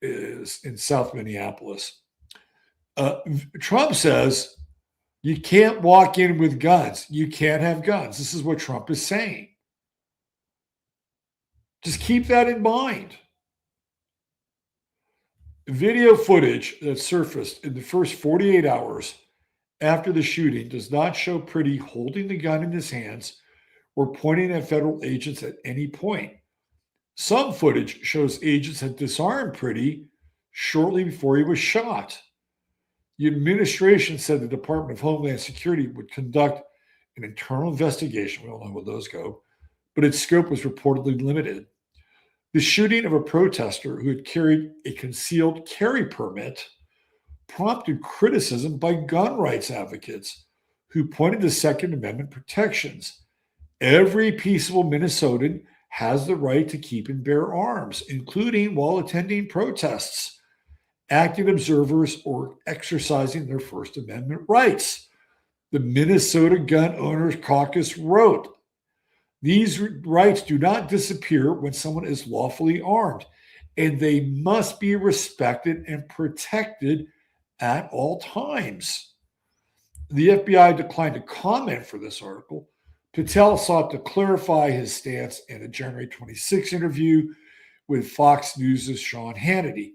in South Minneapolis. Trump says you can't walk in with guns. You can't have guns. This is what Trump is saying. Just keep that in mind. Video footage that surfaced in the first 48 hours after the shooting does not show Pretty holding the gun in his hands or pointing at federal agents at any point. Some footage shows agents had disarmed Pretty shortly before he was shot. The administration said the Department of Homeland Security would conduct an internal investigation. We don't know where those go, but its scope was reportedly limited. The shooting of a protester who had carried a concealed carry permit prompted criticism by gun rights advocates who pointed to Second Amendment protections. Every peaceable Minnesotan has the right to keep and bear arms, including while attending protests, acting observers, or exercising their First Amendment rights. The Minnesota Gun Owners Caucus wrote, "These rights do not disappear when someone is lawfully armed, and they must be respected and protected at all times." The FBI declined to comment for this article. Patel sought to clarify his stance in a January 26 interview with Fox News' Sean Hannity,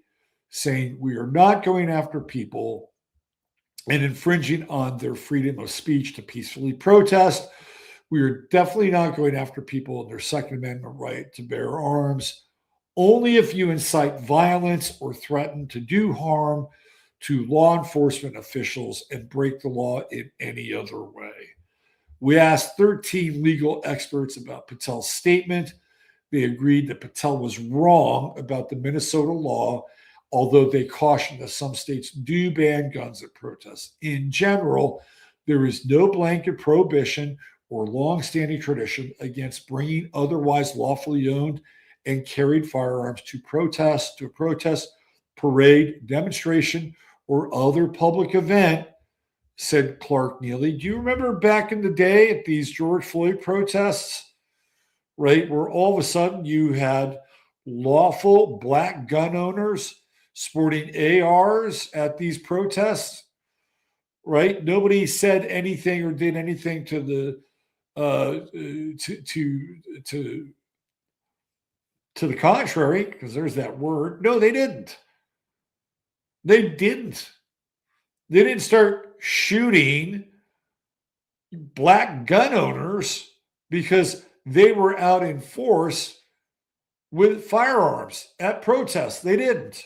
saying, "We are not going after people and infringing on their freedom of speech to peacefully protest. We are definitely not going after people and their Second Amendment right to bear arms. Only if you incite violence or threaten to do harm to law enforcement officials and break the law in any other way." We asked 13 legal experts about Patel's statement. They agreed that Patel was wrong about the Minnesota law, although they cautioned that some states do ban guns at protests. In general, there is no blanket prohibition or long-standing tradition against bringing otherwise lawfully owned and carried firearms to a protest, parade, demonstration, or other public event, said Clark Neely. Do you remember back in the day at these George Floyd protests, right, where all of a sudden you had lawful black gun owners sporting ARs at these protests, right? Nobody said anything or did anything to the to the contrary, because there's that word. No, they didn't. They didn't. They didn't start shooting black gun owners because they were out in force with firearms at protests. They didn't.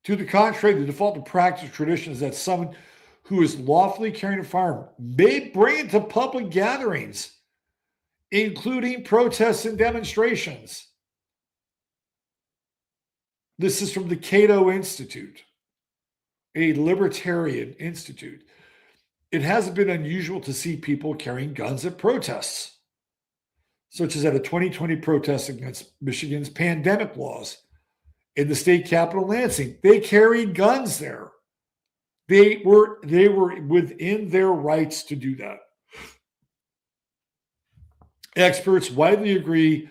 To the contrary, the default practice tradition is that someone who is lawfully carrying a firearm may bring it to public gatherings, including protests and demonstrations. This is from the Cato Institute, a libertarian institute. It hasn't been unusual to see people carrying guns at protests, such as at a 2020 protest against Michigan's pandemic laws in the state capital, Lansing. They carried guns there. They were within their rights to do that. Experts widely agree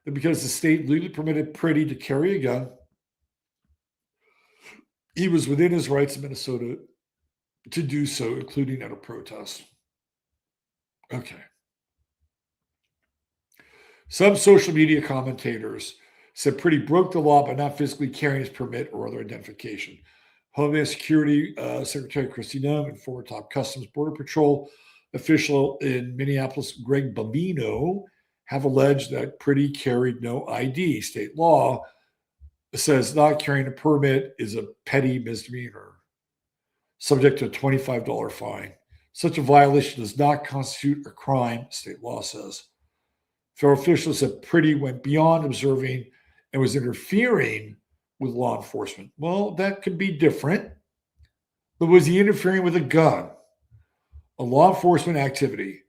that because the state legally permitted Priddy to carry a gun, he was within his rights in Minnesota to do so, including at a protest. Okay. Some social media commentators said Priddy broke the law by not physically carrying his permit or other identification. Homeland Security Secretary Kristi Noem and former top Customs Border Patrol official in Minneapolis, Greg Bambino, have alleged that Priddy carried no ID. State law says not carrying a permit is a petty misdemeanor, subject to a $25 fine. Such a violation does not constitute a crime, state law says. Federal officials said Priddy went beyond observing and was interfering with law enforcement. Well, that could be different. But was he interfering with a gun? A law enforcement activity.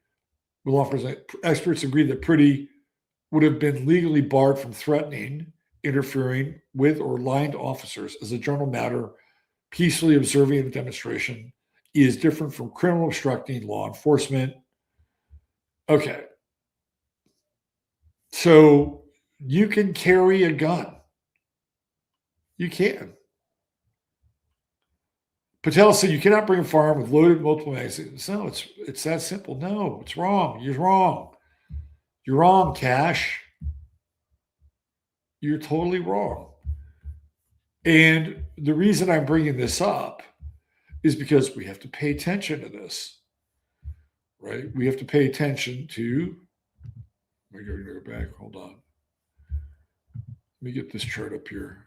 Law enforcement experts agree that Priddy would have been legally barred from threatening, interfering with, or lying to officers. As a general matter, peacefully observing a demonstration is different from criminal obstructing law enforcement. Okay. So you can carry a gun. You can. Patel said you cannot bring a firearm with loaded multiple magazines. No, it's that simple. No, it's wrong. You're wrong. You're wrong, Cash. You're totally wrong. And the reason I'm bringing this up is because we have to pay attention to this, right? We have to pay attention to, let me go back, hold on. Let me get this chart up here.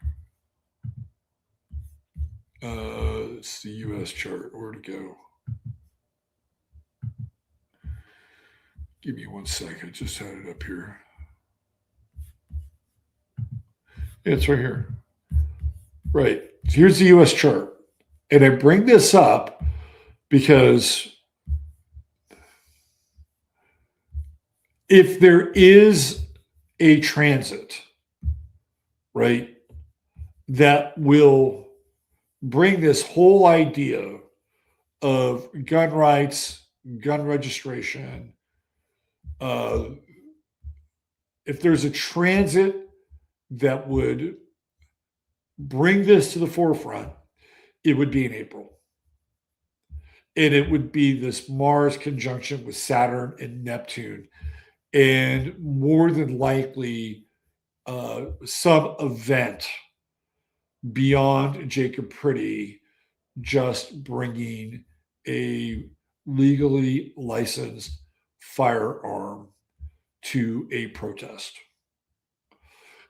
It's the U.S. chart. Where'd it go? Give me 1 second. I just had it up here. Yeah, it's right here. Right. Here's the U.S. chart. And I bring this up because if there is a transit, right, that will bring this whole idea of gun rights, gun registration, uh, if there's a transit that would bring this to the forefront, it would be in April. And it would be this Mars conjunction with Saturn and Neptune. And more than likely, some event beyond Jacob Pretty just bringing a legally licensed firearm to a protest.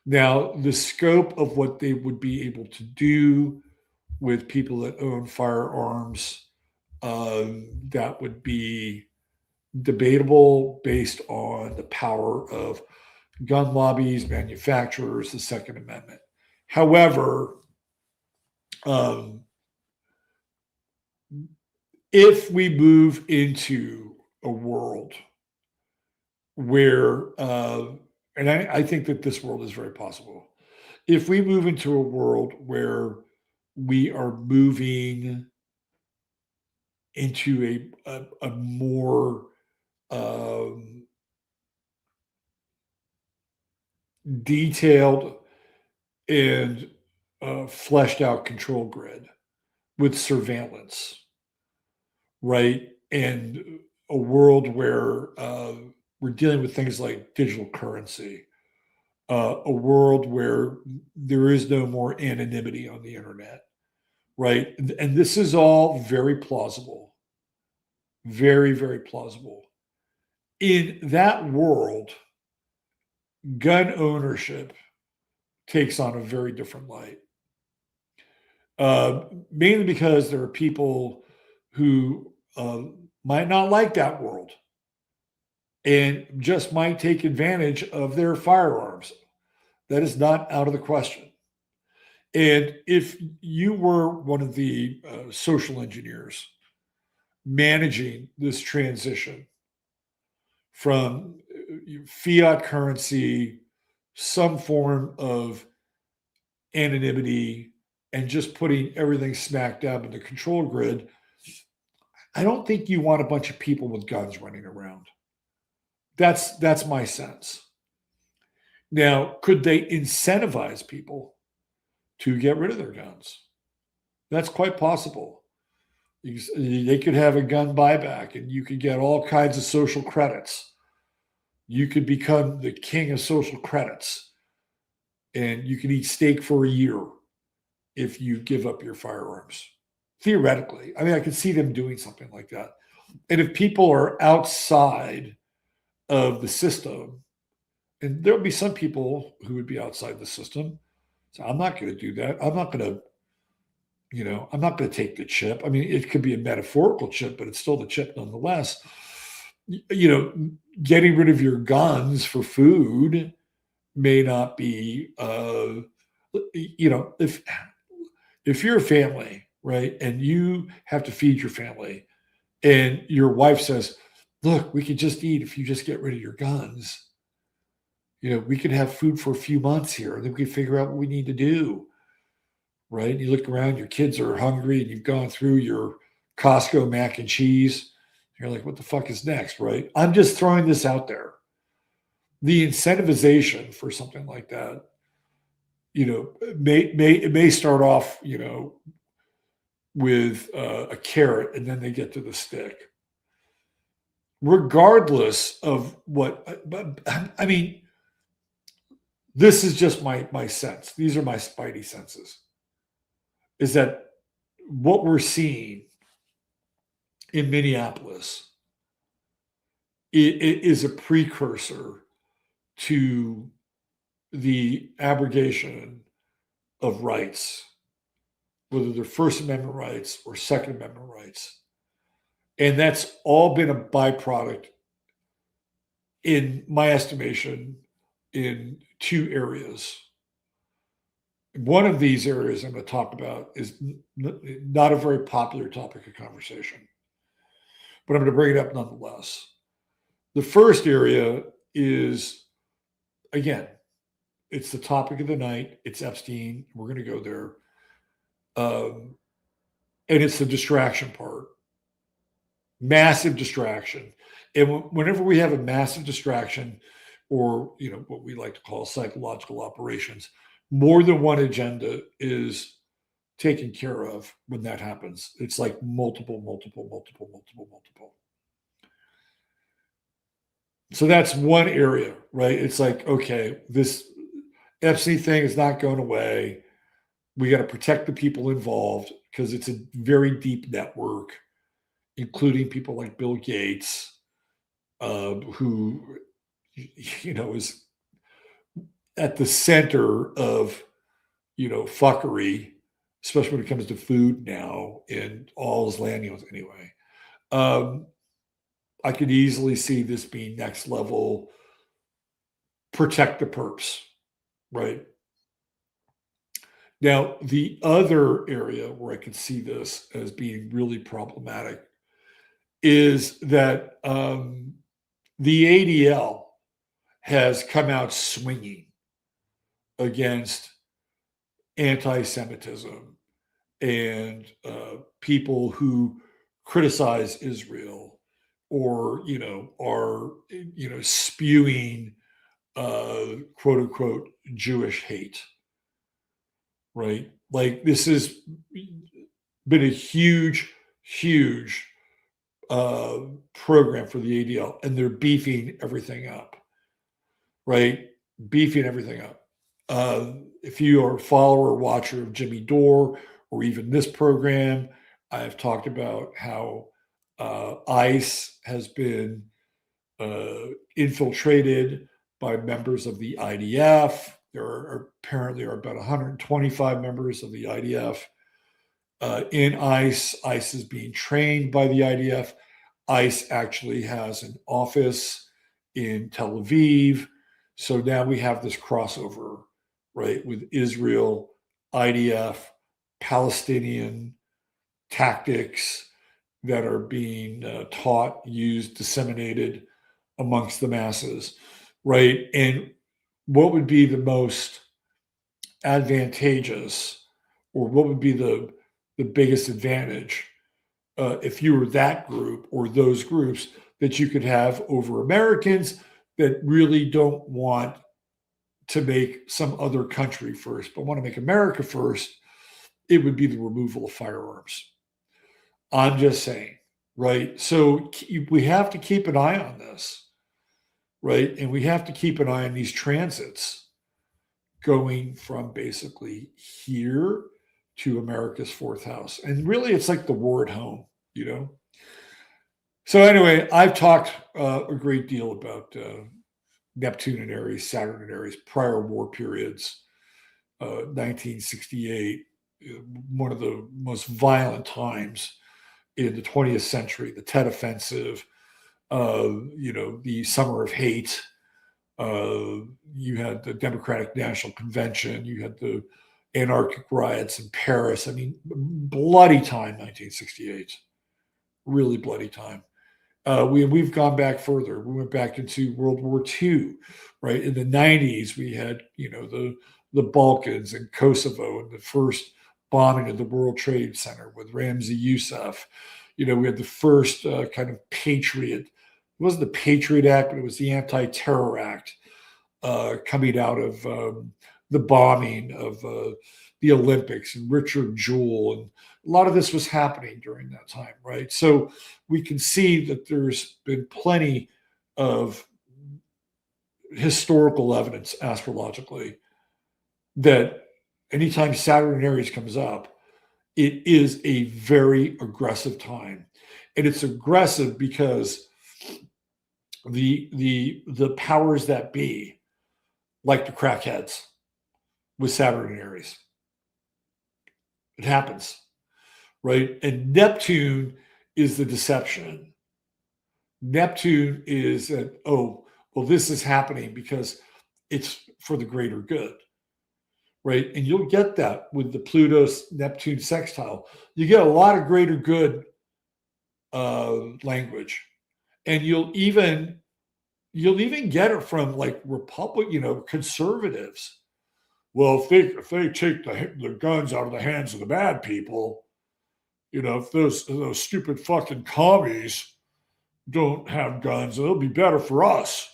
Now, the scope of what they would be able to do with people that own firearms, that would be debatable based on the power of gun lobbies, manufacturers, the Second Amendment. However, um, if we move into a world where, and I think that this world is very possible, if we move into a world where we are moving into a more detailed and fleshed out control grid with surveillance, right? And a world where we're dealing with things like digital currency, a world where there is no more anonymity on the internet, right? And this is all very plausible, very, very plausible. In that world, gun ownership takes on a very different light. Mainly because there are people who might not like that world and just might take advantage of their firearms. That is not out of the question. And if you were one of the social engineers managing this transition from fiat currency, some form of anonymity, and just putting everything smack dab in the control grid, I don't think you want a bunch of people with guns running around. That's my sense. Now, could they incentivize people to get rid of their guns? That's quite possible. They could have a gun buyback and you could get all kinds of social credits. You could become the king of social credits and you can eat steak for a year if you give up your firearms. Theoretically, I mean, I could see them doing something like that. And if people are outside of the system, and there'll be some people who would be outside the system, so I'm not going to do that. I'm not going to, I'm not going to take the chip. I mean, it could be a metaphorical chip, but it's still the chip nonetheless. Getting rid of your guns for food may not be, if you're a family, right, and you have to feed your family, and your wife says, "Look, we could just eat if you just get rid of your guns. We could have food for a few months here, and then we can figure out what we need to do." Right? And you look around, your kids are hungry, and you've gone through your Costco mac and cheese. You're like, "What the fuck is next?" Right? I'm just throwing this out there. The incentivization for something like that, it may start off, with a carrot, and then they get to the stick. Regardless of what, but I mean, this is just my sense. These are my spidey senses. Is that what we're seeing in Minneapolis? It is a precursor to the abrogation of rights, whether they're First Amendment rights or Second Amendment rights. And that's all been a byproduct, in my estimation, in two areas. one of these areas I'm going to talk about is not a very popular topic of conversation, but I'm going to bring it up nonetheless. The first area is, again, it's the topic of the night. It's Epstein. We're going to go there. And it's the distraction part. Massive distraction. And whenever we have a massive distraction, or what we like to call psychological operations, more than one agenda is taken care of when that happens. It's like multiple. So that's one area, right? It's like, okay, this Epstein thing is not going away. We got to protect the people involved because it's a very deep network, including people like Bill Gates, who, is at the center of, fuckery, especially when it comes to food now and all his land deals anyway. I could easily see this being next level, protect the perps, right? Now, the other area where I could see this as being really problematic is that the ADL has come out swinging against anti-Semitism and people who criticize Israel or are spewing quote unquote Jewish hate, right? Like this has been a huge program for the ADL, and they're beefing everything up, right? Beefing everything up. If you are a follower or watcher of Jimmy Dore or even this program, I've talked about how ICE has been infiltrated by members of the IDF. There apparently are about 125 members of the IDF in ICE. ICE is being trained by the IDF. ICE actually has an office in Tel Aviv. So now we have this crossover, right, with Israel, IDF, Palestinian tactics that are being taught, used, disseminated amongst the masses, right? And what would be the most advantageous, or what would be the biggest advantage if you were that group or those groups that you could have over Americans that really don't want to make some other country first, but want to make America first? It would be the removal of firearms. I'm just saying, right? So we have to keep an eye on this, right? And we have to keep an eye on these transits going from basically here to America's fourth house. And really, it's like the war at home, So anyway, I've talked a great deal about Neptune and Aries, Saturn and Aries, prior war periods, 1968, one of the most violent times in the 20th century, the Tet Offensive, the Summer of Hate. You had the Democratic National Convention. You had the anarchic riots in Paris. I mean, bloody time, 1968. Really bloody time. We've gone back further. We went back into World War II, right? In the 90s, we had, the Balkans and Kosovo and the first bombing of the World Trade Center with Ramzi Yousef. We had the first kind of Patriot. It wasn't the Patriot Act, but it was the Anti-Terror Act coming out of the bombing of the Olympics and Richard Jewell. And a lot of this was happening during that time, right? So we can see that there's been plenty of historical evidence astrologically that anytime Saturn in Aries comes up, it is a very aggressive time. And it's aggressive because the powers that be like to crack heads with Saturn and Aries. It happens, right? And Neptune is the deception. Neptune is that, this is happening because it's for the greater good, right? And you'll get that with the Pluto-Neptune sextile. You get a lot of greater good language, and you'll even get it from like conservatives. Well, if they take the guns out of the hands of the bad people, if those stupid fucking commies don't have guns, it'll be better for us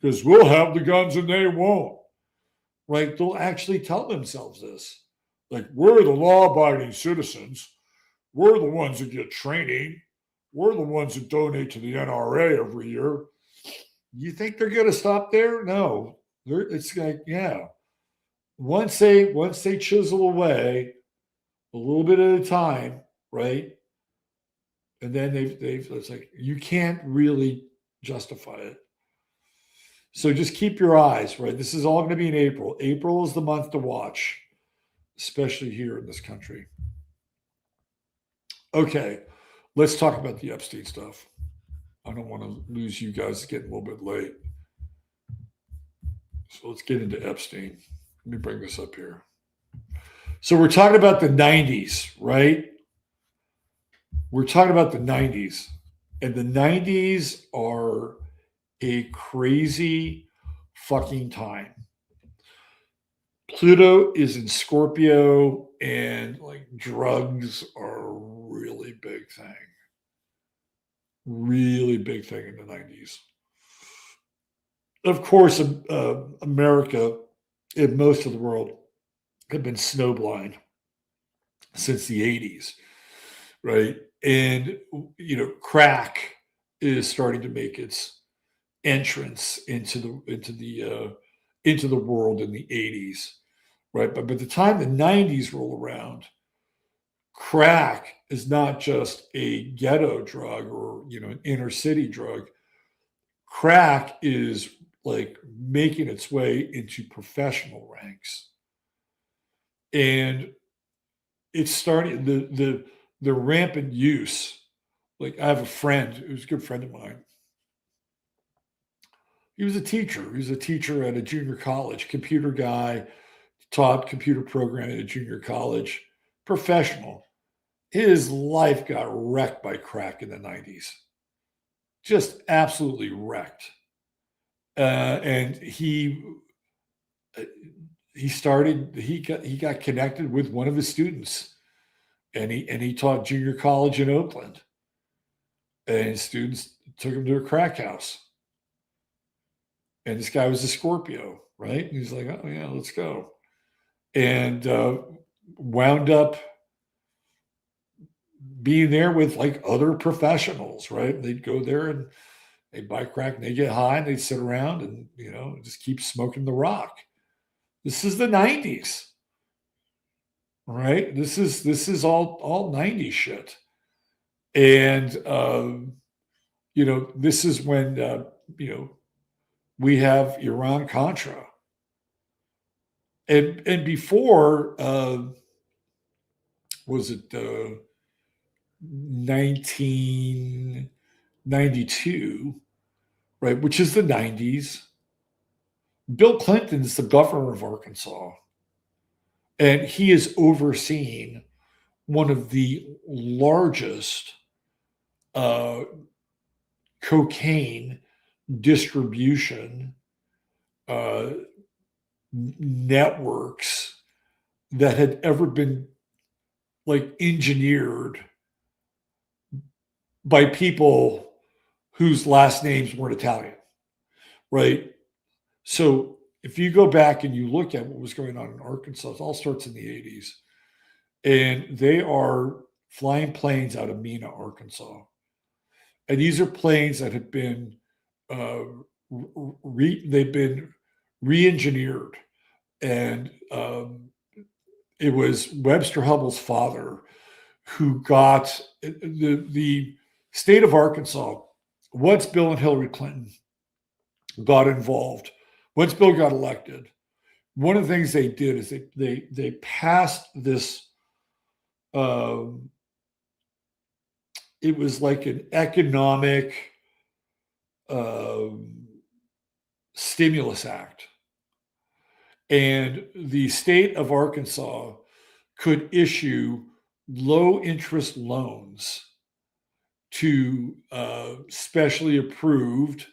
because we'll have the guns and they won't. Right? They'll actually tell themselves this. Like, we're the law-abiding citizens. We're the ones that get training. We're the ones that donate to the NRA every year. You think they're going to stop there? No. It's like, yeah. Once they chisel away a little bit at a time, right? And then it's like, you can't really justify it. So just keep your eyes, right? This is all going to be in April. April is the month to watch, especially here in this country. Okay, let's talk about the Epstein stuff. I don't want to lose you guys. It's getting a little bit late. So let's get into Epstein. Let me bring this up here. So we're talking about the 90's, right? We're talking about the 90's. And the 90's are a crazy fucking time. Pluto is in Scorpio, and like drugs are a really big thing. Really big thing in the 90's. Of course, America and most of the world have been snowblind since the 80's, right? And, crack is starting to make its entrance into the world in the 80's, right? But by the time the 90's roll around, crack is not just a ghetto drug or an inner city drug. Crack is like making its way into professional ranks, and it's starting the rampant use. Like, I have a friend who's a good friend of mine. He was a teacher. He was a teacher at a junior college, computer guy, taught computer programming at a junior college, professional. His life got wrecked by crack in the 90's. Just absolutely wrecked. And he got connected with one of his students, and he taught junior college in Oakland. And students took him to a crack house. And this guy was a Scorpio, right? And he's like, oh, yeah, let's go. And wound up being there with like other professionals, right? They'd go there and they'd buy crack and they'd get high and they'd sit around and, just keep smoking the rock. This is the 90's, right? This is all 90's shit. And, this is when, we have Iran-Contra. And before, was it 1992, right, which is the 90's, Bill Clinton's the governor of Arkansas. And he is overseeing one of the largest cocaine distribution networks that had ever been like engineered by people whose last names weren't Italian, right? So if you go back and you look at what was going on in Arkansas, it all starts in the 80's. And they are flying planes out of Mena, Arkansas. And these are planes that have been they've been re-engineered. And it was Webster Hubbell's father who got the state of Arkansas. Once Bill and Hillary Clinton got involved, once Bill got elected, one of the things they did is they passed this. It was like an economic stimulus act. And the state of Arkansas could issue low interest loans to specially approved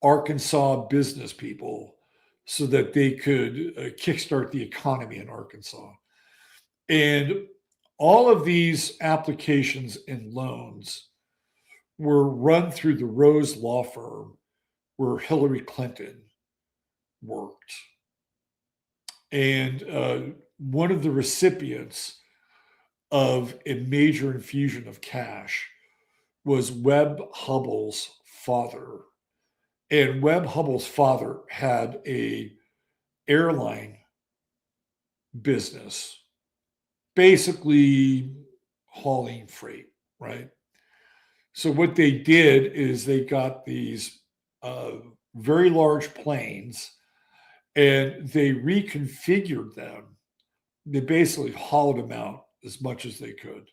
Arkansas business people so that they could kickstart the economy in Arkansas. And all of these applications and loans were run through the Rose Law Firm where Hillary Clinton worked. And one of the recipients of a major infusion of cash was Webb Hubbell's father. And Webb Hubbell's father had a airline business, basically hauling freight, right? So what they did is they got these very large planes and they reconfigured them. They basically hollowed them out as much as they could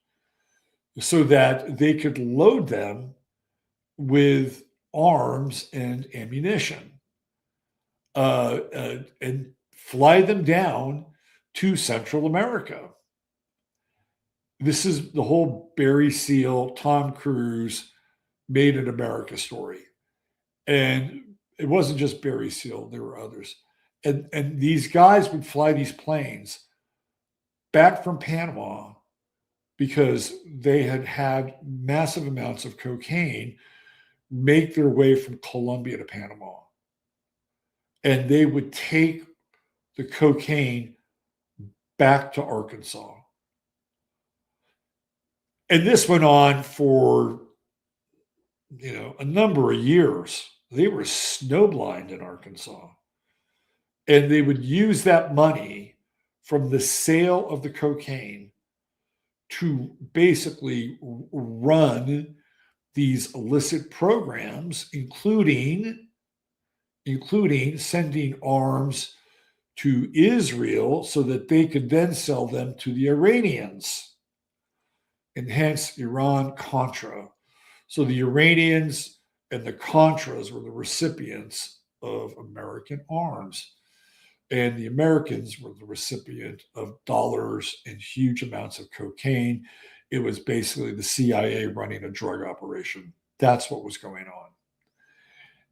so that they could load them with arms and ammunition and fly them down to Central America. This is the whole Barry Seal, Tom Cruise, Made in America story. And it wasn't just Barry Seal, there were others. And these guys would fly these planes back from Panama because they had had massive amounts of cocaine make their way from Colombia to Panama. And they would take the cocaine back to Arkansas. And this went on for, a number of years. They were snowblind in Arkansas. And they would use that money from the sale of the cocaine to basically run these illicit programs, including sending arms to Israel so that they could then sell them to the Iranians, and hence Iran-Contra. So the Iranians and the Contras were the recipients of American arms, and the Americans were the recipient of dollars and huge amounts of cocaine. It was basically the CIA running a drug operation. That's what was going on.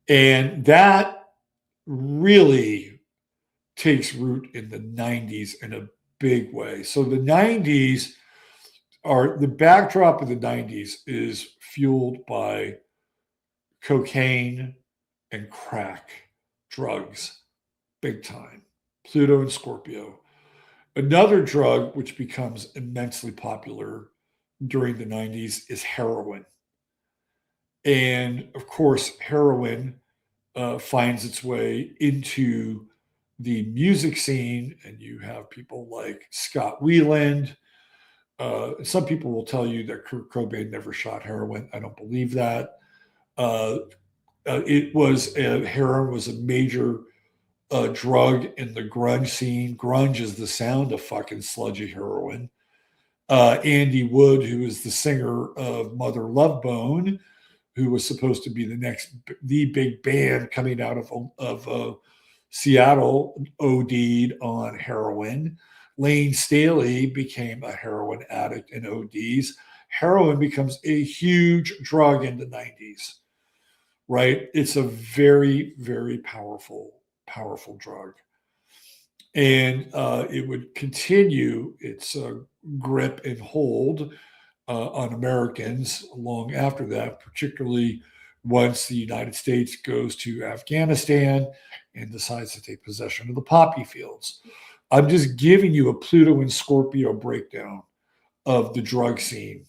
And that really takes root in the 90s in a big way. So the 90s the backdrop of the 90s is fueled by cocaine and crack drugs, big time. Pluto and Scorpio. Another drug which becomes immensely popular during the 90s is heroin. And of course, heroin finds its way into the music scene, and you have people like Scott Weiland. Some people will tell you that Kurt Cobain never shot heroin. I don't believe that. Heroin was a major drug in the grunge scene. Grunge is the sound of fucking sludgy heroin. Andy Wood, who is the singer of Mother Love Bone, who was supposed to be the big band coming out of Seattle, OD'd on heroin. Lane Staley became a heroin addict and ODs. Heroin becomes a huge drug in the 90s, right? It's a very, very powerful drug. And it would continue its grip and hold on Americans long after that, particularly once the United States goes to Afghanistan and decides to take possession of the poppy fields. I'm just giving you a Pluto and Scorpio breakdown of the drug scene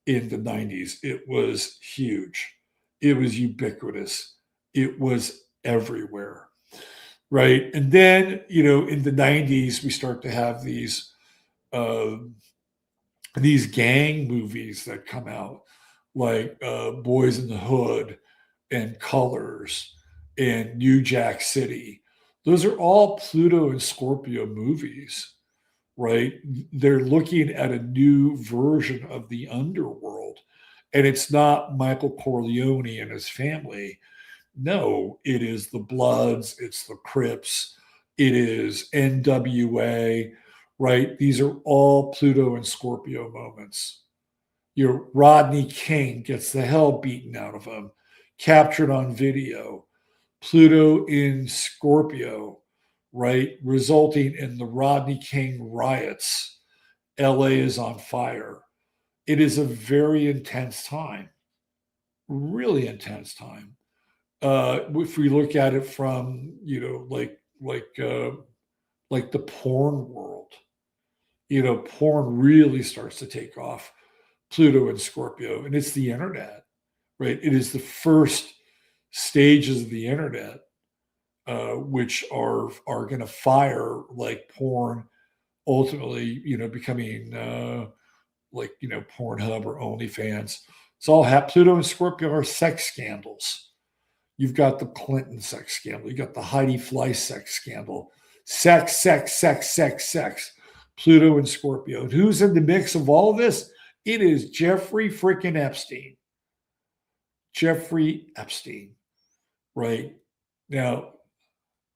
in the 90s. It was huge. It was ubiquitous. It was everywhere, right? And then, in the 90s, we start to have these gang movies that come out, like Boys in the Hood and Colors and New Jack City. Those are all Pluto and Scorpio movies, right? They're looking at a new version of the underworld. And it's not Michael Corleone and his family. No, it is the Bloods, it's the Crips, It is NWA, right? These are all Pluto and Scorpio moments. Your Rodney King gets the hell beaten out of him, captured on video. Pluto in Scorpio, right? Resulting in the Rodney King riots. LA is on fire. It is a very intense time, really intense time. If we look at it from, like the porn world, porn really starts to take off. Pluto and Scorpio, and it's the internet, right? It is the first stages of the internet, which are going to fire like porn, ultimately, becoming Pornhub or OnlyFans. It's all Pluto and Scorpio are sex scandals. You've got the Clinton sex scandal. You got the Heidi Fleiss sex scandal. Sex, sex, sex, sex, sex. Pluto and Scorpio. And who's in the mix of all of this? It is Jeffrey freaking Epstein. Jeffrey Epstein, right? Now,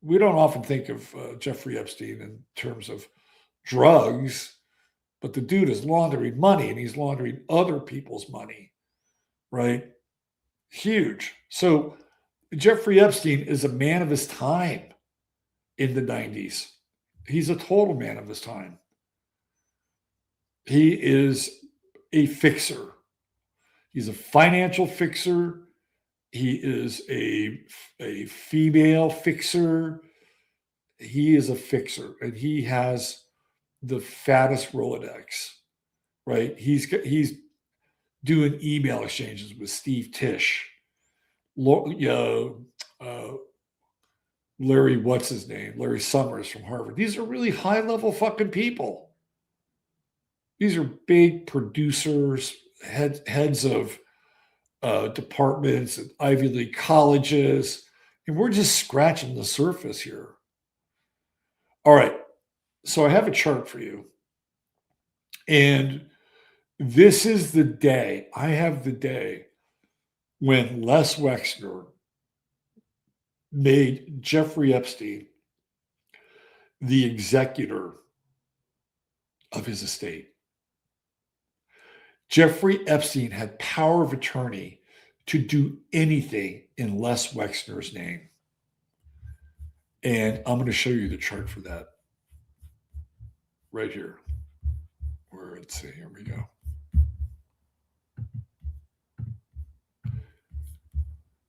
we don't often think of Jeffrey Epstein in terms of drugs, but the dude is laundering money, and he's laundering other people's money, right? Huge. So Jeffrey Epstein is a man of his time in the 90s. He's a total man of his time. He is a fixer. He's a financial fixer. He is a female fixer. He is a fixer, and he has the fattest Rolodex, right? He's doing email exchanges with Steve Tisch, Larry, what's his name? Larry Summers from Harvard. These are really high-level fucking people. These are big producers, heads of departments at Ivy League colleges, and we're just scratching the surface here. All right, so I have a chart for you, and this is the day. I have the day when Les Wexner made Jeffrey Epstein the executor of his estate. Jeffrey Epstein had power of attorney to do anything in Les Wexner's name. And I'm going to show you the chart for that right here. Let's see, here we go.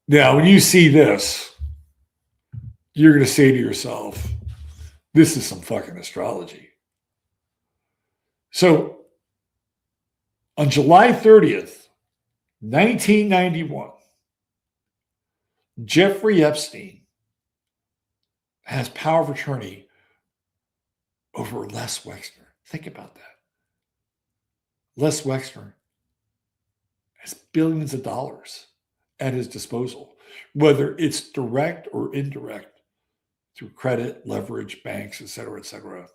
Now, when you see this, you're going to say to yourself, this is some fucking astrology. So, on July 30th, 1991, Jeffrey Epstein has power of attorney over Les Wexner. Think about that. Les Wexner has billions of dollars at his disposal, whether it's direct or indirect, through credit, leverage, banks, et cetera, et cetera.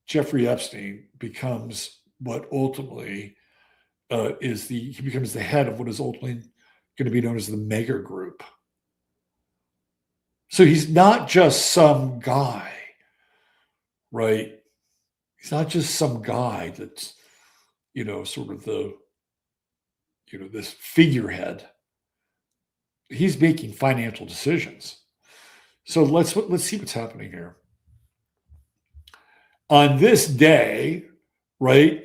Jeffrey Epstein becomes what ultimately he becomes the head of what is ultimately going to be known as the mega group. So he's not just some guy, right? He's not just some guy that's, sort of this figurehead. He's making financial decisions. So let's see what's happening here. On this day, right,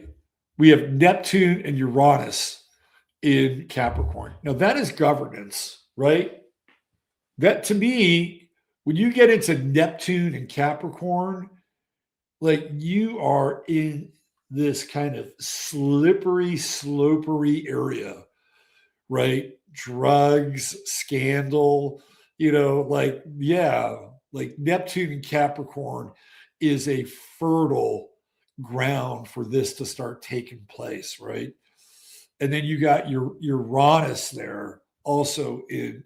we have Neptune and Uranus in Capricorn. Now that is governance, right? That, to me, when you get into Neptune and Capricorn, like, you are in this kind of slippery, slopery area, right? Drugs, scandal, like Neptune and Capricorn is a fertile ground for this to start taking place, right? And then you got your Uranus there also in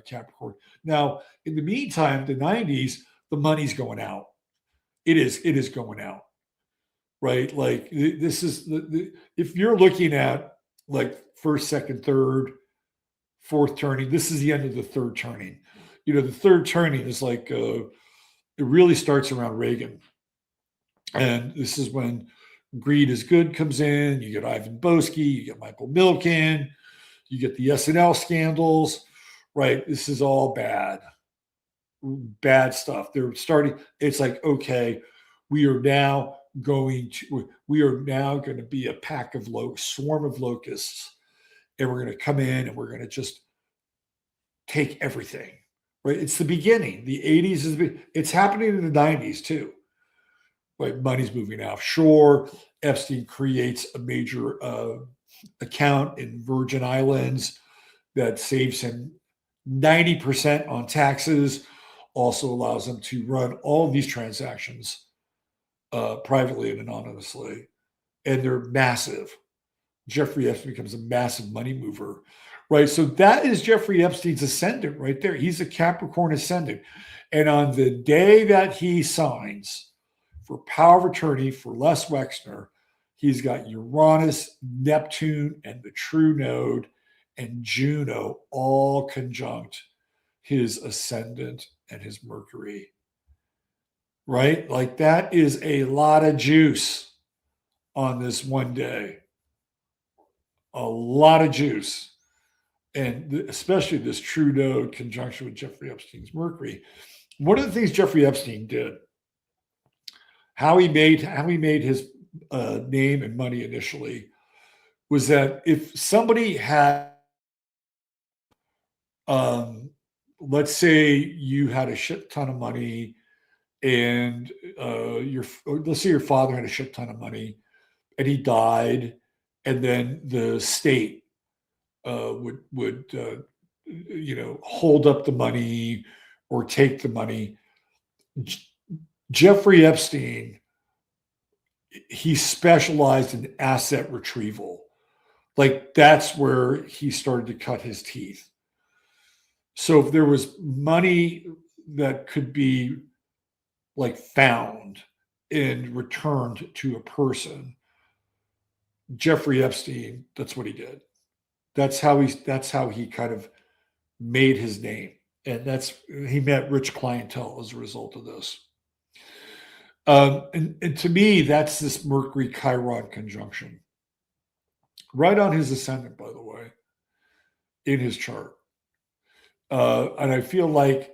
Capricorn. Now, in the meantime, the 90s, the money's going out. It is going out, right? Like, this is if you're looking at like first, second, third, fourth turning, this is the end of the third turning. The third turning is like It really starts around Reagan. And this is when Greed is Good comes in. You get Ivan Boesky, you get Michael Milken, you get the SNL scandals, right? This is all bad stuff. They're starting, it's like, okay, we are now going to be a swarm of locusts, and we're going to come in and we're going to just take everything, right? It's the beginning. The 80s it's happening in the 90s too. Right, money's moving offshore. Epstein creates a major account in Virgin Islands that saves him 90% on taxes, also allows him to run all of these transactions privately and anonymously. And they're massive. Jeffrey Epstein becomes a massive money mover, right? So that is Jeffrey Epstein's ascendant right there. He's a Capricorn ascendant. And on the day that he signs for power of attorney for Les Wexner, he's got Uranus, Neptune, and the true node and Juno all conjunct his ascendant and his Mercury. Right? Like that is a lot of juice on this one day. A lot of juice. And especially this true node conjunction with Jeffrey Epstein's Mercury. One of the things Jeffrey Epstein did, how he made his name and money initially, was that if somebody had, let's say you had a shit ton of money, and let's say your father had a shit ton of money, and he died, and then the state would hold up the money or take the money. Jeffrey Epstein, he specialized in asset retrieval. Like that's where he started to cut his teeth. So if there was money that could be like found and returned to a person, Jeffrey Epstein, that's what he did. That's how he kind of made his name. And he met rich clientele as a result of this. And to me, that's this Mercury Chiron conjunction. Right on his ascendant, by the way, in his chart. And I feel like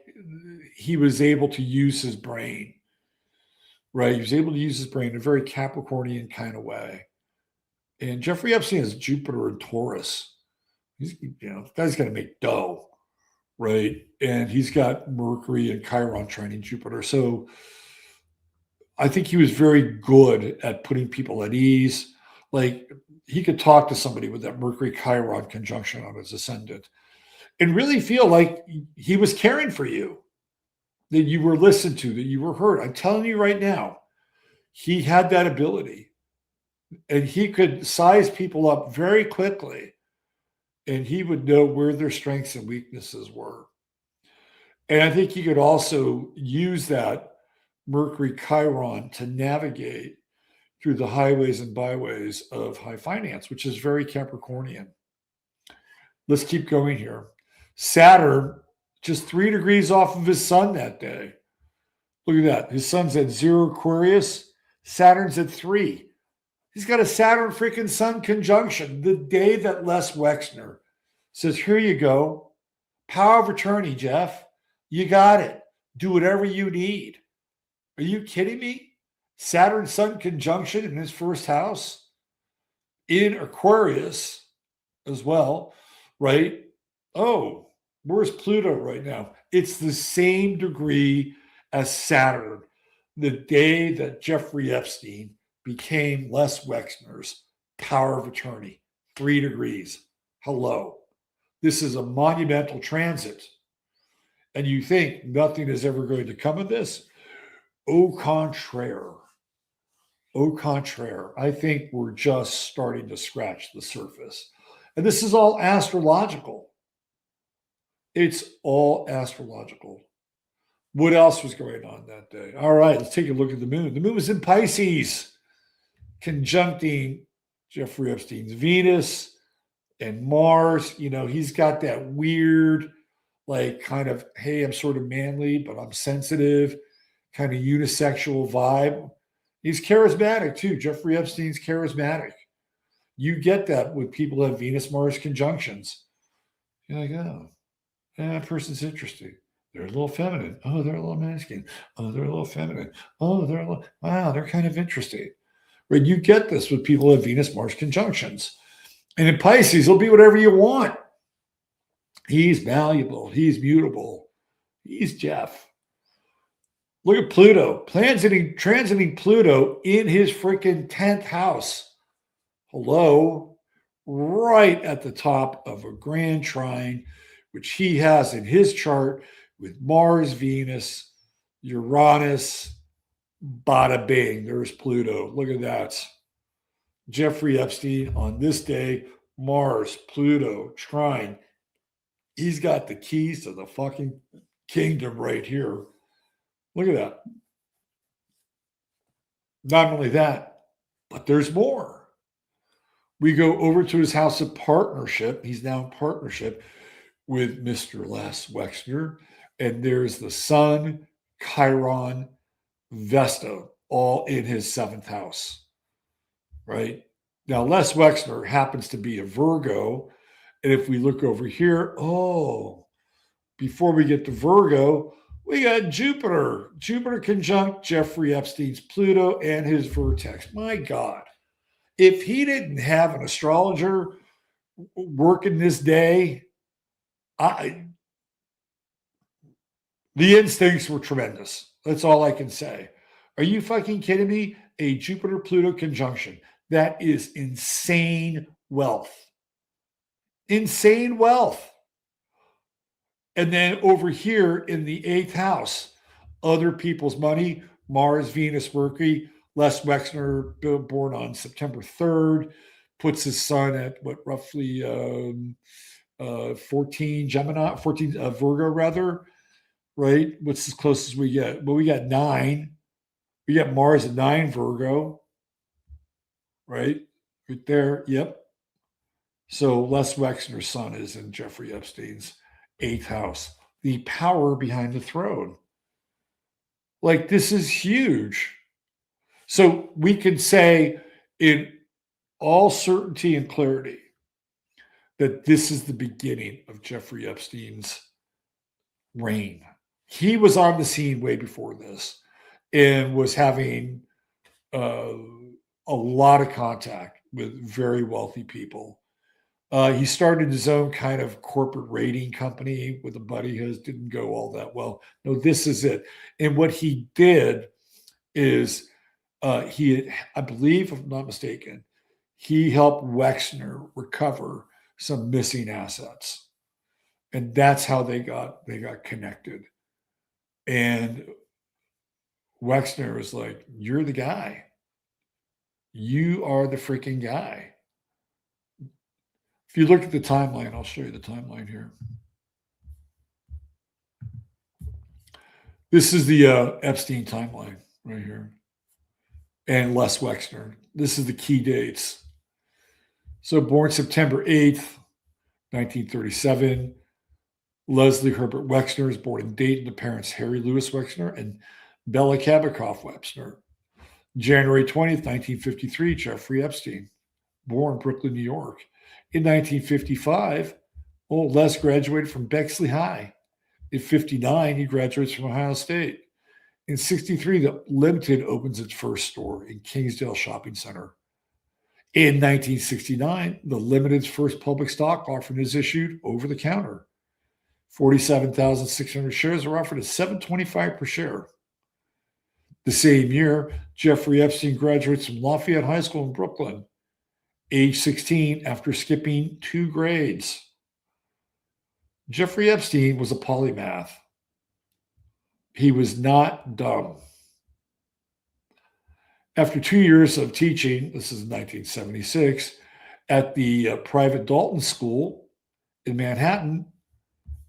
he was able to use his brain, right? He was able to use his brain in a very Capricornian kind of way. And Jeffrey Epstein has Jupiter and Taurus. This guy's going to make dough, right? And he's got Mercury and Chiron trining Jupiter. So I think he was very good at putting people at ease. Like he could talk to somebody with that Mercury Chiron conjunction on his ascendant and really feel like he was caring for you, that you were listened to, that you were heard. I'm telling you right now, he had that ability, and he could size people up very quickly, and he would know where their strengths and weaknesses were. And I think he could also use that Mercury Chiron to navigate through the highways and byways of high finance, which is very Capricornian. Let's keep going here. Saturn, just 3 degrees off of his sun that day. Look at that. His sun's at 0 Aquarius. Saturn's at 3. He's got a Saturn freaking sun conjunction the day that Les Wexner says, here you go. Power of attorney, Jeff. You got it. Do whatever you need. Are you kidding me? Saturn sun conjunction in his first house in Aquarius as well, right? Oh, where's Pluto right now? It's the same degree as Saturn, the day that Jeffrey Epstein became Les Wexner's power of attorney, 3 degrees. Hello. This is a monumental transit. And you think nothing is ever going to come of this? Au contraire. Au contraire. I think we're just starting to scratch the surface. And this is all astrological. It's all astrological. What else was going on that day? All right, let's take a look at the moon. The moon was in Pisces, conjuncting Jeffrey Epstein's Venus and Mars. He's got that weird, like kind of, hey, I'm sort of manly, but I'm sensitive. kind of unisexual vibe. He's charismatic too. Jeffrey Epstein's charismatic. You get that with people who have Venus-Mars conjunctions. You're like, oh, that person's interesting. They're a little feminine. Oh, they're a little masculine. Oh, they're a little feminine. Oh, they're a little, wow, they're kind of interesting. Right? You get this with people who have Venus-Mars conjunctions. And in Pisces, he'll be whatever you want. He's malleable. He's mutable. He's Jeff. Look at Pluto. Transiting Pluto in his freaking 10th house. Hello. Right at the top of a grand trine, which he has in his chart with Mars, Venus, Uranus, bada bing. There's Pluto. Look at that. Jeffrey Epstein on this day, Mars, Pluto, trine. He's got the keys to the fucking kingdom right here. Look at that. Not only that, but there's more. We go over to his house of partnership. He's now in partnership with Mr. Les Wexner. And there's the Sun, Chiron, Vesta, all in his 7th house. Right? Now, Les Wexner happens to be a Virgo. And if we look over here, before we get to Virgo, we got Jupiter. Jupiter conjunct Jeffrey Epstein's Pluto and his vertex. My God. If he didn't have an astrologer working this day, the instincts were tremendous. That's all I can say. Are you fucking kidding me? A Jupiter-Pluto conjunction. That is insane wealth. Insane wealth. And then over here in the 8th house, other people's money, Mars, Venus, Mercury. Les Wexner, born on September 3rd, puts his sun at roughly 14 Virgo rather, right? What's as close as we get? Well, we got 9. We got Mars at 9 Virgo, right? Right there. Yep. So Les Wexner's sun is in Jeffrey Epstein's 8th house. The power behind the throne. Like, this is huge. So we can say in all certainty and clarity that this is the beginning of Jeffrey Epstein's reign. He was on the scene way before this and was having a lot of contact with very wealthy people. He started his own kind of corporate rating company with a buddy of his. Didn't go all that well. No, this is it. And what he did is I believe, if I'm not mistaken, he helped Wexner recover some missing assets. And that's how they got connected. And Wexner was like, you're the guy. You are the freaking guy. If you look at the timeline, I'll show you the timeline here. This is the Epstein timeline right here. And Les Wexner. This is the key dates. So born September 8th, 1937. Leslie Herbert Wexner is born in Dayton to parents Harry Louis Wexner and Bella Kabikoff Wexner. January 20th, 1953, Jeffrey Epstein, born Brooklyn, New York. In 1955, Les graduated from Bexley High. In 59, he graduates from Ohio State. In 63, the Limited opens its first store in Kingsdale Shopping Center. In 1969, the Limited's first public stock offering is issued over the counter. 47,600 shares were offered at $7.25 per share. The same year, Jeffrey Epstein graduates from Lafayette High School in Brooklyn, age 16, after skipping 2 grades. Jeffrey Epstein was a polymath. He was not dumb. After 2 years of teaching, this is 1976, at the private Dalton School in Manhattan,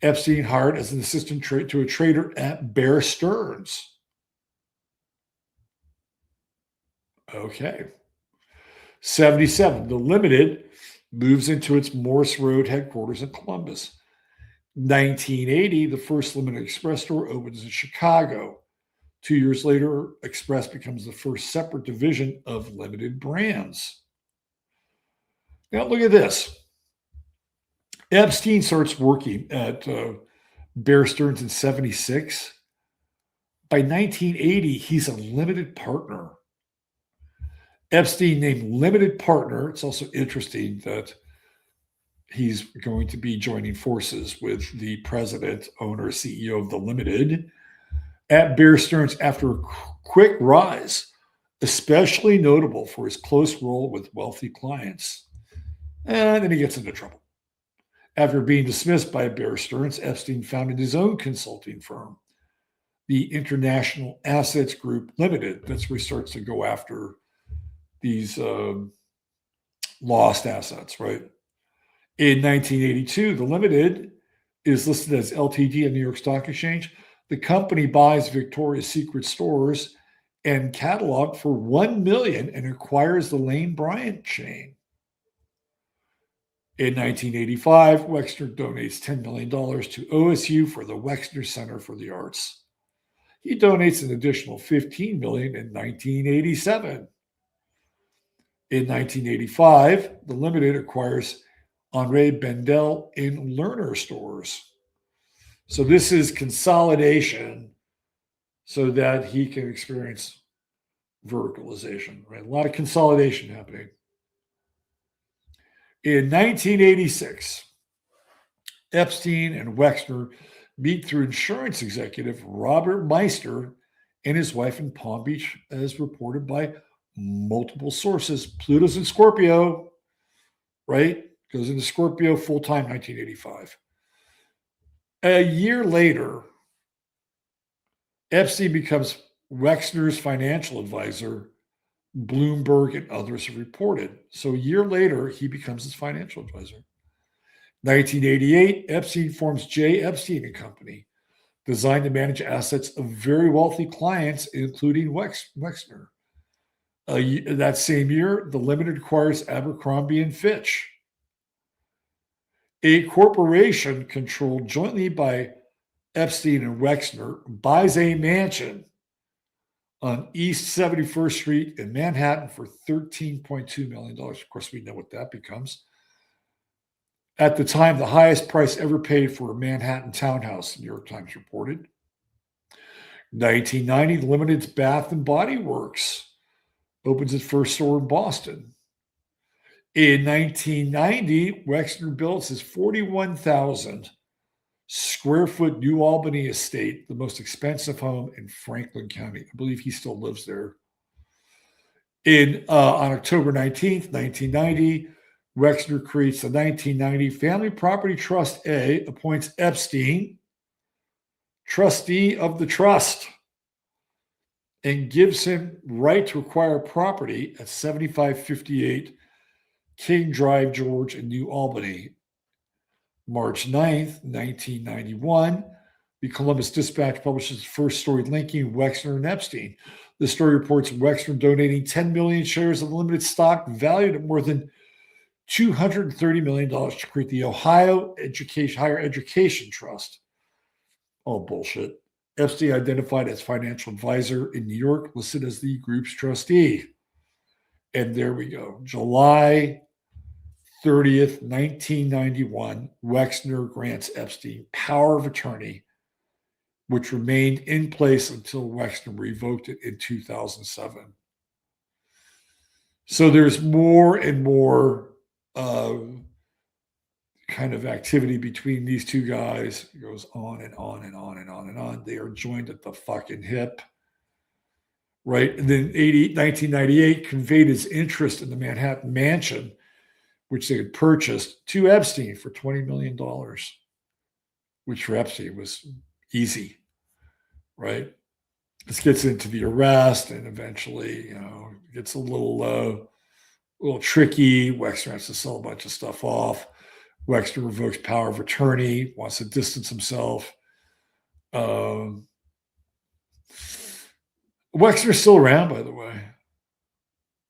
Epstein hired as an assistant to a trader at Bear Stearns. Okay. 77, the Limited moves into its Morse Road headquarters in Columbus. 1980, the first Limited Express store opens in Chicago. 2 years later, Express becomes the first separate division of Limited Brands. Now, look at this. Epstein starts working at Bear Stearns in 76. By 1980, he's a limited partner. Epstein named limited partner. It's also interesting that he's going to be joining forces with the president, owner, CEO of the Limited at Bear Stearns after a quick rise, especially notable for his close role with wealthy clients. And then he gets into trouble. After being dismissed by Bear Stearns, Epstein founded his own consulting firm, the International Assets Group Limited. That's where he starts to go after these lost assets, right? In 1982, the Limited is listed as LTD on New York Stock Exchange. The company buys Victoria's Secret stores and catalog for $1 million and acquires the Lane Bryant chain. In 1985, Wexner donates $10 million to OSU for the Wexner Center for the Arts. He donates an additional $15 million in 1987. In 1985, the Limited acquires Henri Bendel in Lerner stores. So this is consolidation so that he can experience verticalization, right? A lot of consolidation happening. In 1986, Epstein and Wexner meet through insurance executive Robert Meister and his wife in Palm Beach, as reported by multiple sources. Pluto's in Scorpio, right? Goes into Scorpio full-time 1985. A year later, Epstein becomes Wexner's financial advisor. Bloomberg and others have reported. So a year later, he becomes his financial advisor. 1988, Epstein forms J. Esptein and Company, designed to manage assets of very wealthy clients, including Wexner. That same year, the Limited acquires Abercrombie and Fitch, a corporation controlled jointly by Epstein and Wexner, buys a mansion on East 71st Street in Manhattan for $13.2 million. Of course, we know what that becomes. At the time, the highest price ever paid for a Manhattan townhouse, the New York Times reported. 1990, the Limited's Bath and Body Works opens its first store in Boston. In 1990, Wexner builds his 41,000 square foot New Albany estate, the most expensive home in Franklin County. I believe he still lives there. On October 19th, 1990, Wexner creates the 1990 Family Property Trust A, appoints Epstein trustee of the trust, and gives him right to acquire property at 7558 King Drive, George, in New Albany. March 9th, 1991, the Columbus Dispatch publishes its first story linking Wexner and Epstein. The story reports Wexner donating 10 million shares of limited stock valued at more than $230 million to create the Ohio Higher Education Trust. All bullshit. Epstein identified as financial advisor in New York, listed as the group's trustee. And there we go. July 30th, 1991, Wexner grants Epstein power of attorney, which remained in place until Wexner revoked it in 2007. So there's more and more kind of activity between these two guys. It goes on and on and on and on and on. They are joined at the fucking hip, right? And then 1998 conveyed his interest in the Manhattan mansion, which they had purchased, to Epstein for $20 million, which for Epstein was easy, right? This gets into the arrest, and eventually, gets a little tricky. Wexner has to sell a bunch of stuff off. Wexner revokes power of attorney, wants to distance himself. Wexner's still around, by the way.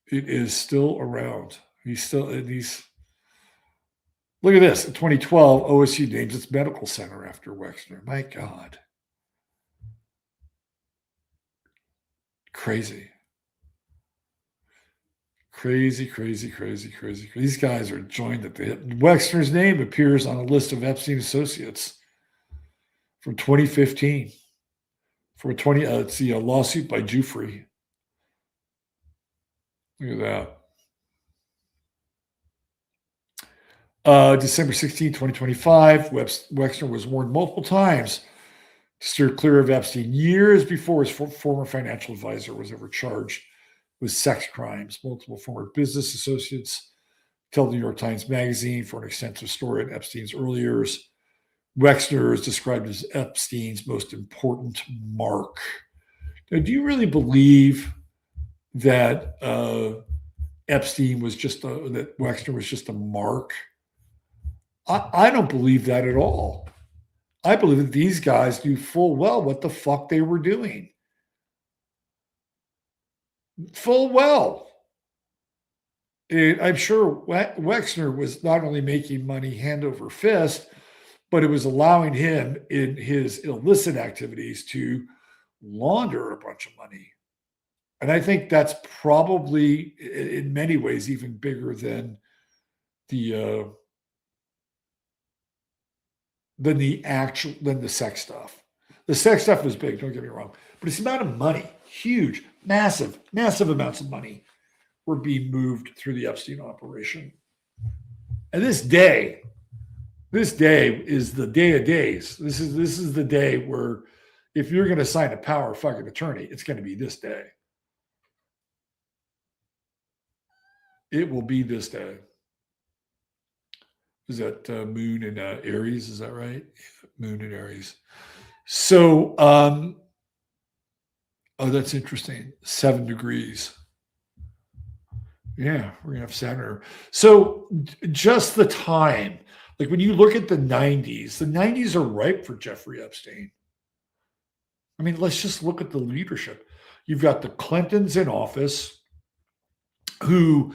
It is still around. Look at this. In 2012, OSU names its medical center after Wexner. My God. Crazy. Crazy. These guys are joined at the hip. Wexner's name appears on a list of Epstein associates from 2015 for a lawsuit by Jufrey. Look at that. December 16, 2025, Wexner was warned multiple times to steer clear of Epstein years before his former financial advisor was ever charged with sex crimes. Multiple former business associates tell the New York Times Magazine for an extensive story on Epstein's early years. Wexner is described as Epstein's most important mark. Now, do you really believe that Epstein was that Wexner was just a mark? I don't believe that at all. I believe that these guys knew full well what the fuck they were doing. Full well. And I'm sure Wexner was not only making money hand over fist, but it was allowing him in his illicit activities to launder a bunch of money. And I think that's probably in many ways even bigger than the sex stuff. The sex stuff was big, don't get me wrong, but it's the amount of money, huge, massive amounts of money were being moved through the Epstein operation. And this day is the day of days. This is the day where if you're going to sign a power of fucking attorney, it's going to be this day. It will be this day. Is that moon in Aries? Is that right? Moon in Aries. So, that's interesting. 7 degrees. Yeah, we're going to have Saturn. So just the time, like when you look at the 90s are ripe for Jeffrey Epstein. I mean, let's just look at the leadership. You've got the Clintons in office who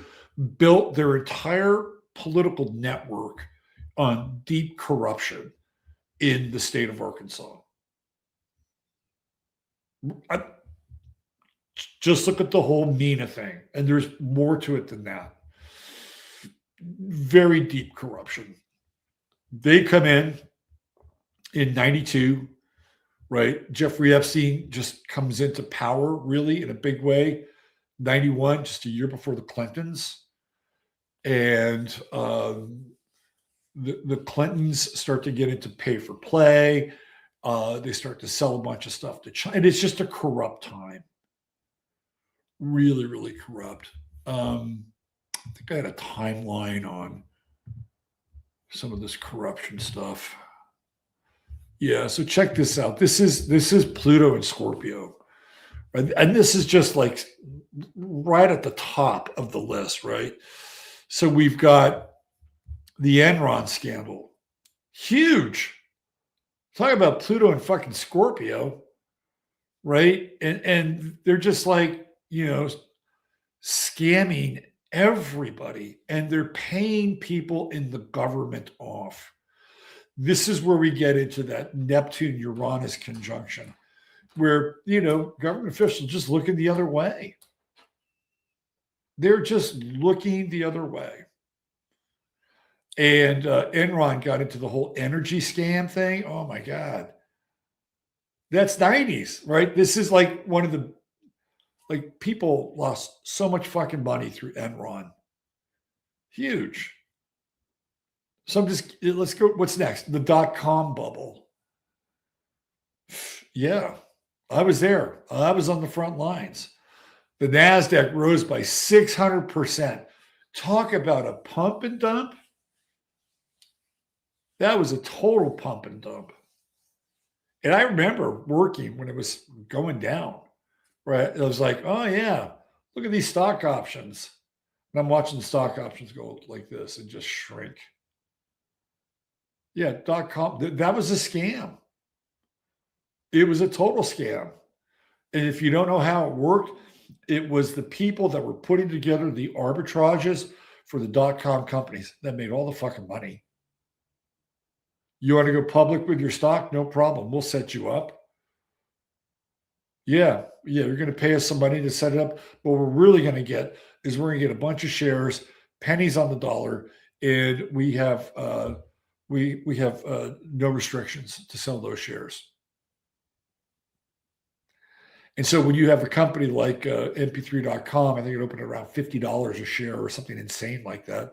built their entire political network on deep corruption in the state of Arkansas. Just look at the whole Nina thing, and there's more to it than that. Very deep corruption. They come in 92, right? Jeffrey Epstein just comes into power really in a big way. 91, just a year before the Clintons. And the Clintons start to get into pay for play. They start to sell a bunch of stuff to China. And it's just a corrupt time. Really, really corrupt. I think I had a timeline on some of this corruption stuff. Yeah, so check this out. This is Pluto and Scorpio. Right? And this is just like right at the top of the list, right? So we've got the Enron scandal. Huge. Talk about Pluto and fucking Scorpio, right? And they're just like, scamming everybody, and they're paying people in the government off. This is where we get into that Neptune-Uranus conjunction, where, government officials just looking the other way. They're just looking the other way. And Enron got into the whole energy scam thing. Oh my God. That's 90s, right? This is like one of the, people lost so much fucking money through Enron. Huge. So let's go, what's next? The dot-com bubble. Yeah, I was there. I was on the front lines. The NASDAQ rose by 600%. Talk about a pump and dump. That was a total pump and dump. And I remember working when it was going down, right? It was like, oh yeah, look at these stock options. And I'm watching the stock options go like this and just shrink. Yeah, .com, that was a scam. It was a total scam. And if you don't know how it worked, it was the people that were putting together the arbitrages for the .com companies that made all the fucking money. You want to go public with your stock? No problem. We'll set you up. Yeah, you're going to pay us some money to set it up. What we're really going to get is we're going to get a bunch of shares, pennies on the dollar, and we have no restrictions to sell those shares. And so when you have a company like mp3.com, I think it opened at around $50 a share or something insane like that.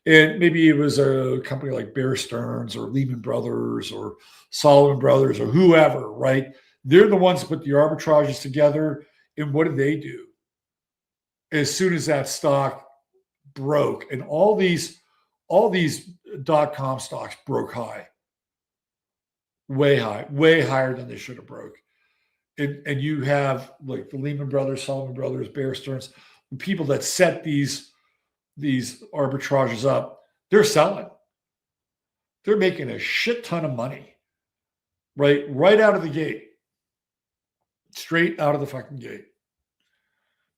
And maybe it was a company like Bear Stearns or Lehman Brothers or Solomon Brothers or whoever, right? They're the ones that put the arbitrages together. And what did they do? As soon as that stock broke, and all these .com stocks broke way higher than they should have broke. And you have like the Lehman Brothers, Solomon Brothers, Bear Stearns, the people that set these arbitrages up, they're selling. They're making a shit ton of money, right out of the gate, straight out of the fucking gate.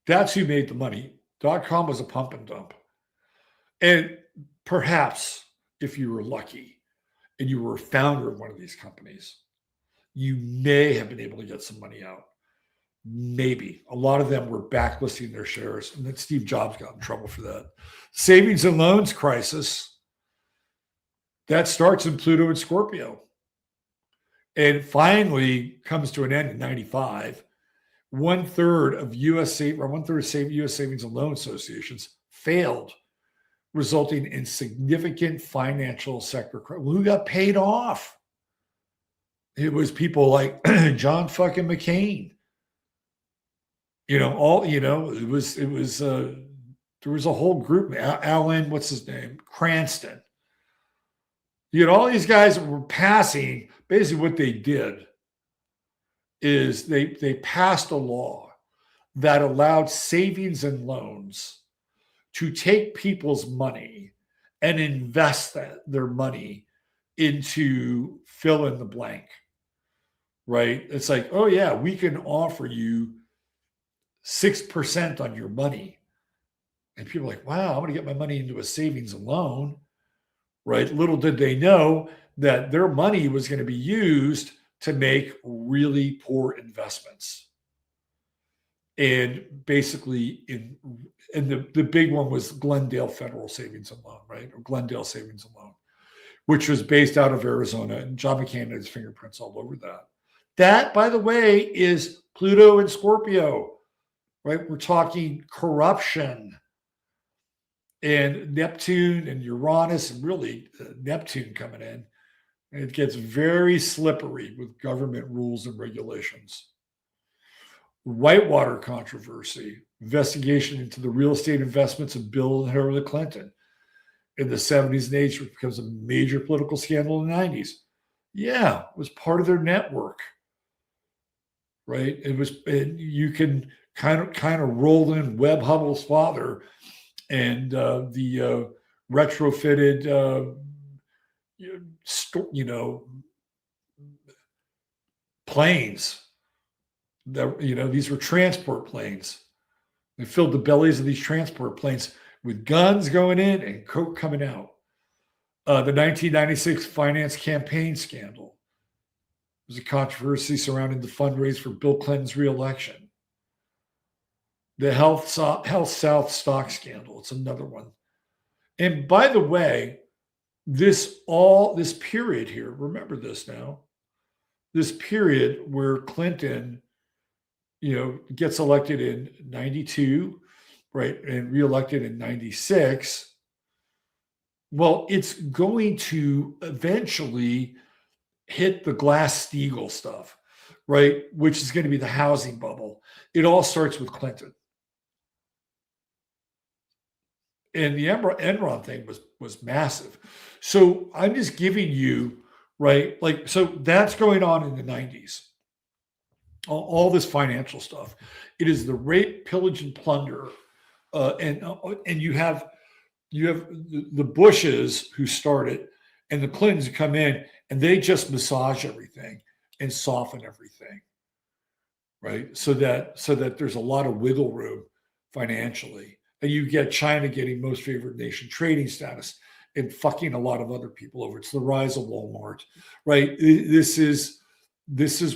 That's who made the money. .com was a pump and dump. And perhaps if you were lucky and you were a founder of one of these companies, you may have been able to get some money out. Maybe. A lot of them were backlisting their shares, and then Steve Jobs got in trouble for that. Savings and loans crisis, that starts in Pluto and Scorpio. And finally comes to an end in 95. One third of U.S. savings and loan associations failed, resulting in significant financial sector. Who got paid off? It was people like John fucking McCain. It was there was a whole group. Alan, what's his name? Cranston. You had all these guys that were passing. Basically, what they did is they passed a law that allowed savings and loans to take people's money and invest their money into fill in the blank, right? It's like, oh yeah, we can offer you 6% on your money. And people are like, wow, I'm going to get my money into a savings and loan, right? Little did they know that their money was going to be used to make really poor investments. And basically, the big one was Glendale Federal Savings and Loan, right? Or Glendale Savings and Loan, which was based out of Arizona. And John McCain had his fingerprints all over that. That, by the way, is Pluto and Scorpio, right? We're talking corruption. And Neptune and Uranus, and really Neptune coming in. And it gets very slippery with government rules and regulations. Whitewater controversy, investigation into the real estate investments of Bill and Hillary Clinton in the 70s and 80s, which becomes a major political scandal in the 90s. Yeah, it was part of their network, right? It was, and you can kind of roll in Webb Hubbell's father and the retrofitted, planes. That, these were transport planes. They filled the bellies of these transport planes with guns going in and coke coming out. The 1996 finance campaign scandal was a controversy surrounding the fundraise for Bill Clinton's reelection. The Health South stock scandal, it's another one. And by the way, this period here, remember this now, this period where Clinton, gets elected in 92, right, and reelected in 96. Well, it's going to eventually hit the Glass-Steagall stuff, right, which is going to be the housing bubble. It all starts with Clinton. And the Enron thing was massive. So I'm just giving you, right, so that's going on in the 90s. All this financial stuff. It is the rape, pillage, and plunder. And you have the Bushes who started, and the Clintons who come in, and they just massage everything and soften everything, right? So that there's a lot of wiggle room financially. And you get China getting most favored nation trading status and fucking a lot of other people over. It's the rise of Walmart, right? This is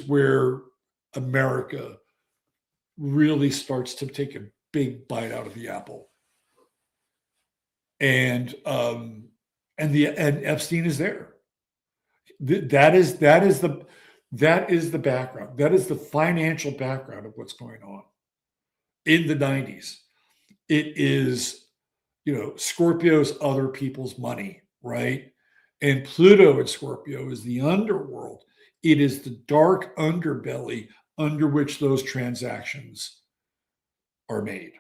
where America really starts to take a big bite out of the apple. And Epstein is there. That is the background. That is the financial background of what's going on in the 90s. It is, Scorpio's other people's money, right? And Pluto in Scorpio is the underworld. It is the dark underbelly under which those transactions are made.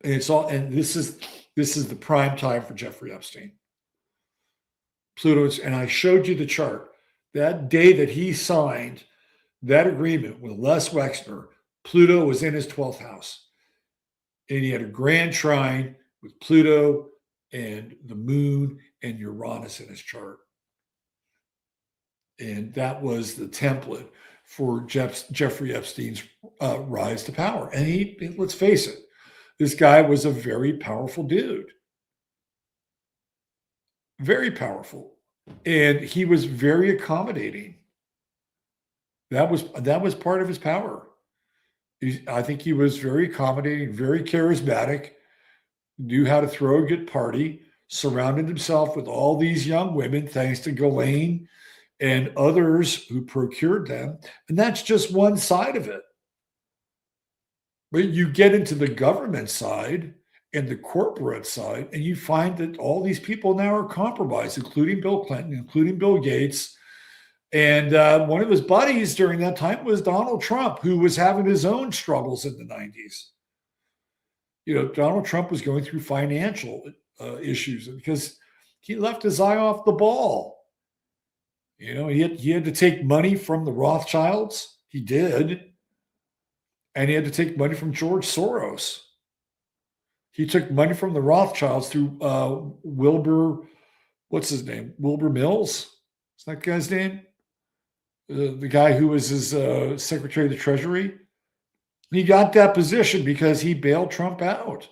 And this is the prime time for Jeffrey Epstein. Pluto's, and I showed you the chart. That day that he signed that agreement with Les Wexner, Pluto was in his 12th house. And he had a grand trine with Pluto and the moon and Uranus in his chart. And that was the template for Jeffrey Epstein's rise to power. And let's face it, this guy was a very powerful dude. Very powerful. And he was very accommodating. That was part of his power. I think he was very accommodating, very charismatic, knew how to throw a good party, surrounded himself with all these young women, thanks to Ghislaine and others who procured them. And that's just one side of it. But you get into the government side and the corporate side, and you find that all these people now are compromised, including Bill Clinton, including Bill Gates. And one of his buddies during that time was Donald Trump, who was having his own struggles in the 90s. Donald Trump was going through financial issues because he left his eye off the ball. He had to take money from the Rothschilds. He did. And he had to take money from George Soros. He took money from the Rothschilds through Wilbur, what's his name? Wilbur Mills? Is that guy's name? The guy who was his Secretary of the Treasury. He got that position because he bailed Trump out.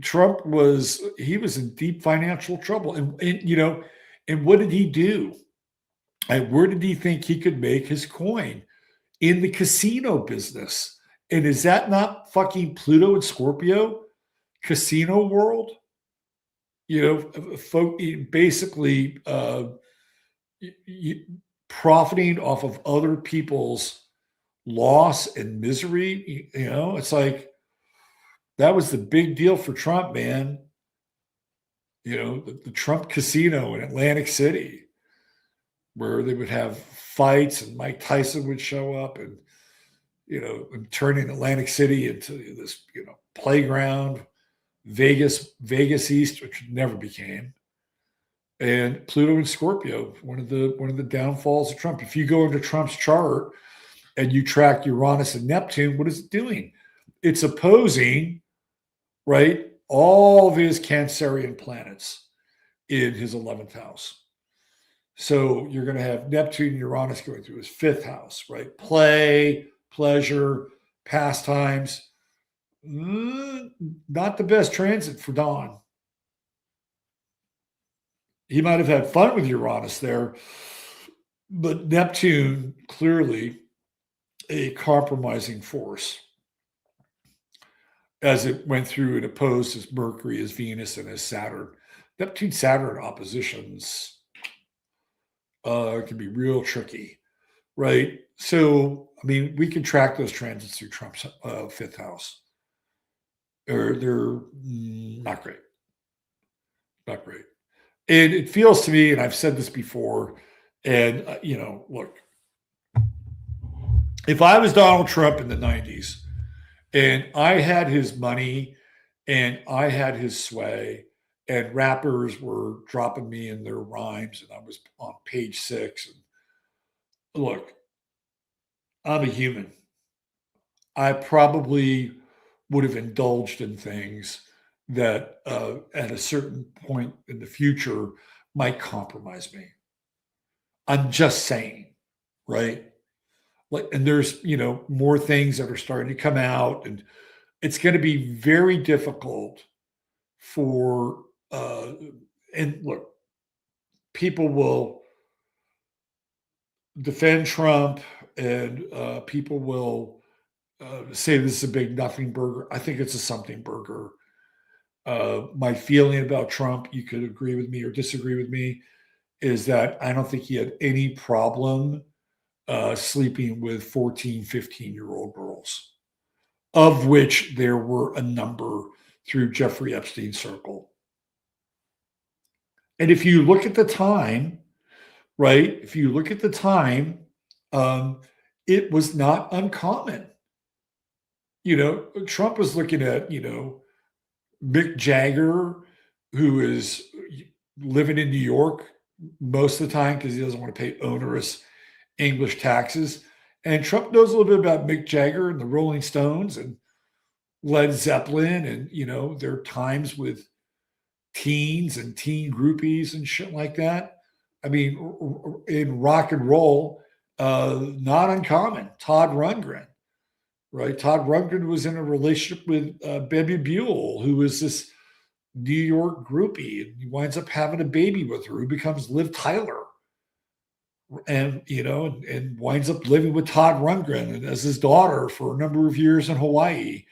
Trump was in deep financial trouble. And what did he do? And where did he think he could make his coin? In the casino business. And is that not fucking Pluto and Scorpio? Casino world? Basically profiting off of other people's loss and misery. It's like that was the big deal for Trump, man. The Trump casino in Atlantic City, where they would have fights and Mike Tyson would show up and turning Atlantic City into this, playground, Vegas East, which never became. And Pluto and Scorpio, one of the downfalls of Trump. If you go into Trump's chart and you track Uranus and Neptune, what is it doing? It's opposing, right, all of his Cancerian planets in his 11th house. So you're going to have Neptune and Uranus going through his 5th house, right? Play, pleasure, pastimes. Not the best transit for Don. He might have had fun with Uranus there, but Neptune, clearly a compromising force as it went through and opposed his Mercury, his Venus, and his Saturn. Neptune-Saturn oppositions can be real tricky, right? So, we can track those transits through Trump's 5th house. They're not great. Not great. And it feels to me, and I've said this before, and, look, if I was Donald Trump in the 90s and I had his money and I had his sway and rappers were dropping me in their rhymes and I was on page 6, and look, I'm a human. I probably would have indulged in things that at a certain point in the future might compromise me. I'm just saying, right? And there's, more things that are starting to come out, and it's going to be very difficult for, and look, people will defend Trump and people will say this is a big nothing burger. I think it's a something burger. My feeling about Trump, you could agree with me or disagree with me, is that I don't think he had any problem sleeping with 14, 15-year-old girls, of which there were a number through Jeffrey Epstein's circle. And if you look at the time, right, if you look at the time, it was not uncommon. Trump was looking at, Mick Jagger, who is living in New York most of the time because he doesn't want to pay onerous English taxes. And Trump knows a little bit about Mick Jagger and the Rolling Stones and Led Zeppelin and, their times with teens and teen groupies and shit like that. I mean, in rock and roll, not uncommon. Todd Rundgren, right? Todd Rundgren was in a relationship with Bebe Buell, who was this New York groupie, and he winds up having a baby with her, who becomes Liv Tyler, and and winds up living with Todd Rundgren and as his daughter for a number of years in Hawaii,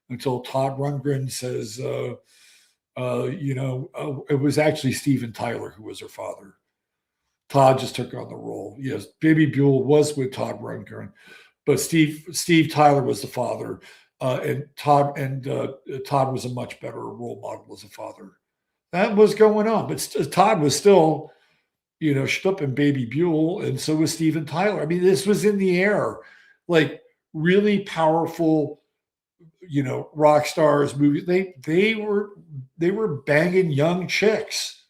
until Todd Rundgren says, it was actually Steven Tyler who was her father. Todd just took on the role. Yes, Baby Buell was with Todd Rundgren, but Steve Tyler was the father, and Todd was a much better role model as a father. That was going on, but Todd was still, schlepping Baby Buell, and so was Steven Tyler. I mean, this was in the air, like really powerful, rock stars, movies. They were banging young chicks,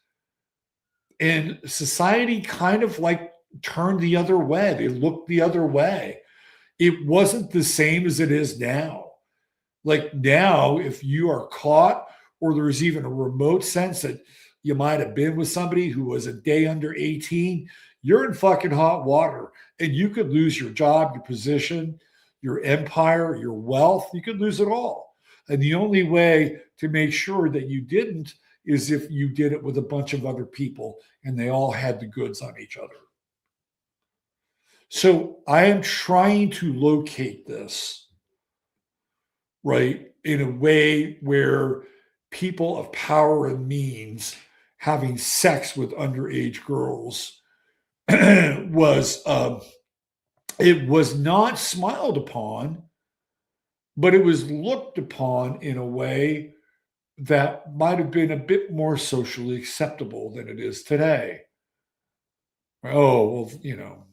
and society kind of like turned the other way. They looked the other way. It wasn't the same as it is now. Like now, if you are caught, or there's even a remote sense that you might have been with somebody who was a day under 18, you're in fucking hot water, and you could lose your job, your position, your empire, your wealth. You could lose it all. And the only way to make sure that you didn't is if you did it with a bunch of other people and they all had the goods on each other. So I am trying to locate this, right, in a way where people of power and means having sex with underage girls was it was not smiled upon, but it was looked upon in a way that might have been a bit more socially acceptable than it is today. Oh, well,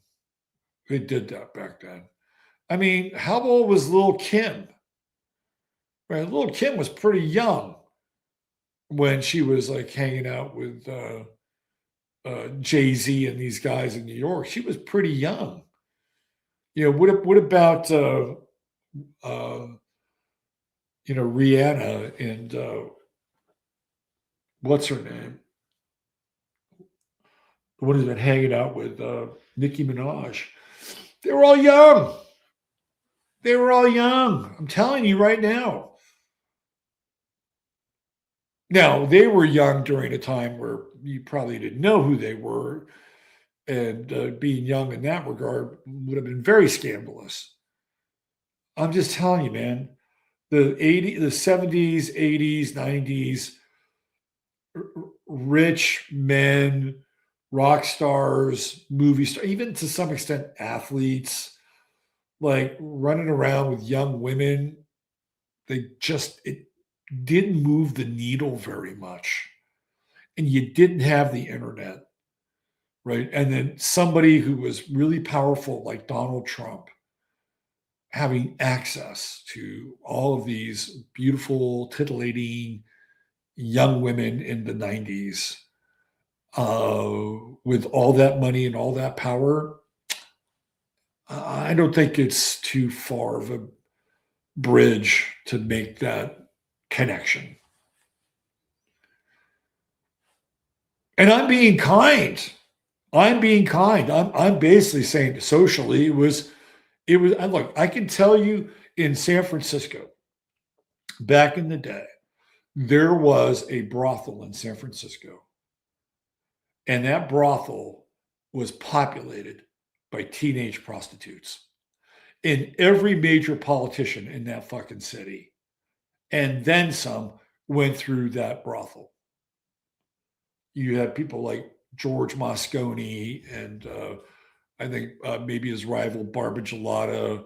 they did that back then. I mean, how old was Lil' Kim? Right, Lil' Kim was pretty young when she was like hanging out with Jay-Z and these guys in New York. She was pretty young. What about Rihanna and what's her name? What has been hanging out with Nicki Minaj? They were all young. They were all young. I'm telling you right now. Now, they were young during a time where you probably didn't know who they were, and being young in that regard would have been very scandalous. I'm just telling you, man. The 70s, 80s, 90s, rich men, rock stars, movie stars, even to some extent athletes, like running around with young women. It didn't move the needle very much. And you didn't have the internet, right? And then somebody who was really powerful, like Donald Trump, having access to all of these beautiful, titillating young women in the 90s, with all that money and all that power, I don't think it's too far of a bridge to make that connection. And I'm being kind. I'm being kind. I'm basically saying socially it was. Look, I can tell you in San Francisco, back in the day, there was a brothel in San Francisco. And that brothel was populated by teenage prostitutes. And every major politician in that fucking city, and then some, went through that brothel. You had people like George Moscone and I think maybe his rival Barbara Gelada.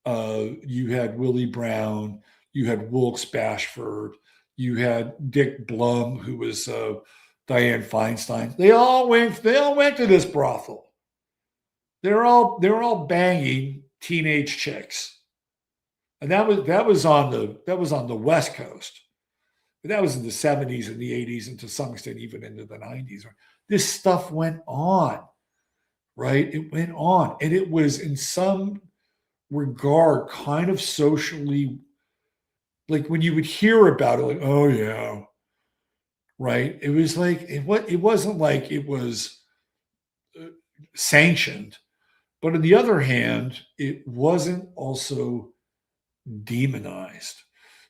You had Willie Brown. You had Wilkes Bashford. You had Dick Blum, who was Dianne Feinstein. They all went to this brothel. They're all banging teenage chicks, and that was on the West Coast. But that was in the 70s and the 80s, and to some extent even into the 90s. This stuff went on, right? It went on, and it was in some regard kind of socially, like when you would hear about it, like, oh yeah, right? It was like it wasn't like it was sanctioned, but on the other hand, it wasn't also demonized.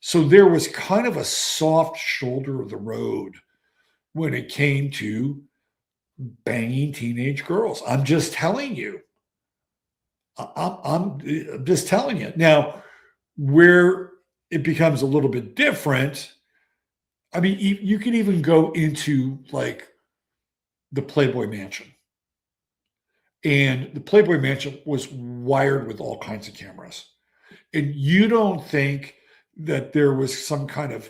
So there was kind of a soft shoulder of the road when it came to banging teenage girls. I'm just telling you. I'm just telling you. Now, where it becomes a little bit different, I mean, you can even go into like the Playboy Mansion. And the Playboy Mansion was wired with all kinds of cameras. And you don't think that there was some kind of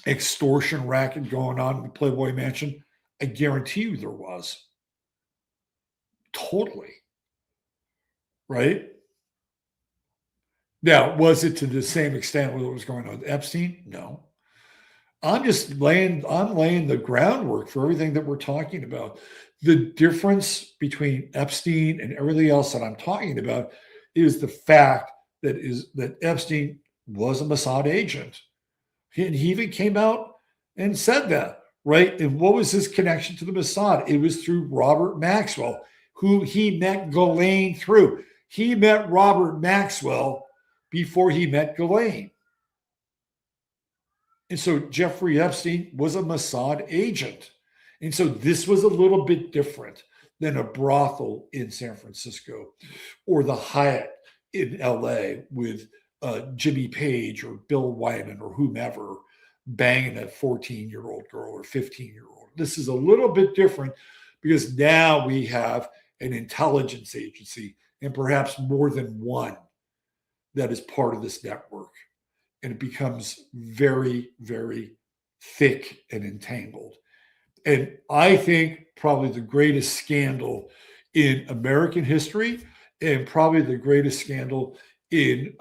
extortion racket going on in the Playboy Mansion? I guarantee you there was. Totally. Right? Now, was it to the same extent what was going on with Epstein? No. I'm laying the groundwork for everything that we're talking about. The difference between Epstein and everything else that I'm talking about is the fact that Epstein was a Mossad agent. And he even came out and said that, right? And what was his connection to the Mossad? It was through Robert Maxwell, who he met Ghislaine through. He met Robert Maxwell before he met Ghislaine. And so Jeffrey Epstein was a Mossad agent. And so this was a little bit different than a brothel in San Francisco or the Hyatt in LA with Jimmy Page or Bill Wyman or whomever banging that 14-year-old girl or 15-year-old. This is a little bit different because now we have an intelligence agency and perhaps more than one that is part of this network. And it becomes very, very thick and entangled. And I think probably the greatest scandal in American history and probably the greatest scandal in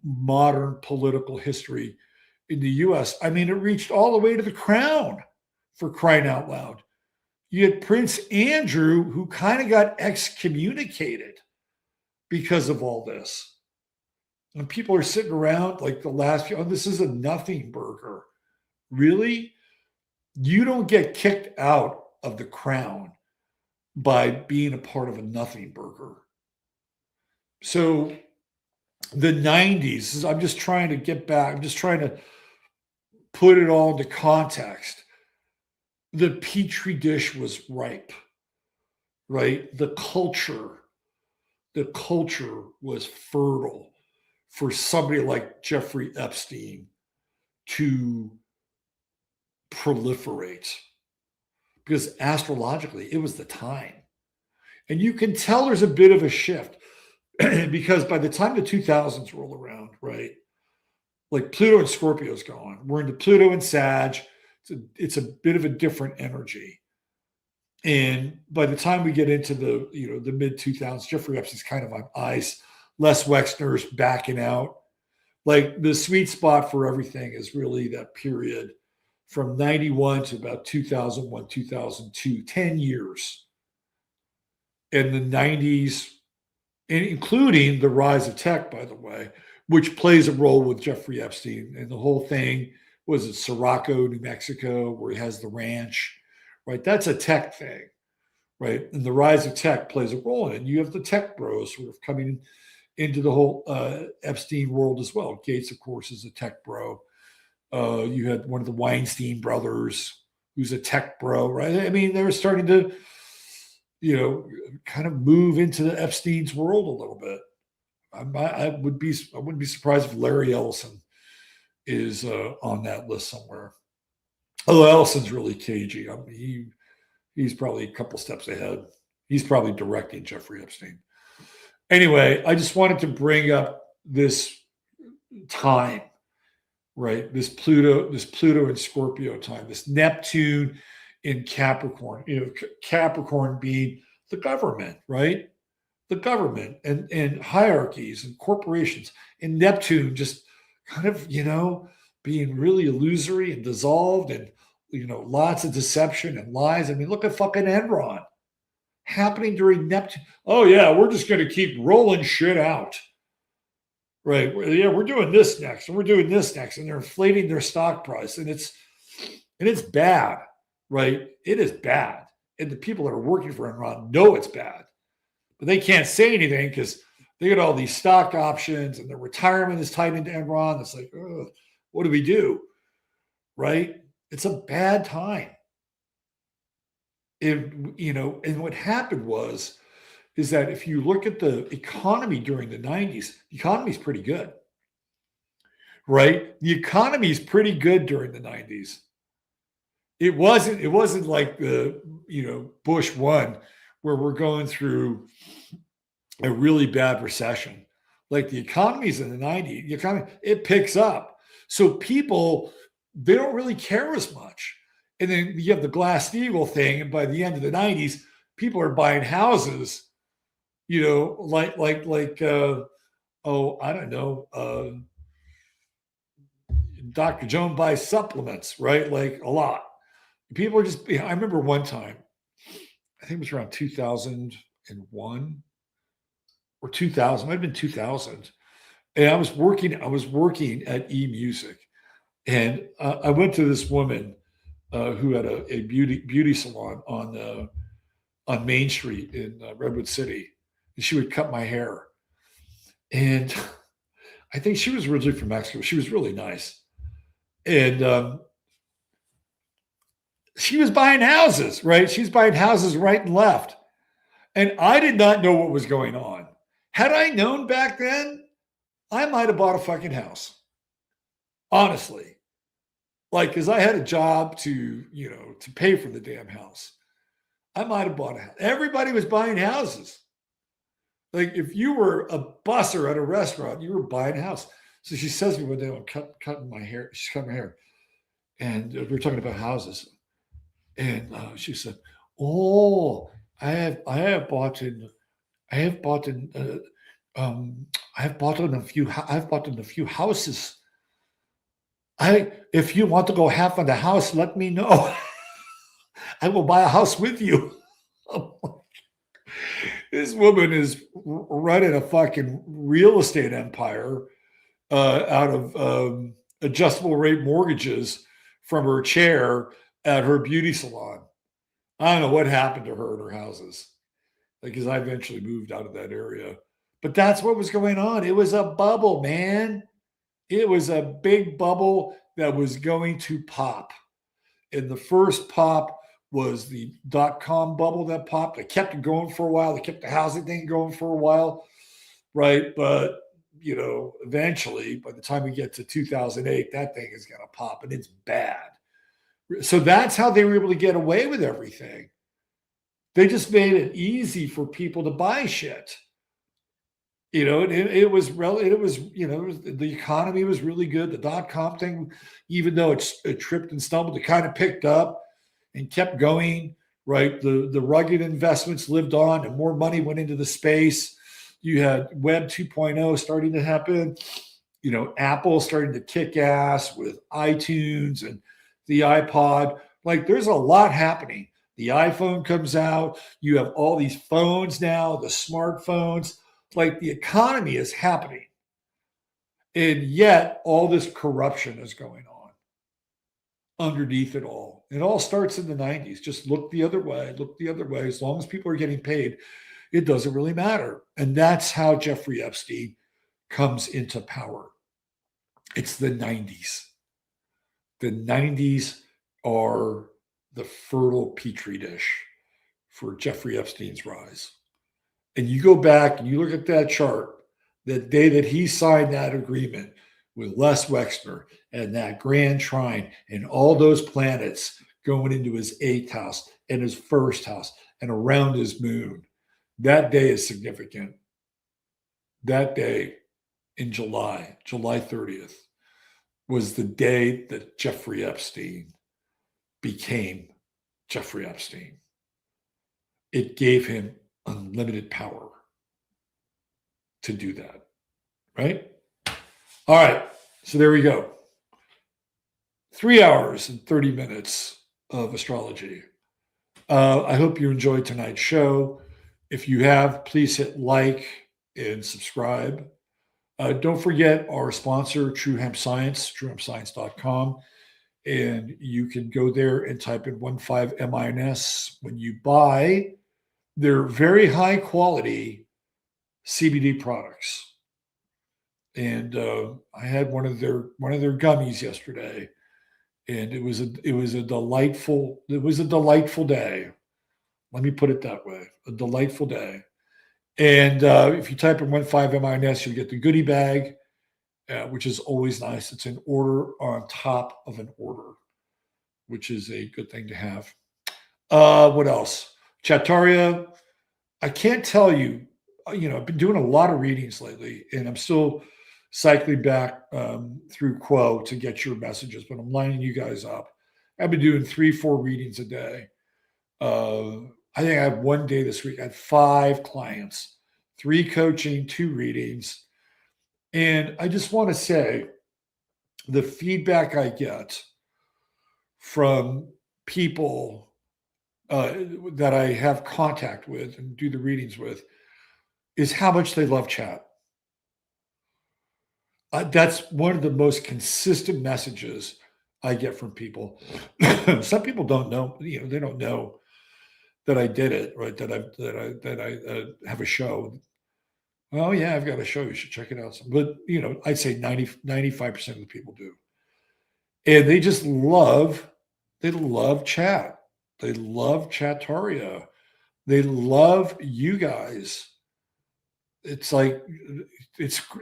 modern political history in the U.S. I mean, it reached all the way to the crown, for crying out loud. You had Prince Andrew, who kind of got excommunicated because of all this. And people are sitting around like the last few, this is a nothing burger. Really? You don't get kicked out of the crown by being a part of a nothing burger. So the 90s, I'm just trying to get back. I'm just trying to put it all into context. The Petri dish was ripe, right? The culture was fertile for somebody like Jeffrey Epstein to proliferate, because astrologically it was the time. And you can tell there's a bit of a shift because by the time the 2000s roll around, right, like Pluto and Scorpio's gone. We're into Pluto and Sag. It's a bit of a different energy. And by the time we get into the mid 2000s, Jeffrey Epstein's kind of on ice. Les Wexner's backing out. Like the sweet spot for everything is really that period from 91 to about 2001, 2002, 10 years. And the 90s, and including the rise of tech, by the way, which plays a role with Jeffrey Epstein. And the whole thing was at Sirocco, New Mexico, where he has the ranch, right? That's a tech thing, right? And the rise of tech plays a role in it. And you have the tech bros sort of coming into the whole Epstein world as well. Gates, of course, is a tech bro. You had one of the Weinstein brothers who's a tech bro, right? I mean, they were starting to, kind of move into the Epstein's world a little bit. I wouldn't be surprised if Larry Ellison is on that list somewhere. Although Ellison's really cagey. I mean, he's probably a couple steps ahead. He's probably directing Jeffrey Epstein. Anyway, I just wanted to bring up this time, right? This Pluto and Scorpio time, this Neptune in Capricorn, Capricorn being the government, right? The government and hierarchies and corporations, and Neptune just kind of, being really illusory and dissolved, and, lots of deception and lies. I mean, look at fucking Enron happening during Neptune. Oh, yeah, we're just going to keep rolling shit out. Right. Yeah, we're doing this next, and we're doing this next, and they're inflating their stock price. And it's bad, right? It is bad. And the people that are working for Enron know it's bad. But they can't say anything because they got all these stock options, and their retirement is tied into Enron. It's like, what do we do? Right? It's a bad time. And what happened is that if you look at the economy during the 90s, the economy is pretty good, right? The economy is pretty good during the 90s. It wasn't like the, Bush 1, where we're going through a really bad recession. Like the economy's in the 90s, the economy, it picks up. So people, they don't really care as much. And then you have the Glass-Steagall thing, and by the end of the 90s, people are buying houses, I don't know, Dr. Joan buys supplements, right? Like a lot. People are just, I remember one time, I think it was around 2001 or 2000, might have been 2000. And I was working at eMusic, and I went to this woman who had a beauty salon on Main Street in Redwood City. And she would cut my hair. And I think she was originally from Mexico. She was really nice. And she was buying houses, right? She's buying houses right and left. And I did not know what was going on. Had I known back then, I might have bought a fucking house. Honestly. Like, because I had a job to pay for the damn house. I might have bought a house. Everybody was buying houses. Like, if you were a busser at a restaurant, you were buying a house. So she says to me one day, I'm cutting my hair. She's cutting my hair. And we were talking about houses. And she said, "Oh, I have bought in a few houses. If you want to go half on the house, let me know. I will buy a house with you." This woman is running a fucking real estate empire out of adjustable rate mortgages from her chair at her beauty salon. I don't know what happened to her and her houses, because I eventually moved out of that area. But that's what was going on. It was a bubble, man. It was a big bubble that was going to pop. And the first pop was the .com bubble that popped. They kept it going for a while. They kept the housing thing going for a while, right? But, eventually, by the time we get to 2008, that thing is going to pop, and it's bad. So that's how they were able to get away with everything. They just made it easy for people to buy shit. The economy was really good. The .com thing, even though it tripped and stumbled, it kind of picked up and kept going, right? The rugged investments lived on, and more money went into the space. You had Web 2.0 starting to happen. Apple starting to kick ass with iTunes and the iPod. Like, there's a lot happening. The iPhone comes out. You have all these phones now, the smartphones. Like, the economy is happening. And yet all this corruption is going on underneath it all. It all starts in the 90s. Just look the other way. As long as people are getting paid, it doesn't really matter. And that's how Jeffrey Epstein comes into power. It's the 90s. The 90s are the fertile petri dish for Jeffrey Epstein's rise. And you go back and you look at that chart, the day that he signed that agreement with Les Wexner and that grand trine and all those planets going into his 8th house and his 1st house and around his moon. That day is significant. That day in July 30th, was the day that Jeffrey Epstein became Jeffrey Epstein. It gave him unlimited power to do that, right? All right, so there we go. 3 hours and 30 minutes of astrology. I hope you enjoyed tonight's show. If you have, please hit like and subscribe. Don't forget our sponsor, True Hemp Science, truehempscience.com. And you can go there and type in 15MINS when you buy their very high quality CBD products. And I had one of their gummies yesterday, and it was a delightful day. Let me put it that way, a delightful day. And if you type in 15MINS, you'll get the goodie bag, which is always nice. It's an order on top of an order, which is a good thing to have. What else? Chattaria. I can't tell you, I've been doing a lot of readings lately, and I'm still cycling back through Quo to get your messages, but I'm lining you guys up. I've been doing 3-4 readings a day. I think I had one day this week. I had 5 clients, 3 coaching, 2 readings. And I just want to say the feedback I get from people that I have contact with and do the readings with is how much they love chat. That's one of the most consistent messages I get from people. Some people don't know, they don't know that I did it, right? That I have a show. Oh yeah, I've got a show. You should check it out. But I'd say 95% of the people do. And they just love chat. They love Chattaria. They love you guys. It's like,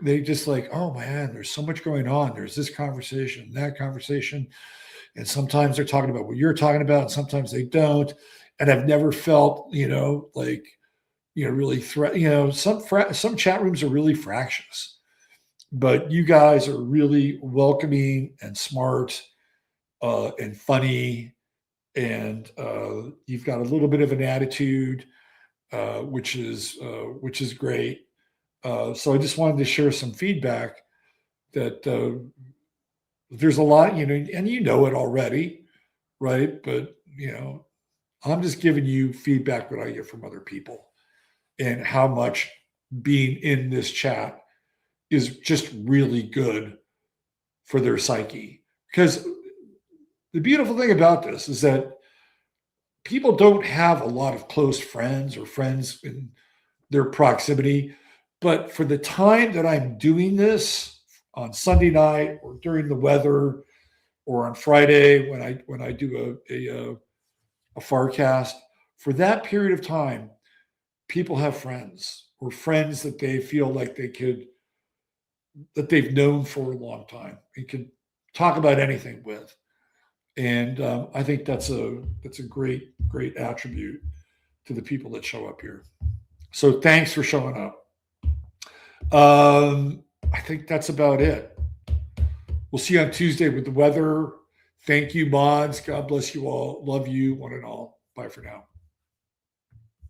they just like, oh man, there's so much going on. There's this conversation, that conversation. And sometimes they're talking about what you're talking about, and sometimes they don't. And I've never felt, really some chat rooms are really fractious, but you guys are really welcoming and smart and funny. And you've got a little bit of an attitude, which is great. So I just wanted to share some feedback that there's a lot, and you know it already, right? But, I'm just giving you feedback that I get from other people and how much being in this chat is just really good for their psyche. Because the beautiful thing about this is that people don't have a lot of close friends or friends in their proximity. But for the time that I'm doing this on Sunday night or during the weather or on Friday when I do a Farcast, for that period of time, people have friends or friends that they feel like that they've known for a long time and can talk about anything with. And I think that's a great attribute to the people that show up here. So thanks for showing up. I think that's about it. We'll see you on Tuesday with the weather. Thank you, mods. God bless you all. Love you, one and all. Bye for now.